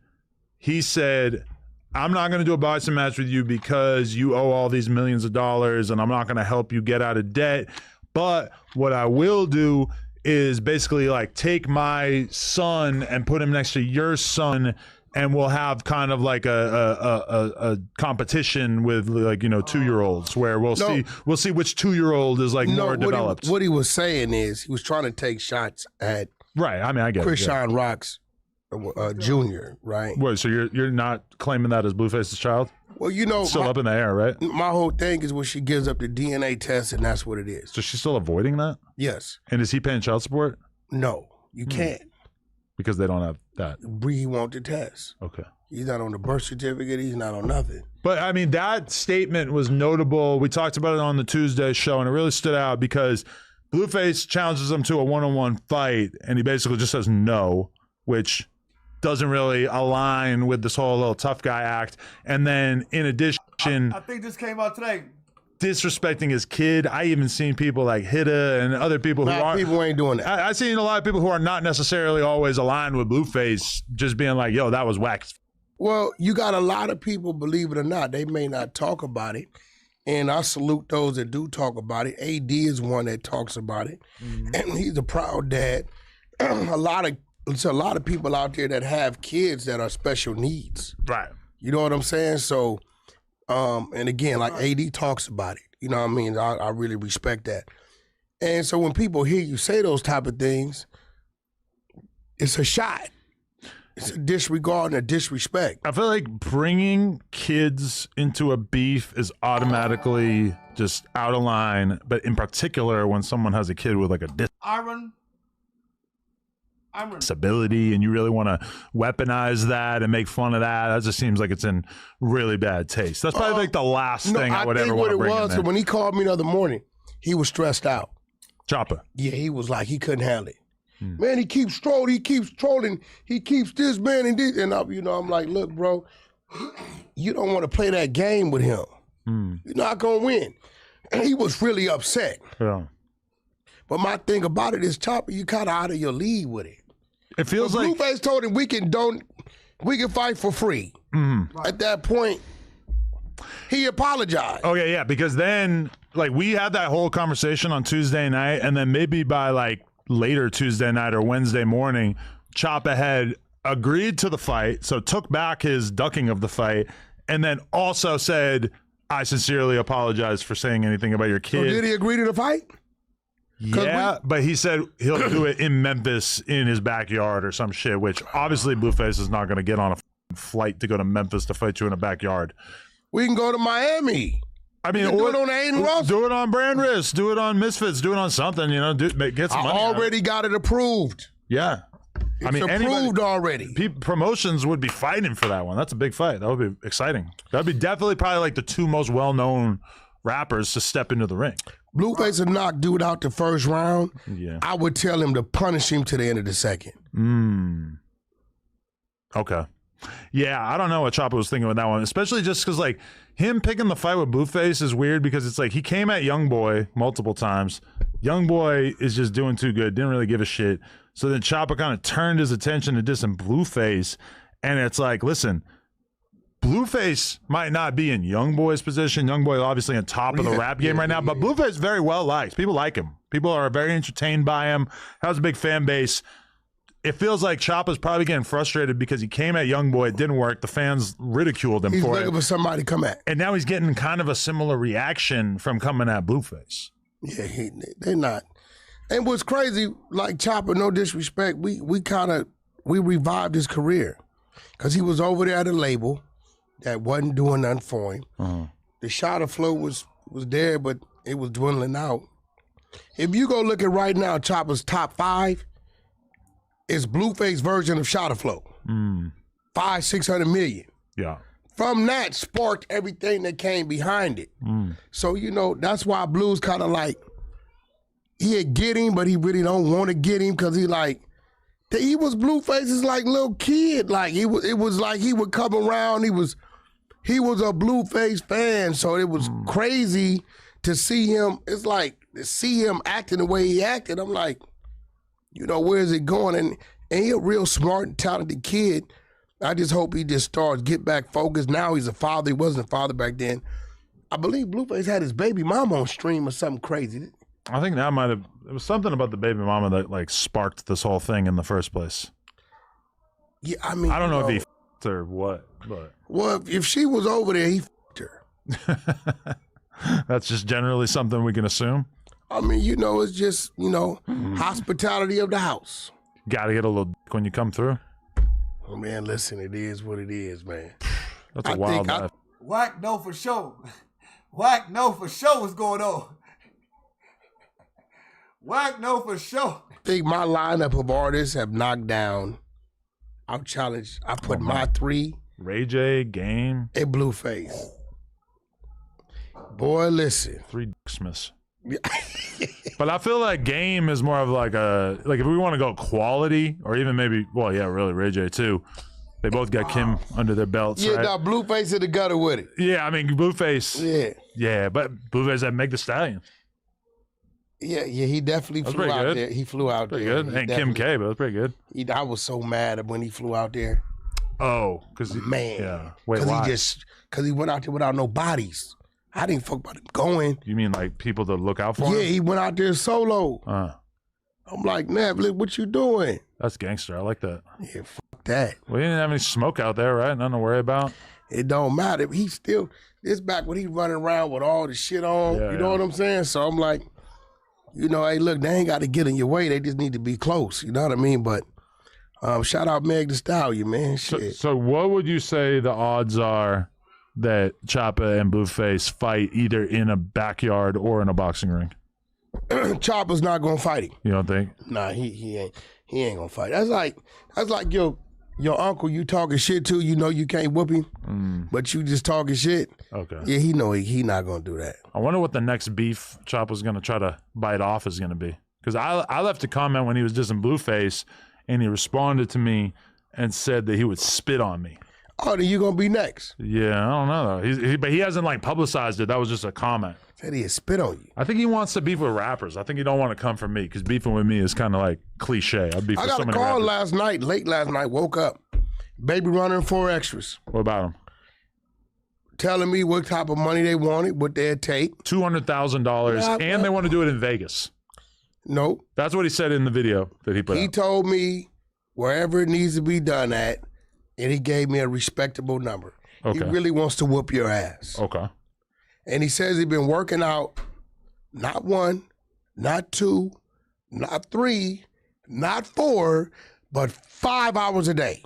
He said, I'm not going to do a boxing match with you because you owe all these millions of dollars and I'm not going to help you get out of debt. But what I will do is basically like take my son and put him next to your son, and we'll have kind of like a competition with, like, you know, 2-year-olds where we'll see which 2-year-old is like more developed. What he was saying is he was trying to take shots at Right. I mean, I get Chris it. Yeah. Sean Rock's Jr., right? Wait, so you're not claiming that as Blueface's child? Well, you know, Still up in the air, right? my whole thing is when she gives up the DNA test, and that's what it is. So she's still avoiding that? Yes. And is he paying child support? No, you can't. Because they don't have that. He want the test. Okay. He's not on the birth certificate. He's not on nothing. But, I mean, that statement was notable. We talked about it on the Tuesday show, and it really stood out because Blueface challenges him to a one-on-one fight, and he basically just says no, which doesn't really align with this whole little tough guy act. And then, in addition, I think this came out today. disrespecting his kid. I even seen people like Hitta and other people who are people ain't doing that. I seen a lot of people who are not necessarily always aligned with Blueface just being like, yo, that was whack. Well, you got a lot of people, believe it or not, they may not talk about it. And I salute those that do talk about it. AD is one that talks about it. And he's a proud dad. There's a lot of people out there that have kids that are special needs. Right. You know what I'm saying? So, and again, like AD talks about it. You know what I mean? I really respect that. And so when people hear you say those type of things, it's a shot. It's a disregard and a disrespect. I feel like bringing kids into a beef is automatically just out of line, but in particular when someone has a kid with like a disability and you really want to weaponize that and make fun of that, that just seems like it's in really bad taste. That's probably like the last thing I would ever want to bring in there. So when he called me the other morning, he was stressed out. Chopper. Yeah, he was like, he couldn't handle it. Man, he keeps trolling, he keeps this, man, and this. And I'm like, look, bro, you don't want to play that game with him. You're not going to win. And he was really upset. Yeah. But my thing about it is, Chopper, you kind of out of your league with it. It feels like Blueface told him we can fight for free. At that point, he apologized. Okay, yeah, because then like we had that whole conversation on Tuesday night, and then maybe by like later Tuesday night or Wednesday morning, Choppa had agreed to the fight, so took back his ducking of the fight, and then also said, I sincerely apologize for saying anything about your kid. So did he agree to the fight? Yeah, but he said he'll do it in Memphis in his backyard or some shit, which obviously Blueface is not going to get on a flight to go to Memphis to fight you in a backyard. We can go to Miami. I mean, do it on Aiden Ross. Do it on Brand Risk. Do it on Misfits. Do it on something, get some money. I already got it approved. Yeah. It's approved already. Promotions would be fighting for that one. That's a big fight. That would be exciting. That would be definitely probably like the two most well-known rappers to step into the ring. Blueface would knock dude out the first round. Yeah. I would tell him to punish him to the end of the second. Okay. Yeah, I don't know what Choppa was thinking with that one, especially just because like him picking the fight with Blueface is weird because it's like he came at Youngboy multiple times. Youngboy is just doing too good, didn't really give a shit. So then Choppa kind of turned his attention to dissing Blueface, and it's like, listen, Blueface might not be in Youngboy's position. Youngboy obviously on top of the rap game right now, but Blueface is very well liked. People like him. People are very entertained by him. Has a big fan base. it feels like Choppa's probably getting frustrated because he came at YoungBoy, it didn't work. The fans ridiculed him He's for looking it. for somebody to come at. And now he's getting kind of a similar reaction from coming at Blueface. Yeah, they're not. And what's crazy, like Choppa, no disrespect, we revived his career. Because he was over there at a label that wasn't doing nothing for him. The shot of flow was there, but it was dwindling out. If you go look at right now, Choppa's top 5 is Blueface version of Shot of Flow. 500-600 million. Yeah. From that sparked everything that came behind it. So, you know, that's why Blue's kind of like, he'd get him, but he really don't want to get him because he was Blueface's like little kid. Like it was like he would come around. He was a Blueface fan, so it was crazy to see him. It's like to see him acting the way he acted. I'm like, you know, where is it going? And he a real smart and talented kid. I just hope he just starts get back focused. Now he's a father. He wasn't a father back then. I believe Blueface had his baby mama on stream or something crazy. I think that might have, it was something about the baby mama that like sparked this whole thing in the first place. Yeah, I mean, I don't know if he f***ed her or what, but. Well, if she was over there, he f***ed her. That's just generally something we can assume. I mean, you know, it's just, you know, hospitality of the house. Got to get a little dick when you come through. Oh, man, listen, it is what it is, man. That's a wild life. Wack know for sure. Wack know for sure what's going on. Wack know for sure. I think my lineup of artists have knocked down. I've challenged. I put my 3. Ray J, Game. And Blueface. Boy, listen. 3 Smiths. But I feel like Game is more of like a, like if we want to go quality or even maybe, well, yeah, really Ray J too. They both got Kim under their belts. Yeah, right? now Blueface in the gutter with it. Yeah, I mean Blueface. Yeah. Yeah, but Blueface had Meg Thee Stallion. Yeah, he definitely flew out there. He flew out pretty there. Good. And Kim K, but it was pretty good. I was so mad when he flew out there. Oh, because man. Yeah. Wait, why? Because he went out there without no bodies. I didn't fuck about him going. You mean like people to look out for him? Yeah, he went out there solo. I'm like, Nev, look, what you doing? That's gangster. I like that. Yeah, fuck that. We didn't have any smoke out there, right? Nothing to worry about. It don't matter. He still, this back when he running around with all the shit on. Yeah, you know what I'm saying? So I'm like, you know, hey, look, they ain't got to get in your way. They just need to be close. You know what I mean? But shout out Meg Thee Stallion, man. Shit. So what would you say the odds are that Choppa and Blueface fight either in a backyard or in a boxing ring? Choppa's not gonna fight him. You don't think? Nah, he ain't gonna fight. That's like your uncle you talking shit to. You know you can't whoop him, but you just talking shit. Okay. Yeah, he know he not gonna do that. I wonder what the next beef Choppa's gonna try to bite off is gonna be. Because I left a comment when he was dissing Blueface, and he responded to me and said that he would spit on me. Oh, then you gonna be next? Yeah, I don't know though. But he hasn't like publicized it. That was just a comment. Said he'd spit on you. I think he wants to beef with rappers. I think he don't want to come for me because beefing with me is kind of like cliche. I'd beef I with got so a many call rappers. last night, late last night. Woke up, Baby Runner and 4 Extras. What about him? Telling me what type of money they wanted, what they'd take. $200,000, and they want to do it in Vegas. Nope. That's what he said in the video that he put He out. told me wherever it needs to be done at, and he gave me a respectable number. Okay. He really wants to whoop your ass. Okay. And he says he's been working out not 1, not 2, not 3, not 4, but 5 hours a day.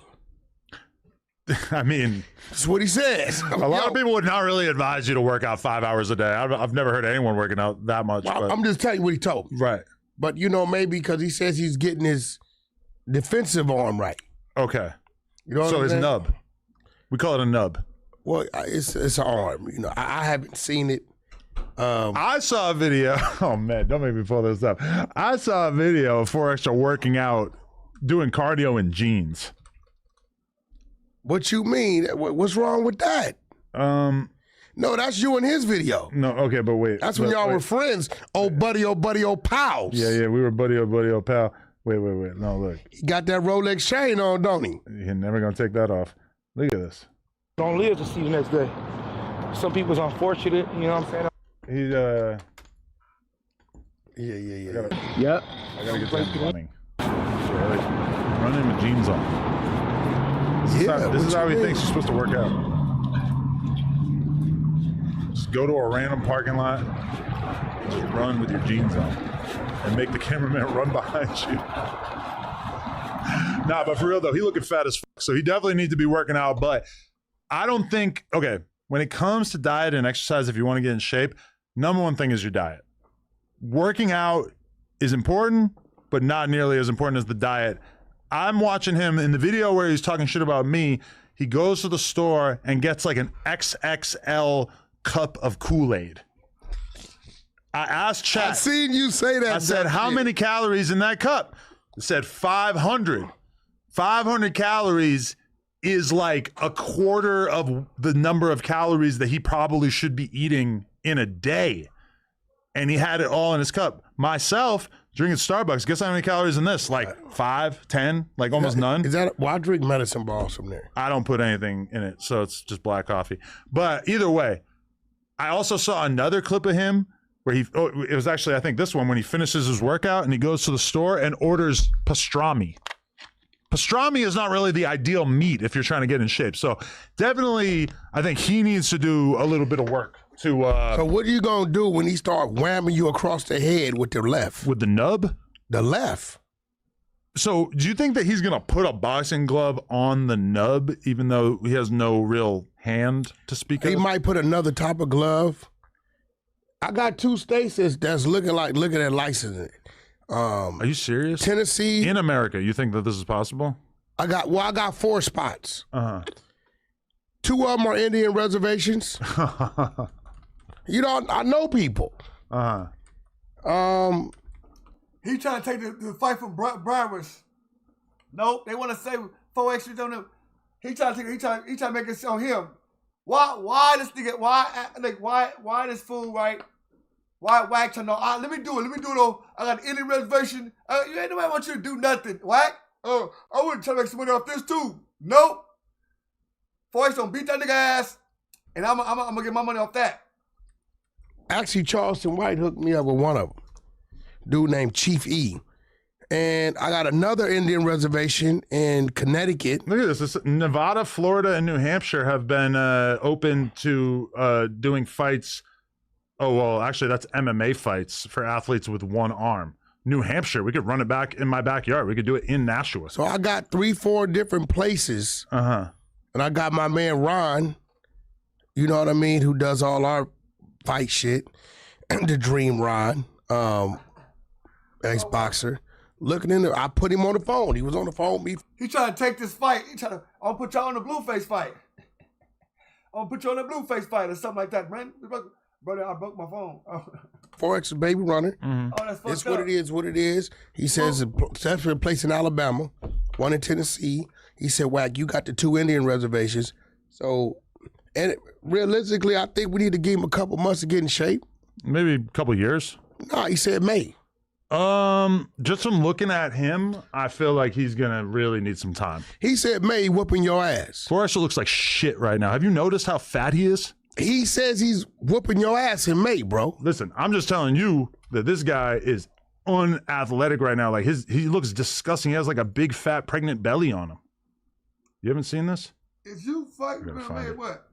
I mean, That's what he says. a lot of people would not really advise you to work out 5 hours a day. I've never heard anyone working out that much. Well, but. I'm just telling you what he told me. Right. But, you know, maybe because he says he's getting his defensive arm right. Okay. You know what So I'm his saying? nub. We call it a nub. Well, it's an arm. You know, I haven't seen it. I saw a video. Oh, man, don't make me pull this up. I saw a video of 4 Extra working out, doing cardio in jeans. What you mean? What's wrong with that? No, that's you in his video. No, okay, but wait. That's when y'all were friends. Oh, buddy, oh, pals. Yeah, we were buddy, oh, pal. Wait. No, look. He got that Rolex chain on, don't he? You're never going to take that off. Look at this. Don't live to see the next day. Some people's unfortunate, you know what I'm saying? He's, Yeah. Yep. I got to get that running. Sure. Running with jeans on. This is how he thinks you're supposed to work out. Just go to a random parking lot, just run with your jeans on, and make the cameraman run behind you. Nah, but for real though, he looking fat as fuck, so he definitely needs to be working out. But I don't think, okay, when it comes to diet and exercise, if you want to get in shape, number one thing is your diet. Working out is important, but not nearly as important as the diet. I'm watching him in the video where he's talking shit about me. He goes to the store and gets like an XXL cup of Kool-Aid. I asked Chat. I seen you say that. I said, how many calories in that cup? It said 500. 500 calories is like a quarter of the number of calories that he probably should be eating in a day. And he had it all in his cup. Myself, drinking Starbucks, guess how many calories in this? Like 5, 10, like almost none. Is that why I drink medicine balls from there? I don't put anything in it, so it's just black coffee. But either way, I also saw another clip of him where it was actually, I think this one, when he finishes his workout and he goes to the store and orders pastrami. Pastrami is not really the ideal meat if you're trying to get in shape. So definitely, I think he needs to do a little bit of work to. So what are you gonna do when he start whamming you across the head with the left? With the nub? The left. So do you think that he's gonna put a boxing glove on the nub, even though he has no real hand to speak of? He might put another type of glove. I got 2 states that's looking at licensing. Are you serious? Tennessee. In America, you think that this is possible? I got 4 spots. 2 of them are Indian reservations. You know, I know people. He trying to take the fight from Browers. Nope, they want to say 4 extras on him. He trying to make it on him. Why this nigga? Why this fool, right? Why Wack to know? Let me do it though. I got an Indian reservation. You ain't nobody want you to do nothing, Wack. I wouldn't try to make some money off this too. Nope. 4X don't beat that nigga ass, and I'm gonna get my money off that. Actually, Charleston White hooked me up with one of them. Dude named Chief E. And I got another Indian reservation in Connecticut. Look at this. Nevada, Florida, and New Hampshire have been open to doing fights. Oh, well, actually, that's MMA fights for athletes with one arm. New Hampshire, we could run it back in my backyard. We could do it in Nashua. So I got 3-4 different places. And I got my man Ron, you know what I mean, who does all our fight shit. The Dream Ron, ex-boxer. Looking in there, I put him on the phone. He was on the phone with me. He trying to take this fight. I'm gonna put y'all on the Blueface fight. I'm gonna put you on the Blueface fight or something like that, man. Brother, I broke my phone. 4X a baby runner. Oh, that's fucked It's what it is, what it is. He says except for a place in Alabama, one in Tennessee. He said, Wack, you got the 2 Indian reservations. So, and realistically, I think we need to give him a couple months to get in shape. Maybe a couple years. No, he said May. Just from looking at him, I feel like he's gonna really need some time. He said May whooping your ass. Forrester looks like shit right now. Have you noticed how fat he is? He says he's whooping your ass in May, bro. Listen, I'm just telling you that this guy is unathletic right now. Like he looks disgusting. He has like a big fat pregnant belly on him. You haven't seen this? Is you fighting man? What?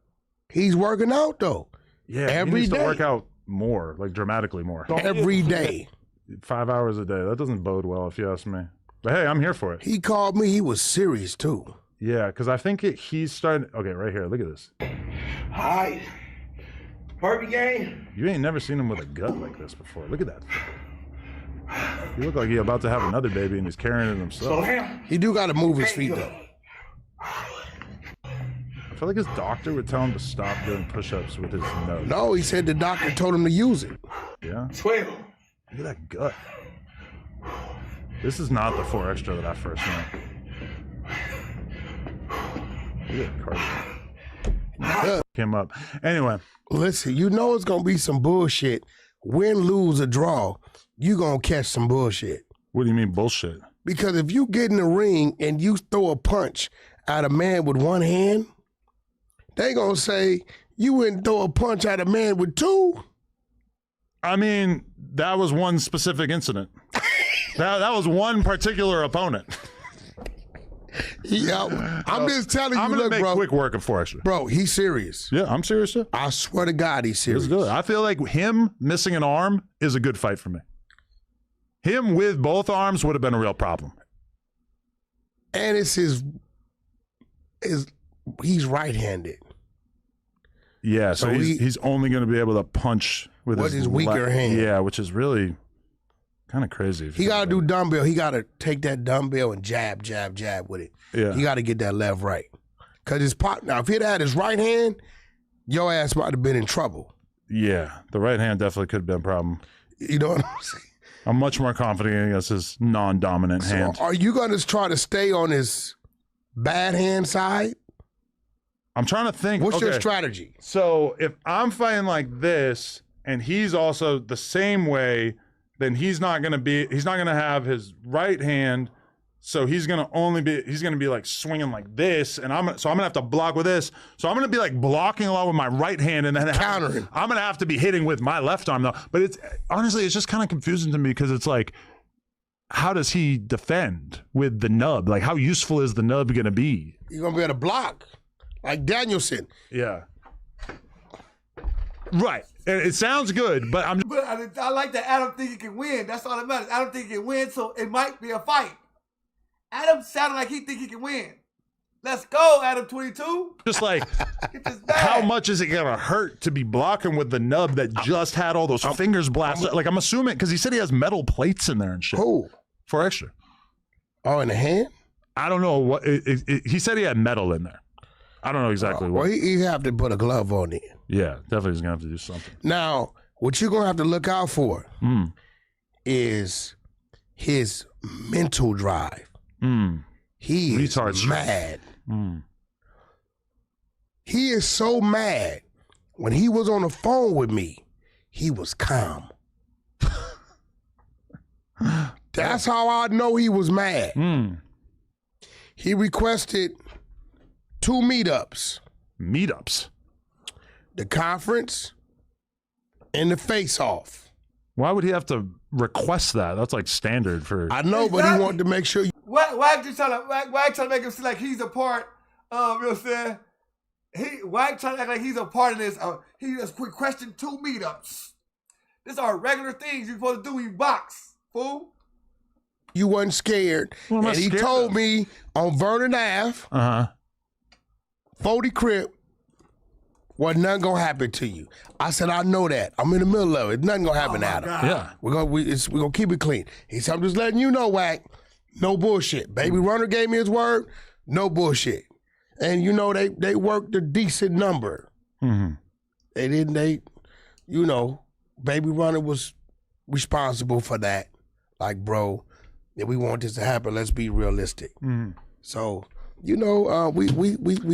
He's working out though. Yeah, every he needs day. to work out more, like dramatically more. Every day. 5 hours a day. That doesn't bode well, if you ask me. But hey, I'm here for it. He called me. He was serious too. Yeah, because I think he's starting. Okay, right here. Look at this. Hi. Perfect game. You ain't never seen him with a gut like this before. Look at that. He look like he's about to have another baby and he's carrying it himself. He do got to move his feet though. I feel like his doctor would tell him to stop doing push-ups with his nose. No, he said the doctor told him to use it. Yeah? 12. Look at that gut. This is not the 4 extra that I first met. Look at Carter. Came up. Anyway. Listen, you know it's going to be some bullshit. Win, lose, or draw, you going to catch some bullshit. What do you mean bullshit? Because if you get in the ring and you throw a punch at a man with one hand, they going to say, you wouldn't throw a punch at a man with 2. I mean, that was one specific incident. that was one particular opponent. Yeah, I'm just telling you, I'm gonna look, make bro. quick work of 4 extra. Bro, he's serious. Yeah, I'm serious. Too. I swear to God, he's serious. Let's do it. I feel like him missing an arm is a good fight for me. Him with both arms would have been a real problem. And it's he's right-handed. Yeah, so he's only going to be able to punch with his weaker hand. Yeah, which is really kind of crazy. He got to do dumbbell. He got to take that dumbbell and jab with it. Yeah. He got to get that left right. Because his now, if he'd had his right hand, your ass might have been in trouble. Yeah, the right hand definitely could have been a problem. You know what I'm saying? I'm much more confident against his non-dominant hand. Are you going to try to stay on his bad hand side? I'm trying to think. What's your strategy? So if I'm fighting like this and he's also the same way, then he's not going to have his right hand. So he's going to be like swinging like this. And I'm going to have to block with this. So I'm going to be like blocking a lot with my right hand and then countering. I'm going to have to be hitting with my left arm though. But it's honestly just kind of confusing to me because it's like, how does he defend with the nub? Like how useful is the nub going to be? You're going to be able to block. Like Danielson. Yeah. Right. It sounds good, but But I like that Adam think he can win. That's all that matters. Adam think he can win, so it might be a fight. Adam sounded like he think he can win. Let's go, Adam22. Just like, how much is it going to hurt to be blocking with the nub that just had all those fingers blasted? Like, I'm assuming, because he said he has metal plates in there and shit. Who? 4 extra. Oh, in the hand? I don't know. What he said he had metal in there. I don't know exactly what. Well, he have to put a glove on it. Yeah, definitely he's going to have to do something. Now, what you're going to have to look out for is his mental drive. He is mad. He is so mad. When he was on the phone with me, he was calm. That's how I know he was mad. He requested 2 meetups. Meetups? The conference and the face-off. Why would he have to request that? That's like standard for... I know, but he wanted to make sure... Wack trying to make him seem like he's a part, you know what I'm saying? Wack trying to act like he's a part of this. He just requesting 2 meetups. These are regular things you're supposed to do when you box, fool. You wasn't scared. Well, and he told me on Vernon Ave, 40 Crip, wasn't nothing gonna happen to you. I said, I know that. I'm in the middle of it. Nothing gonna happen, Adam. Yeah. We're gonna keep it clean. He said, I'm just letting you know, Wack, no bullshit. Baby Runner gave me his word, no bullshit. And you know, they worked a decent number. You know, Baby Runner was responsible for that. Like, bro, if we want this to happen, let's be realistic. So, you know, we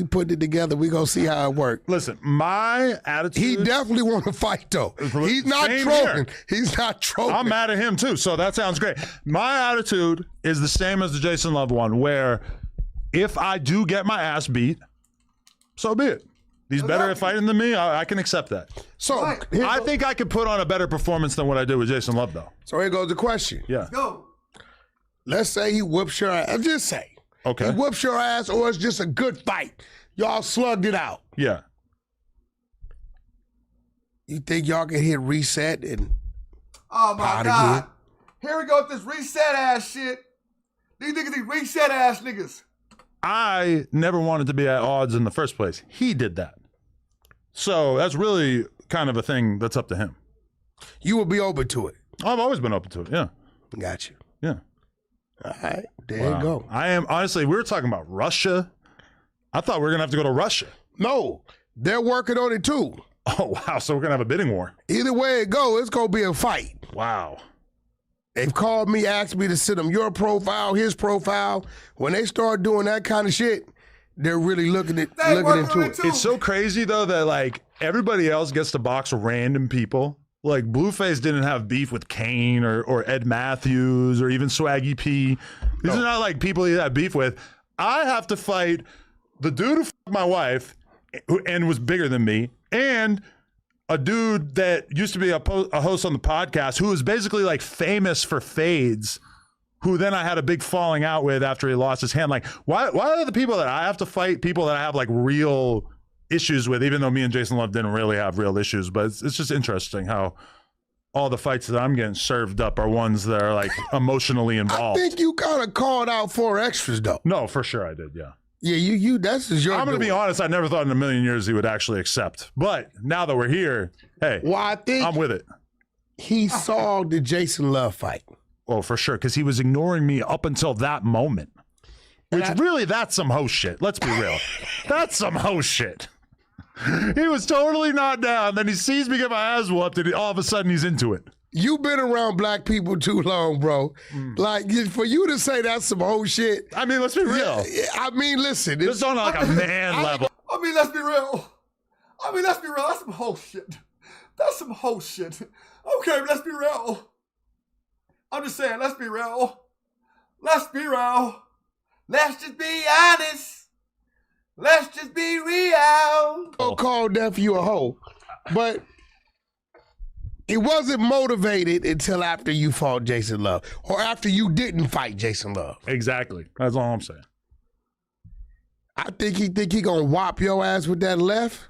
put it together. We gonna see how it works. Listen, my attitude... He definitely want to fight, though. He's not trolling. He's not trolling. I'm mad at him, too, so that sounds great. My attitude is the same as the Jason Love one, where if I do get my ass beat, so be it. He's better at fighting than me. I can accept that. So I think I could put on a better performance than what I did with Jason Love, though. So here goes the question. Yeah. Go. Let's say he whoops your ass. Just say. Okay. He whoops your ass, or it's just a good fight. Y'all slugged it out. Yeah. You think y'all can hit reset and Oh my God. Here we go with this reset ass shit. These niggas, these reset ass niggas. I never wanted to be at odds in the first place. He did that. So that's really kind of a thing that's up to him. You will be open to it. I've always been open to it, yeah. Got you. Yeah. All right, there you go. I am, honestly, we were talking about Russia. I thought we were going to have to go to Russia. No, they're working on it too. Oh, wow. So we're going to have a bidding war. Either way it go, it's going to be a fight. Wow. They've called me, asked me to send them your profile, his profile. When they start doing that kind of shit, they're really looking into it. It's so crazy, though, that, like, everybody else gets to box random people. Like, Blueface didn't have beef with Kane or Ed Matthews or even Swaggy P. These are not, like, people he had beef with. I have to fight the dude who fucked my wife and was bigger than me, and a dude that used to be a host on the podcast who was basically, like, famous for fades who then I had a big falling out with after he lost his hand. Like, why are the people that I have to fight people that I have like real issues with, even though me and Jason Love didn't really have real issues? But it's just interesting how all the fights that I'm getting served up are ones that are like emotionally involved. I think you kind of called out 4 extras though. No, for sure I did, yeah. Yeah, you. That's just your. I'm going to be honest. I never thought in a million years he would actually accept. But now that we're here, hey, well, I think I'm with it. He saw the Jason Love fight. Oh, for sure, because he was ignoring me up until that moment. Which really, that's some hoe shit. Let's be real. That's some hoe shit. He was totally not down. Then he sees me get my ass whooped, and all of a sudden he's into it. You've been around black people too long, bro. Like, for you to say that's some whole shit. I mean, let's be real. I mean, listen. This is on like a man level. I mean, let's be real. That's some whole shit. That's some whole shit. Okay, let's be real. I'm just saying, let's be real. Let's be real. Let's just be honest. Let's just be real. Don't call nephew a hoe, but it wasn't motivated until after you fought Jason Love or after you didn't fight Jason Love. Exactly. That's all I'm saying. I think he gonna whop your ass with that left.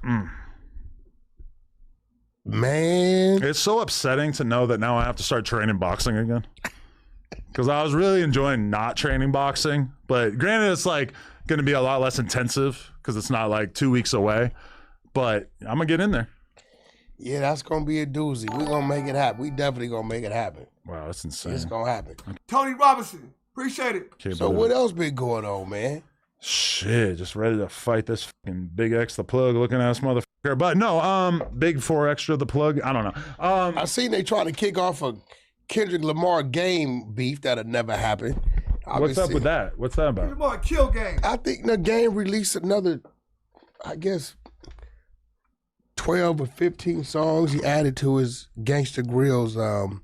Man. It's so upsetting to know that now I have to start training boxing again. Because I was really enjoying not training boxing. But granted, it's like going to be a lot less intensive because it's not like 2 weeks away. But I'm going to get in there. Yeah, that's going to be a doozy. We're going to make it happen. We definitely going to make it happen. Wow, that's insane. It's going to happen. Tony Robinson, appreciate it. Okay, so what else been going on, man? Shit, just ready to fight this fucking Big X the Plug looking ass motherfucker. But no, Big 4 Extra the Plug. I don't know. I seen they trying to kick off a Kendrick Lamar game beef that'll never happen. What's up with that? What's that about? Lamar kill game. I think the game released another, I guess, 12 or 15 songs he added to his Gangsta Grillz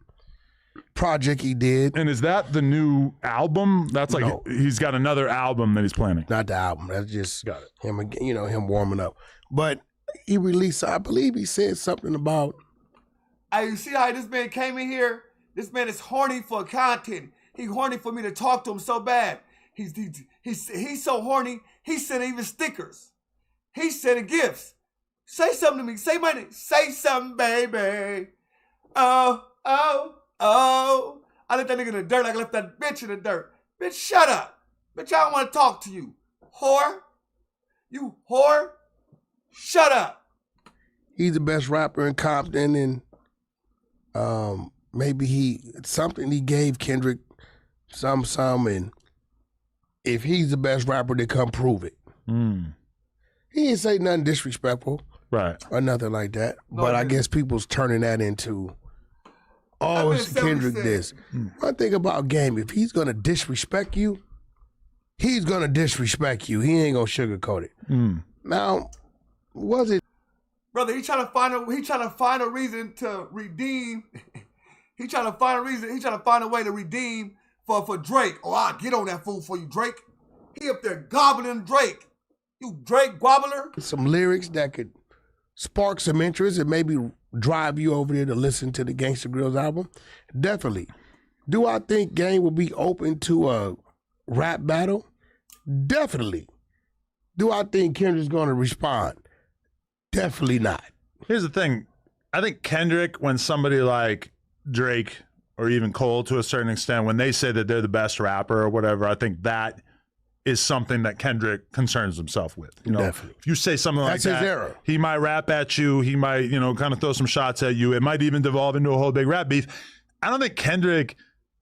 project he did. And is that the new album? That's like he's got another album that he's planning. Not the album. That's just him, him warming up. But he released, I believe he said something about. Hey, you see how this man came in here? This man is horny for content. He horny for me to talk to him so bad. He's so horny. He's sending even stickers. He's sending gifts. Say something to me. Say my name. Say something, baby. Oh. I left that nigga in the dirt like I left that bitch in the dirt. Bitch, shut up. Bitch, I don't want to talk to you. Whore. You whore. Shut up. He's the best rapper in Compton, and maybe he gave Kendrick some, and if he's the best rapper, then come prove it. He didn't say nothing disrespectful. Right. Or nothing like that. No, but I guess people's turning that into, it's Kendrick this. One thing about Game, if he's going to disrespect you, he's going to disrespect you. He ain't going to sugarcoat it. Now, was it? Brother, he trying to find a reason to redeem. He trying to find a way to redeem for Drake. Oh, I'll get on that fool for you, Drake. He up there gobbling Drake. You Drake gobbler. Some lyrics that could spark some interest and maybe drive you over there to listen to the Gangsta Grillz album. Definitely. Do I think Game will be open to a rap battle? Definitely. Do I think Kendrick's going to respond? Definitely not. Here's the thing. I think Kendrick, when somebody like Drake or even Cole to a certain extent, when they say that they're the best rapper or whatever, I think that is something that Kendrick concerns himself with. You know, definitely. If you say something like that's that, his era. He might rap at you. He might, kind of throw some shots at you. It might even devolve into a whole big rap beef. I don't think Kendrick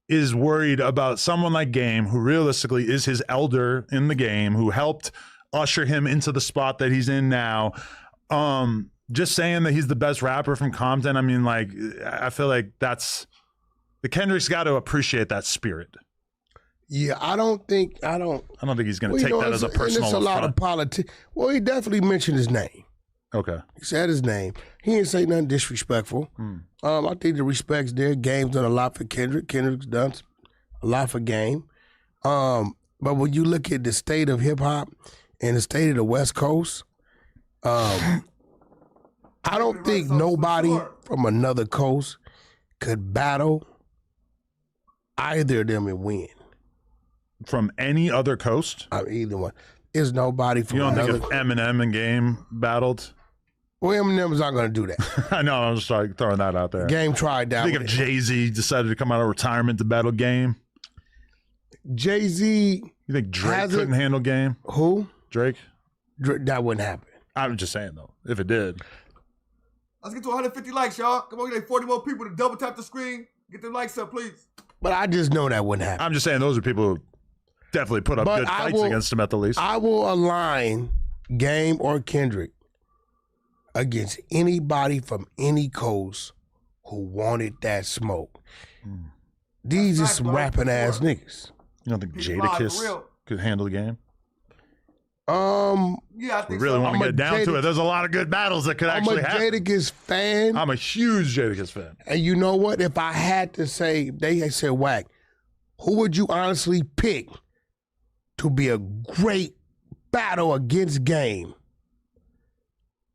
is worried about someone like Game, who realistically is his elder in the game, who helped usher him into the spot that he's in now. Just saying that he's the best rapper from Compton. I mean, like, I feel like the Kendrick's got to appreciate that spirit. Yeah, I don't think he's going to take that as a personal affront. A lot of politics. Well, he definitely mentioned his name. Okay. He said his name. He didn't say nothing disrespectful. I think the respect's there. Game's done a lot for Kendrick. Kendrick's done a lot for Game. But when you look at the state of hip hop and the state of the West Coast, I don't think nobody from another coast could battle either of them and win. From any other coast? Either one. There's nobody from You don't another... think if Eminem and Game battled? Well, Eminem's not going to do that. I know, I'm just like throwing that out there. Game tried that. I think if Jay-Z decided to come out of retirement to battle Game? Jay-Z... You think Drake couldn't handle Game? Who? Drake? That wouldn't happen. I'm just saying, though, if it did. Let's get to 150 likes, y'all. Come on, get 40 more people to double tap the screen. Get them likes up, please. But I just know that wouldn't happen. I'm just saying those are people who definitely put up good fights against him at the least. I will align Game or Kendrick against anybody from any coast who wanted that smoke. These are some rapping ass niggas. You don't think Jadakiss could handle the Game? Yeah, I think we really want to get down to it. There's a lot of good battles that could actually happen. I'm a Jadakiss fan. I'm a huge Jadakiss fan. And you know what? If I had to say, they said, Wack, who would you honestly pick to be a great battle against Game?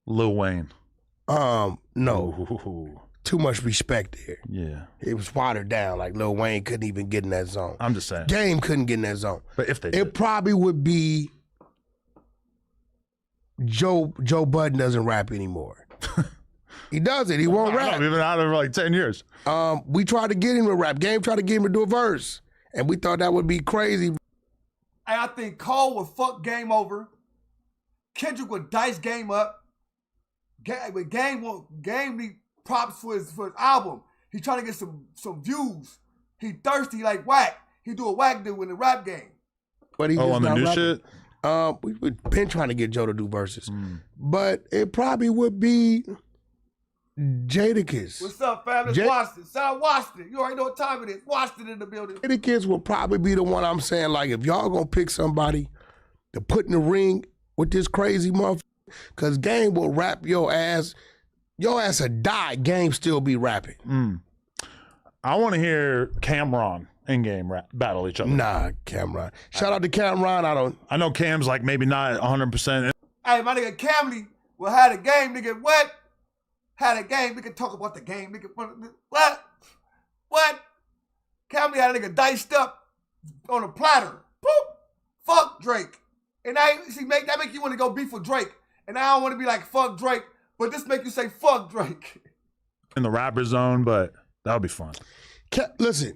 Lil Wayne. No. Ooh. Too much respect there. Yeah. It was watered down. Like Lil Wayne couldn't even get in that zone. I'm just saying. Game couldn't get in that zone. But if they did. It probably would be Joe Budden doesn't rap anymore. He doesn't. He won't rap. We've been out of for like 10 years. We tried to get him to rap. Game tried to get him to do a verse. And we thought that would be crazy. I think Cole would fuck Game over. Kendrick would dice Game up. Game need props for his album. He trying to get some views. He thirsty like Wack. He do a Wack do in the rap game. But he on the new shit? We've been trying to get Joe to do verses. But it probably would be Jadakiss. What's up, fam? It's Washington. South Washington. You already know what time it is. Washington in the building. Jadakiss will probably be the one I'm saying, like, if y'all gonna pick somebody to put in the ring with this crazy motherfucker, because Game will rap your ass. Your ass will die. Game still be rapping. I want to hear Cameron and Game battle each other. Nah, Cameron. Shout out to Cameron. I know Cam's like maybe not 100%. Hey, my nigga Camly will have a game, nigga. What? Had a game. We can talk about the game, nigga. What? Camly had a nigga diced up on a platter. Boop. Fuck Drake. And that make you want to go beef with Drake. And I don't want to be like fuck Drake, but this make you say fuck Drake. In the rapper zone, but that would be fun. Listen.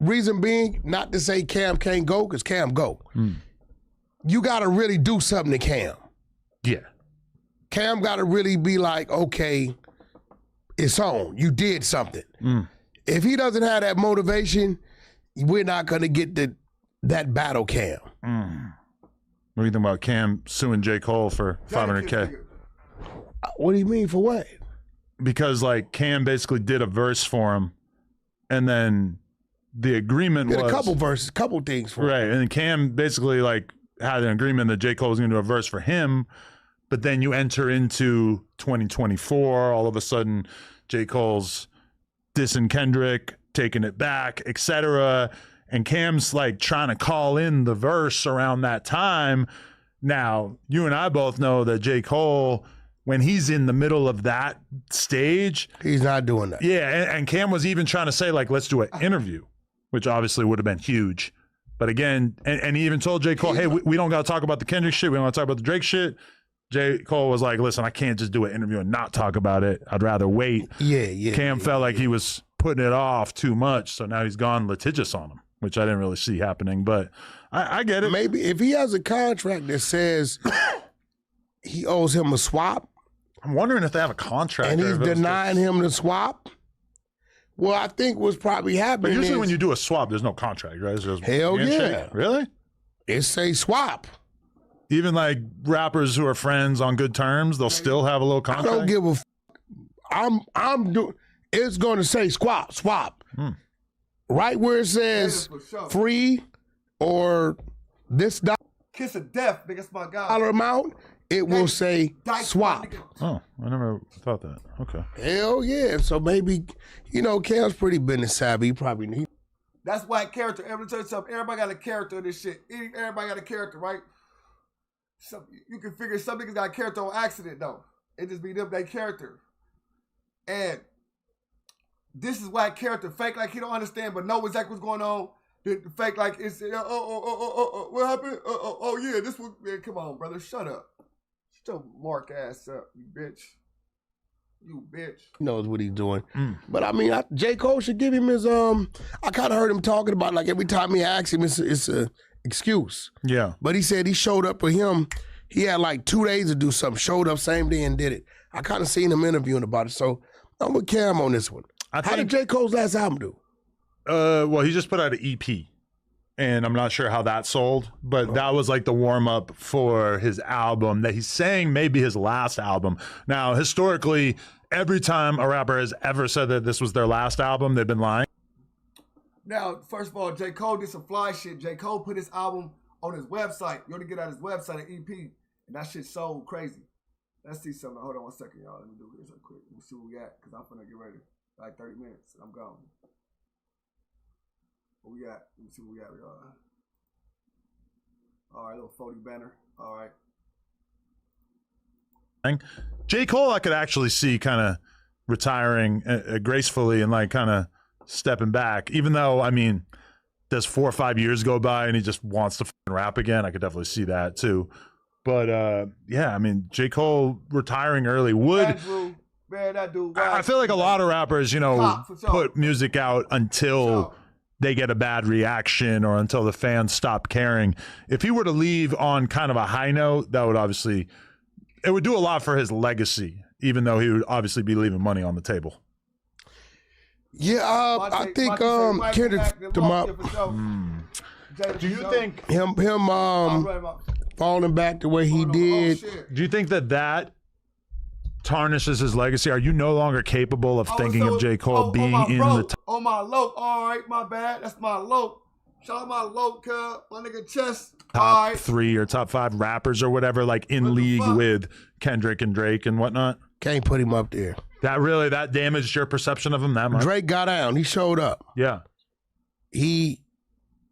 Reason being, not to say Cam can't go, because Cam go. You got to really do something to Cam. Yeah. Cam got to really be like, okay, it's on. You did something. If he doesn't have that motivation, we're not going to get that battle Cam. What do you think about Cam suing J. Cole for $500K? What do you mean, for what? Because like Cam basically did a verse for him, and then the agreement was a couple things for him. Right, and Cam basically like had an agreement that J. Cole was going to do a verse for him, but then you enter into 2024, all of a sudden J. Cole's dissing Kendrick, taking it back, etc. And Cam's like trying to call in the verse around that time. Now, you and I both know that J. Cole, when he's in the middle of that stage, he's not doing that. Yeah, and Cam was even trying to say, like, let's do an interview, which obviously would have been huge. But again, and he even told J. Cole, hey, we don't got to talk about the Kendrick shit. We don't got to talk about the Drake shit. J. Cole was like, listen, I can't just do an interview and not talk about it. I'd rather wait. Cam felt like he was putting it off too much, so now he's gone litigious on him, which I didn't really see happening. But I get it. Maybe if he has a contract that says he owes him a swap. I'm wondering if they have a contract. And he's denying him the swap. Well, I think what's probably happening But usually when you do a swap, there's no contract, right? It's just hell handshake. Yeah. Really? It say swap. Even like rappers who are friends on good terms, they'll still have a little contract? I don't give a I'm doing, it's going to say swap. Right where it says free or this kiss of death, nigga, that's my guy. dollar amount, it will say swap. Oh, I never thought that. Okay. Hell yeah. So maybe, Cam's pretty business savvy. He probably need. That's why character. Everybody got a character in this shit. Everybody got a character, right? You can figure some niggas got a character on accident, though. It just be them, that character. And this is whack character, fake like he don't understand, but know exactly what's going on. The fake like it's what happened? Oh yeah, this was man. Come on, brother, shut up. Shut your mark ass up, you bitch. You bitch. He knows what he's doing. But I mean, J. Cole should give him his, I kind of heard him talking about like every time he asks him, it's a excuse. Yeah. But he said he showed up for him. He had like 2 days to do something, showed up same day and did it. I kind of seen him interviewing about it. So I'm with Cam on this one. How did J. Cole's last album do? Well, he just put out an EP. And I'm not sure how that sold, but that was like the warm up for his album that he's saying may be his last album. Now, historically, every time a rapper has ever said that this was their last album, they've been lying. Now, first of all, J. Cole did some fly shit. J. Cole put his album on his website. You only get out his website, an EP, and that shit sold crazy. Let's see something. Hold on 1 second, y'all. Let me do this real quick. Let me see what we got, because I'm finna get ready. Like 30 minutes, and I'm gone. What we got? Let me see what we got, y'all. All right, little 40 banner. All right. J. Cole, I could actually see kind of retiring gracefully and like kind of stepping back, even though, I mean, does 4 or 5 years go by and he just wants to rap again? I could definitely see that too. But yeah, I mean, J. Cole retiring early would. Man, that dude. I feel like a lot of rappers, you know, put music out until they get a bad reaction or until the fans stop caring. If he were to leave on kind of a high note, that would obviously, it would do a lot for his legacy, even though he would obviously be leaving money on the table. Yeah, I think Kendrick them up. Do you think him falling back the way he did? Do you think that tarnishes his legacy? Are you no longer capable of thinking of J. Cole being in the top? Oh, my low. All right, my bad. That's my low. Shout out my low, cuz. My nigga Chess. Top 3 or top 5 rappers or whatever, like in league with Kendrick and Drake and whatnot. Can't put him up there. That damaged your perception of him that much? Drake got down. He showed up. Yeah. He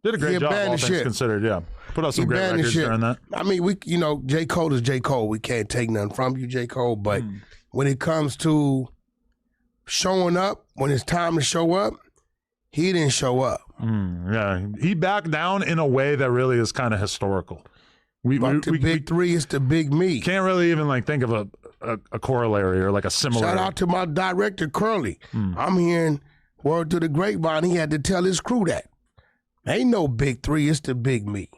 did a great job, all things considered, yeah. Put out some great records during that. I mean, J. Cole is J. Cole. We can't take nothing from you, J. Cole. But when it comes to showing up, when it's time to show up, he didn't show up. Yeah, he backed down in a way that really is kind of historical. The big three is the big me. Can't really even like think of a corollary or like a similar. Shout out to my director, Curly. I'm hearing word to the grapevine. He had to tell his crew that. Ain't no big three, it's the big me.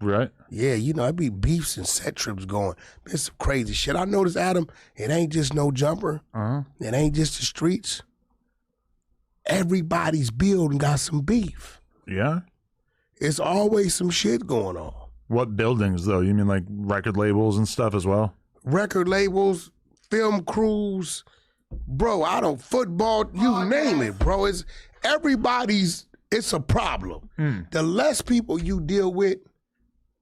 Right. Yeah, it be beefs and set trips going. It's some crazy shit. I noticed, Adam, it ain't just no jumper. It ain't just the streets. Everybody's building got some beef. Yeah. It's always some shit going on. What buildings, though? You mean like record labels and stuff as well? Record labels, film crews, bro, football, you name it, bro. It's a problem. The less people you deal with,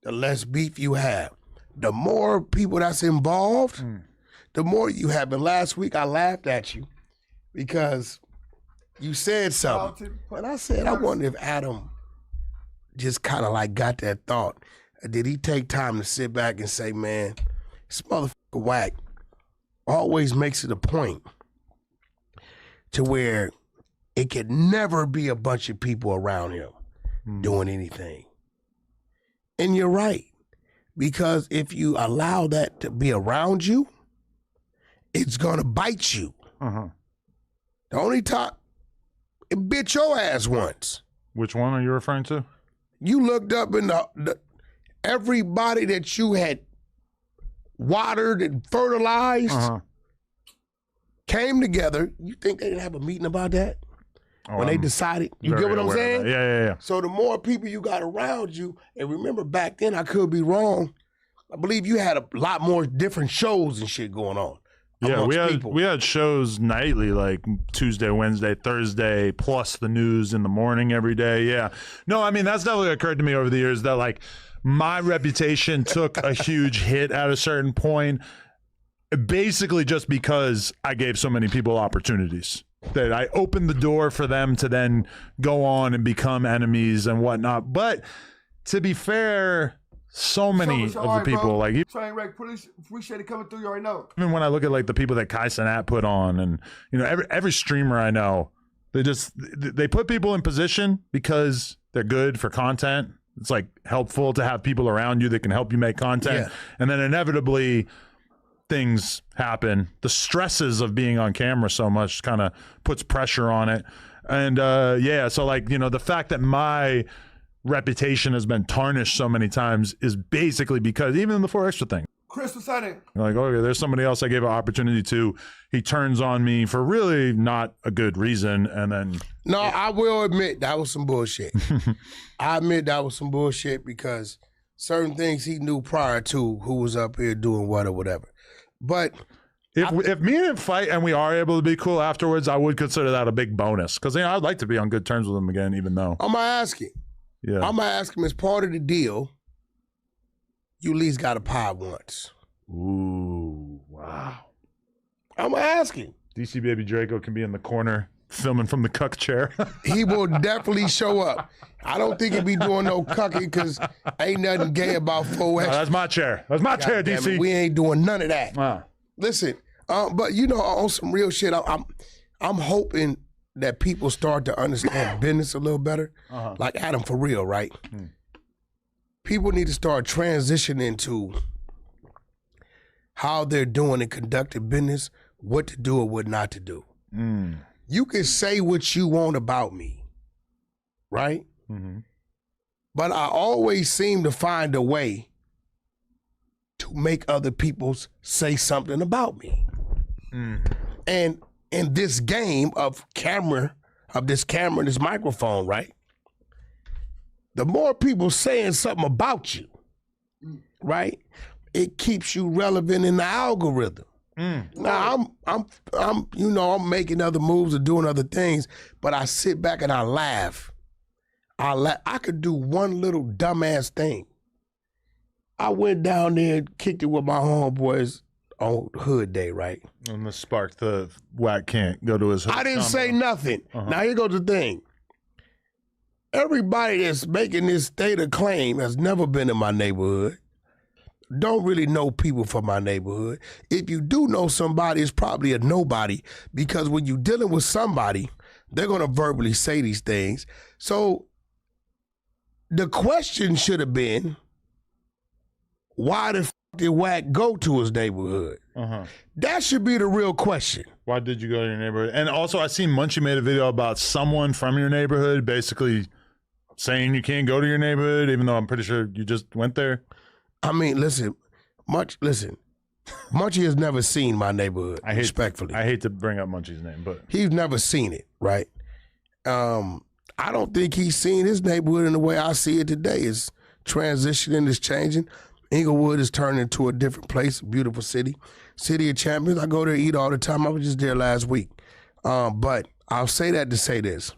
the less beef you have. The more people that's involved, the more you have. And last week I laughed at you because you said something. And I said, I wonder if Adam just kind of like got that thought. Did he take time to sit back and say, man, this motherfucker Wack always makes it a point to where it could never be a bunch of people around him doing anything. And you're right, because if you allow that to be around you, it's going to bite you. The only time it bit your ass once. Which one are you referring to? You looked up in the everybody that you had watered and fertilized came together. You think they didn't have a meeting about that? When they decided, you get what I'm saying? Yeah. So the more people you got around you, and remember back then, I could be wrong, I believe you had a lot more different shows and shit going on. Yeah, we had shows nightly, like Tuesday, Wednesday, Thursday, plus the news in the morning every day. Yeah. No, I mean, that's definitely occurred to me over the years that like my reputation took a huge hit at a certain point, basically just because I gave so many people opportunities. That I opened the door for them to then go on and become enemies and whatnot. But to be fair, so many of the people, bro. Like Train wreck, appreciate it coming through. You already know. Even when I look at like the people that Kai Cenat put on, and every streamer I know They put people in position because they're good for content. It's like helpful to have people around you that can help you make content. Yeah. And then inevitably things happen. The stresses of being on camera so much kind of puts pressure on it. And so like, you know, the fact that my reputation has been tarnished so many times is basically because even the 4 Extra thing. Chris was saying, like, okay, there's somebody else I gave an opportunity to. He turns on me for really not a good reason, and then... No, I will admit that was some bullshit. I admit that was some bullshit because certain things he knew prior to who was up here doing what or whatever. But... If me and him fight and we are able to be cool afterwards, I would consider that a big bonus. Because, you know, I'd like to be on good terms with him again, even though... I'm going to ask him. Yeah. I'm going to ask him as part of the deal... You at least got a pie once. Ooh, wow. I'm going to ask him. DC Baby Draco can be in the corner filming from the cuck chair. He will definitely show up. I don't think he'll be doing no cucking because ain't nothing gay about 4 Extra. No, that's my chair. That's my chair, DC. We ain't doing none of that. Wow. Listen, but you know, on some real shit, I'm hoping that people start to understand business a little better. Like Adam, for real, right? People need to start transitioning to how they're doing and conducting business, what to do or what not to do. You can say what you want about me, right? But I always seem to find a way to make other people say something about me. And in this game of this microphone, right? The more people saying something about you, right? It keeps you relevant in the algorithm. Now I'm making other moves or doing other things, but I sit back and I laugh. I could do one little dumbass thing. I went down there and kicked it with my homeboys on Hood Day, right? And the spark, the Wack can't go to his hood. I didn't say nothing. Now here goes the thing. Everybody that's making this state of claim has never been in my neighborhood. Don't really know people from my neighborhood. If you do know somebody, it's probably a nobody because when you're dealing with somebody, they're going to verbally say these things. So the question should have been, why the did Wack go to his neighborhood? That should be the real question. Why did you go to your neighborhood? And also, I seen Munchie made a video about someone from your neighborhood basically saying you can't go to your neighborhood, even though I'm pretty sure you just went there. I mean, listen, Munchie has never seen my neighborhood, respectfully. I hate to bring up Munchie's name, but... He's never seen it, right? I don't think he's seen his neighborhood in the way I see it today. It's transitioning, it's changing. Inglewood is turning into a different place, a beautiful city. City of Champions, I go there eat all the time. I was just there last week. But I'll say that to say this.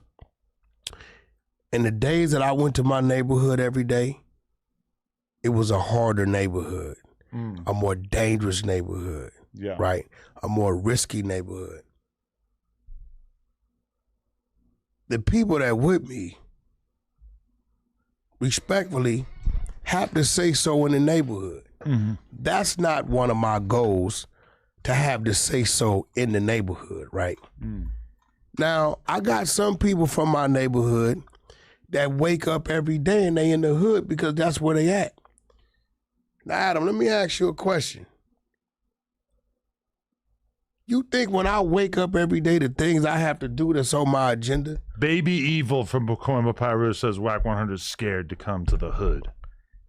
In the days that I went to my neighborhood every day, it was a harder neighborhood, a more dangerous neighborhood, right? A more risky neighborhood. The people that with me, respectfully, have to say so in the neighborhood. That's not one of my goals, to have to say so in the neighborhood, right? Now, I got some people from my neighborhood that wake up every day and they in the hood because that's where they at. Now, Adam, let me ask you a question. You think when I wake up every day, the things I have to do that's on my agenda? Baby Evil from Coimba Pyro says Wack100 is scared to come to the hood.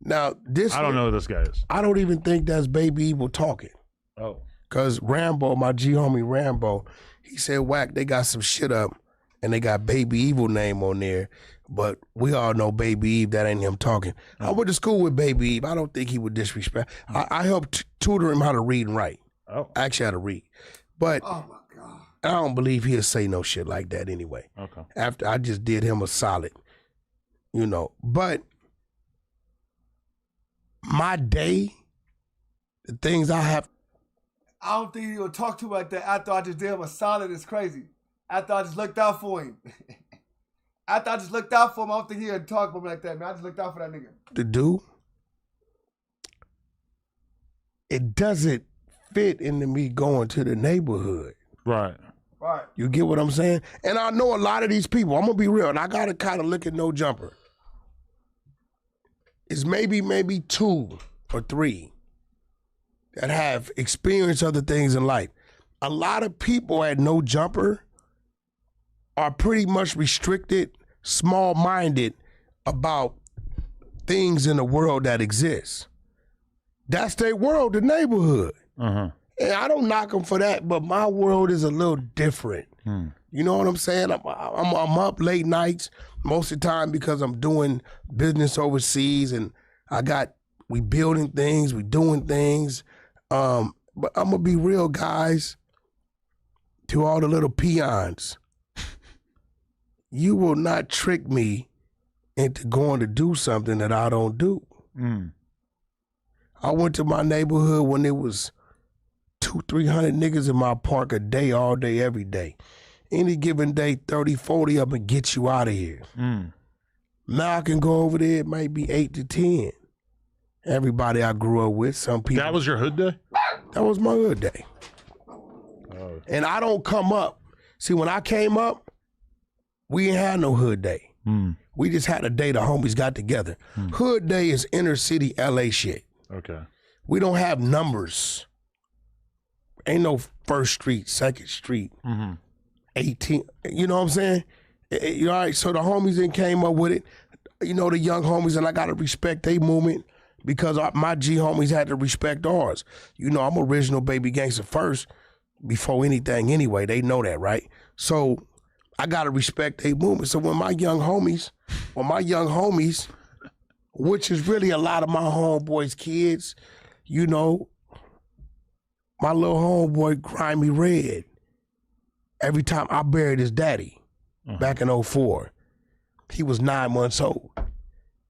Now, I don't know who this guy is. I don't even think that's Baby Evil talking. Oh. Because Rambo, my G homie Rambo, he said, Wack, they got some shit up and they got Baby Evil name on there. But we all know Baby Eve, that ain't him talking. I went to school with Baby Eve. I don't think he would disrespect. I helped tutor him how to read and write. Oh. I actually had to read. But oh my God, I don't believe he'll say no shit like that anyway. Okay. After I just did him a solid, you know. But my day, the things I have. I don't think he'll talk to you like that after I just did him a solid. It's crazy. After I just looked out for him. After I just looked out for him, I don't think he'll talk for me like that, man. I just looked out for that nigga. To do, it doesn't fit into me going to the neighborhood. Right. Right. You get what I'm saying? And I know a lot of these people, I'm gonna be real, and I gotta kind of look at No Jumper. It's maybe 2 or 3 that have experienced other things in life. A lot of people at No Jumper are pretty much restricted, small-minded about things in the world that exist. That's their world, the neighborhood. Uh-huh. And I don't knock them for that, but my world is a little different. You know what I'm saying? I'm up late nights most of the time because I'm doing business overseas, and we building things, we doing things. But I'm gonna be real, guys. To all the little peons, you will not trick me into going to do something that I don't do. I went to my neighborhood when it was 200-300 niggas in my park a day, all day, every day. Any given day, 30-40 of them get you out of here. Now I can go over there, it might be 8 to 10. Everybody I grew up with, some people. That was your hood day? That was my hood day. And I don't come up. See, when I came up, we ain't had no hood day. We just had a day the homies got together. Hood day is inner city LA shit. Okay. We don't have numbers. Ain't no 1st Street, 2nd Street, 18. You know what I'm saying? You all right? So the homies then came up with it. You know, the young homies, and I got to respect their movement because my G homies had to respect ours. You know, I'm original baby gangster first before anything anyway. They know that, right? So I got to respect their movement. So when my young homies, which is really a lot of my homeboys' kids, you know, my little homeboy, Grimy Red, every time I buried his daddy back in 04, he was 9 months old.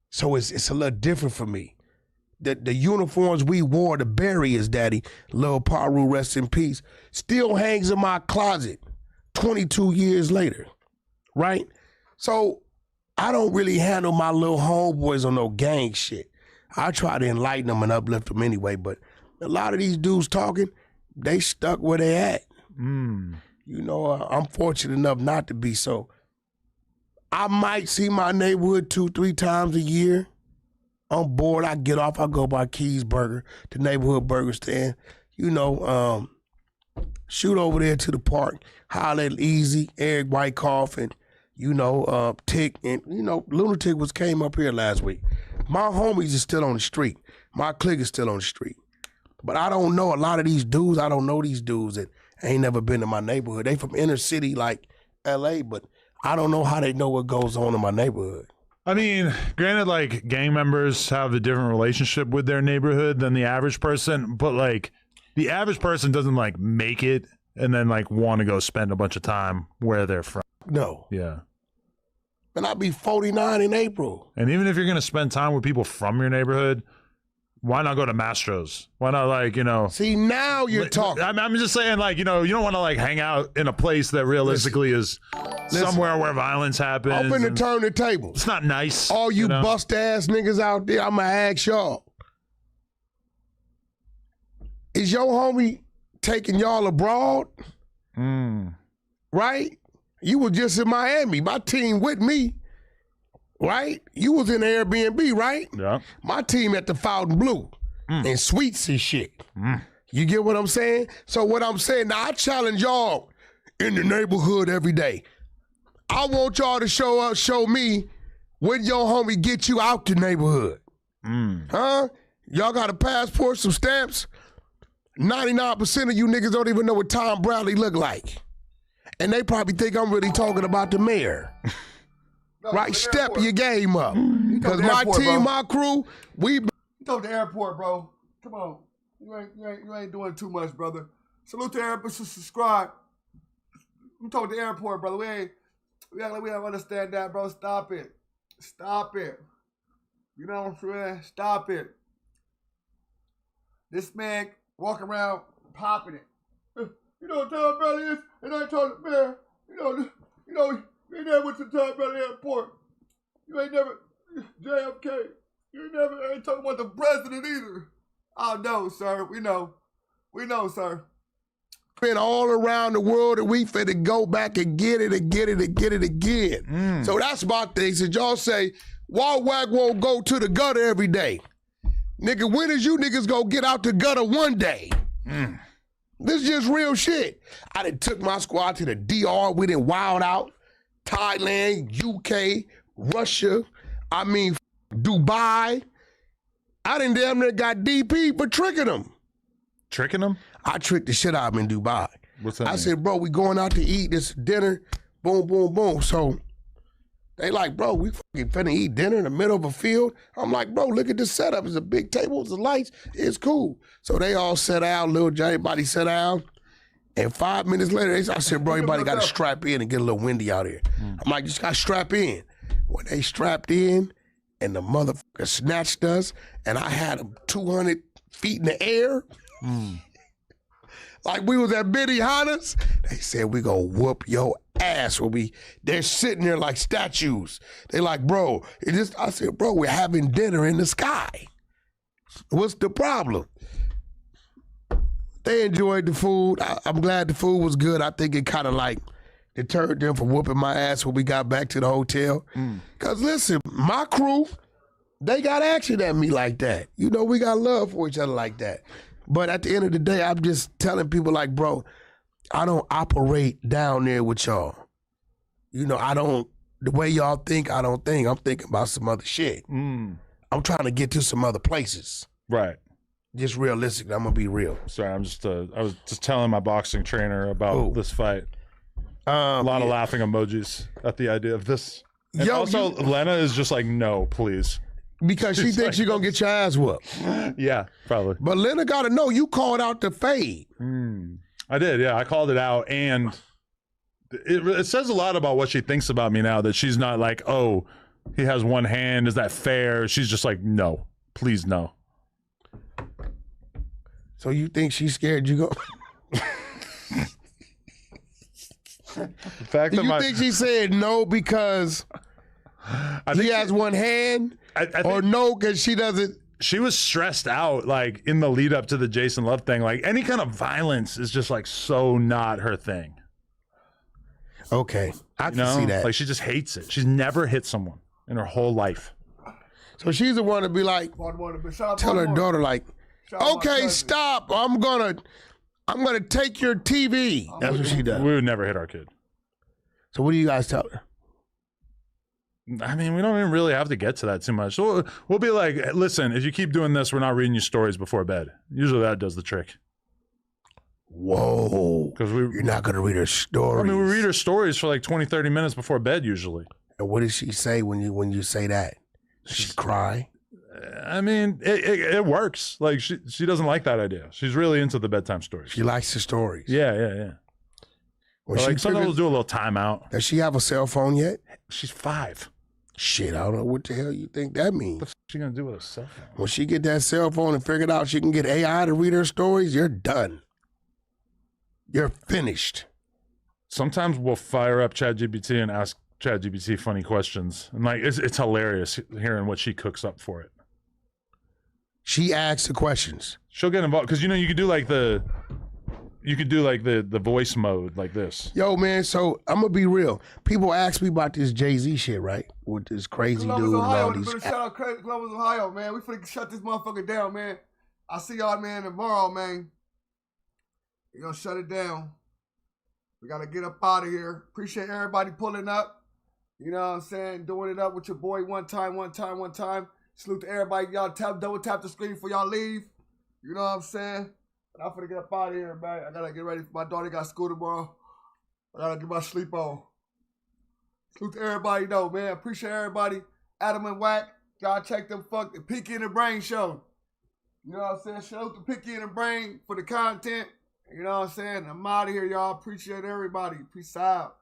So it's a little different for me. The uniforms we wore to bury his daddy, Lil Paru, rest in peace, still hangs in my closet 22 years later, right? So I don't really handle my little homeboys on no gang shit. I try to enlighten them and uplift them anyway, but a lot of these dudes talking, they stuck where they at. You know, I'm fortunate enough not to be. So I might see my neighborhood 2-3 times a year. I'm bored, I get off, I go by Keys Burger, the neighborhood burger stand. You know, shoot over there to the park, holler at Easy, Eric Whitecoff, and you know, Tick, and you know, Lunatic came up here last week. My homies is still on the street. My clique is still on the street. But I don't know a lot of these dudes. I don't know these dudes that ain't never been to my neighborhood. They from inner city like LA, but I don't know how they know what goes on in my neighborhood. I mean, granted, like, gang members have a different relationship with their neighborhood than the average person, but, like, the average person doesn't, like, make it and then, like, want to go spend a bunch of time where they're from. No. Yeah. And I'll be 49 in April. And even if you're going to spend time with people from your neighborhood, why not go to Mastro's? Why not, like, you know... See, now you're talking. I'm just saying, like, you know, you don't want to, like, hang out in a place that realistically is somewhere where violence happens. I'm finna turn the tables. It's not nice. All you bust-ass niggas out there, I'm going to ask y'all. Is your homie taking y'all abroad? Right? You was just in Miami. My team with me. Right? You was in the Airbnb, right? Yeah. My team at the Fountain Blue and Sweets and shit. You get what I'm saying? So what I'm saying, now I challenge y'all in the neighborhood every day. I want y'all to show me when your homie get you out the neighborhood. Huh? Y'all got a passport, some stamps? 99% of you niggas don't even know what Tom Bradley look like. And they probably think I'm really talking about the mayor. Right, step your game up. Because my team, my crew, we... Talk to the airport, bro. Come on. You ain't doing too much, brother. Salute to airport, subscribe. I'm talking to the airport, brother. We don't understand that, bro. Stop it. Stop it. You know what I'm saying? Stop it. This man walk around popping it. You know what Tom Bradley is? And I told the mayor, you know, you ain't never went to Tom Bradley Airport. You ain't never, JFK. You ain't talking about the president either. Oh, no, sir. We know. We know, sir. been all around the world and we finna go back and get it and get it and get it again. So that's my thing. Since y'all say, why Wack won't go to the gutter every day? Nigga, when is you niggas gonna get out the gutter one day? This is just real shit. I done took my squad to the DR. We done wild out. Thailand, UK, Russia, Dubai. I done damn near got DP for tricking them. Tricking them? I tricked the shit out of them in Dubai. What's that I mean? said, bro, we going out to eat this dinner. Boom, boom, boom. So they like, bro, we fucking finna eat dinner in the middle of a field. I'm like, bro, look at this setup. It's a big table, it's the lights. It's cool. So they all sat down, little Johnny body sat down. And 5 minutes later, I said, bro, everybody got to strap in and get a little windy out here. I'm like, just got to strap in. When they strapped in and the motherfucker snatched us and I had them 200 feet in the air, like we was at Benny Hanna's, they said, we gonna whoop your ass. They're sitting there like statues. They like, bro, I said, bro, we're having dinner in the sky. What's the problem? They enjoyed the food. I'm glad the food was good. I think it kind of like deterred them from whooping my ass when we got back to the hotel. Because listen, my crew, they got action at me like that. You know, we got love for each other like that. But at the end of the day, I'm just telling people like, bro, I don't operate down there with y'all. You know, the way y'all think, I don't think. I'm thinking about some other shit. I'm trying to get to some other places. Right. Just realistic. I'm gonna be real. Sorry, I was just telling my boxing trainer about this fight. A lot of laughing emojis at the idea of this. And also, Lena is just like, no, please. Because she thinks you're gonna get your ass whooped. Yeah, probably. But Lena gotta know you called out the fade. I did, yeah. I called it out, and it says a lot about what she thinks about me now, that she's not like, oh, he has one hand, is that fair? She's just like, no, please no. So you think she's scared you go? The fact Do that you think she said no because he has one hand? Or no because she doesn't? She was stressed out, like, in the lead up to the Jason Love thing. Like, any kind of violence is just, like, so not her thing. Okay, I can see that. Like, she just hates it. She's never hit someone in her whole life. So she's the one to be like, tell her daughter, like, okay, stop. I'm gonna take your TV. That's what she does. We would never hit our kid. So what do you guys tell her? I mean, we don't even really have to get to that too much. So we'll be like, listen, if you keep doing this, we're not reading you stories before bed. Usually that does the trick. Whoa. Because you're not going to read her stories. I mean, we read her stories for like 20, 30 minutes before bed usually. And what does she say when you say that? Does she cry? I mean, it works. Like, she doesn't like that idea. She's really into the bedtime stories. She likes the stories. Yeah. Well, like, sometimes we'll do a little timeout. Does she have a cell phone yet? She's 5. Shit, I don't know what the hell you think that means. What's she gonna do with a cell phone? When she get that cell phone and figure out she can get AI to read her stories, you're done. You're finished. Sometimes we'll fire up ChatGPT and ask ChatGPT funny questions, and like it's hilarious hearing what she cooks up for it. She asks the questions. She'll get involved because you could do like the voice mode like this. Yo, man, so I'm gonna be real. People ask me about this Jay-Z shit, right? With this crazy dude and all these. Shout out Columbus, Ohio, man. We finna shut this motherfucker down, man. I'll see y'all, man, tomorrow, man. We're gonna shut it down. We gotta get up out of here. Appreciate everybody pulling up. You know what I'm saying? Doing it up with your boy one time. Salute to everybody. Y'all double tap the screen before y'all leave. You know what I'm saying? But I'm finna get up out of here, man. I gotta get ready. My daughter got school tomorrow. I gotta get my sleep on. Salute to everybody, though, man. Appreciate everybody. Adam and Wack. Y'all check them the Pinky in the Brain show. You know what I'm saying? Shout out to Pinky in the Brain for the content. You know what I'm saying? I'm out of here, y'all. Appreciate everybody. Peace out.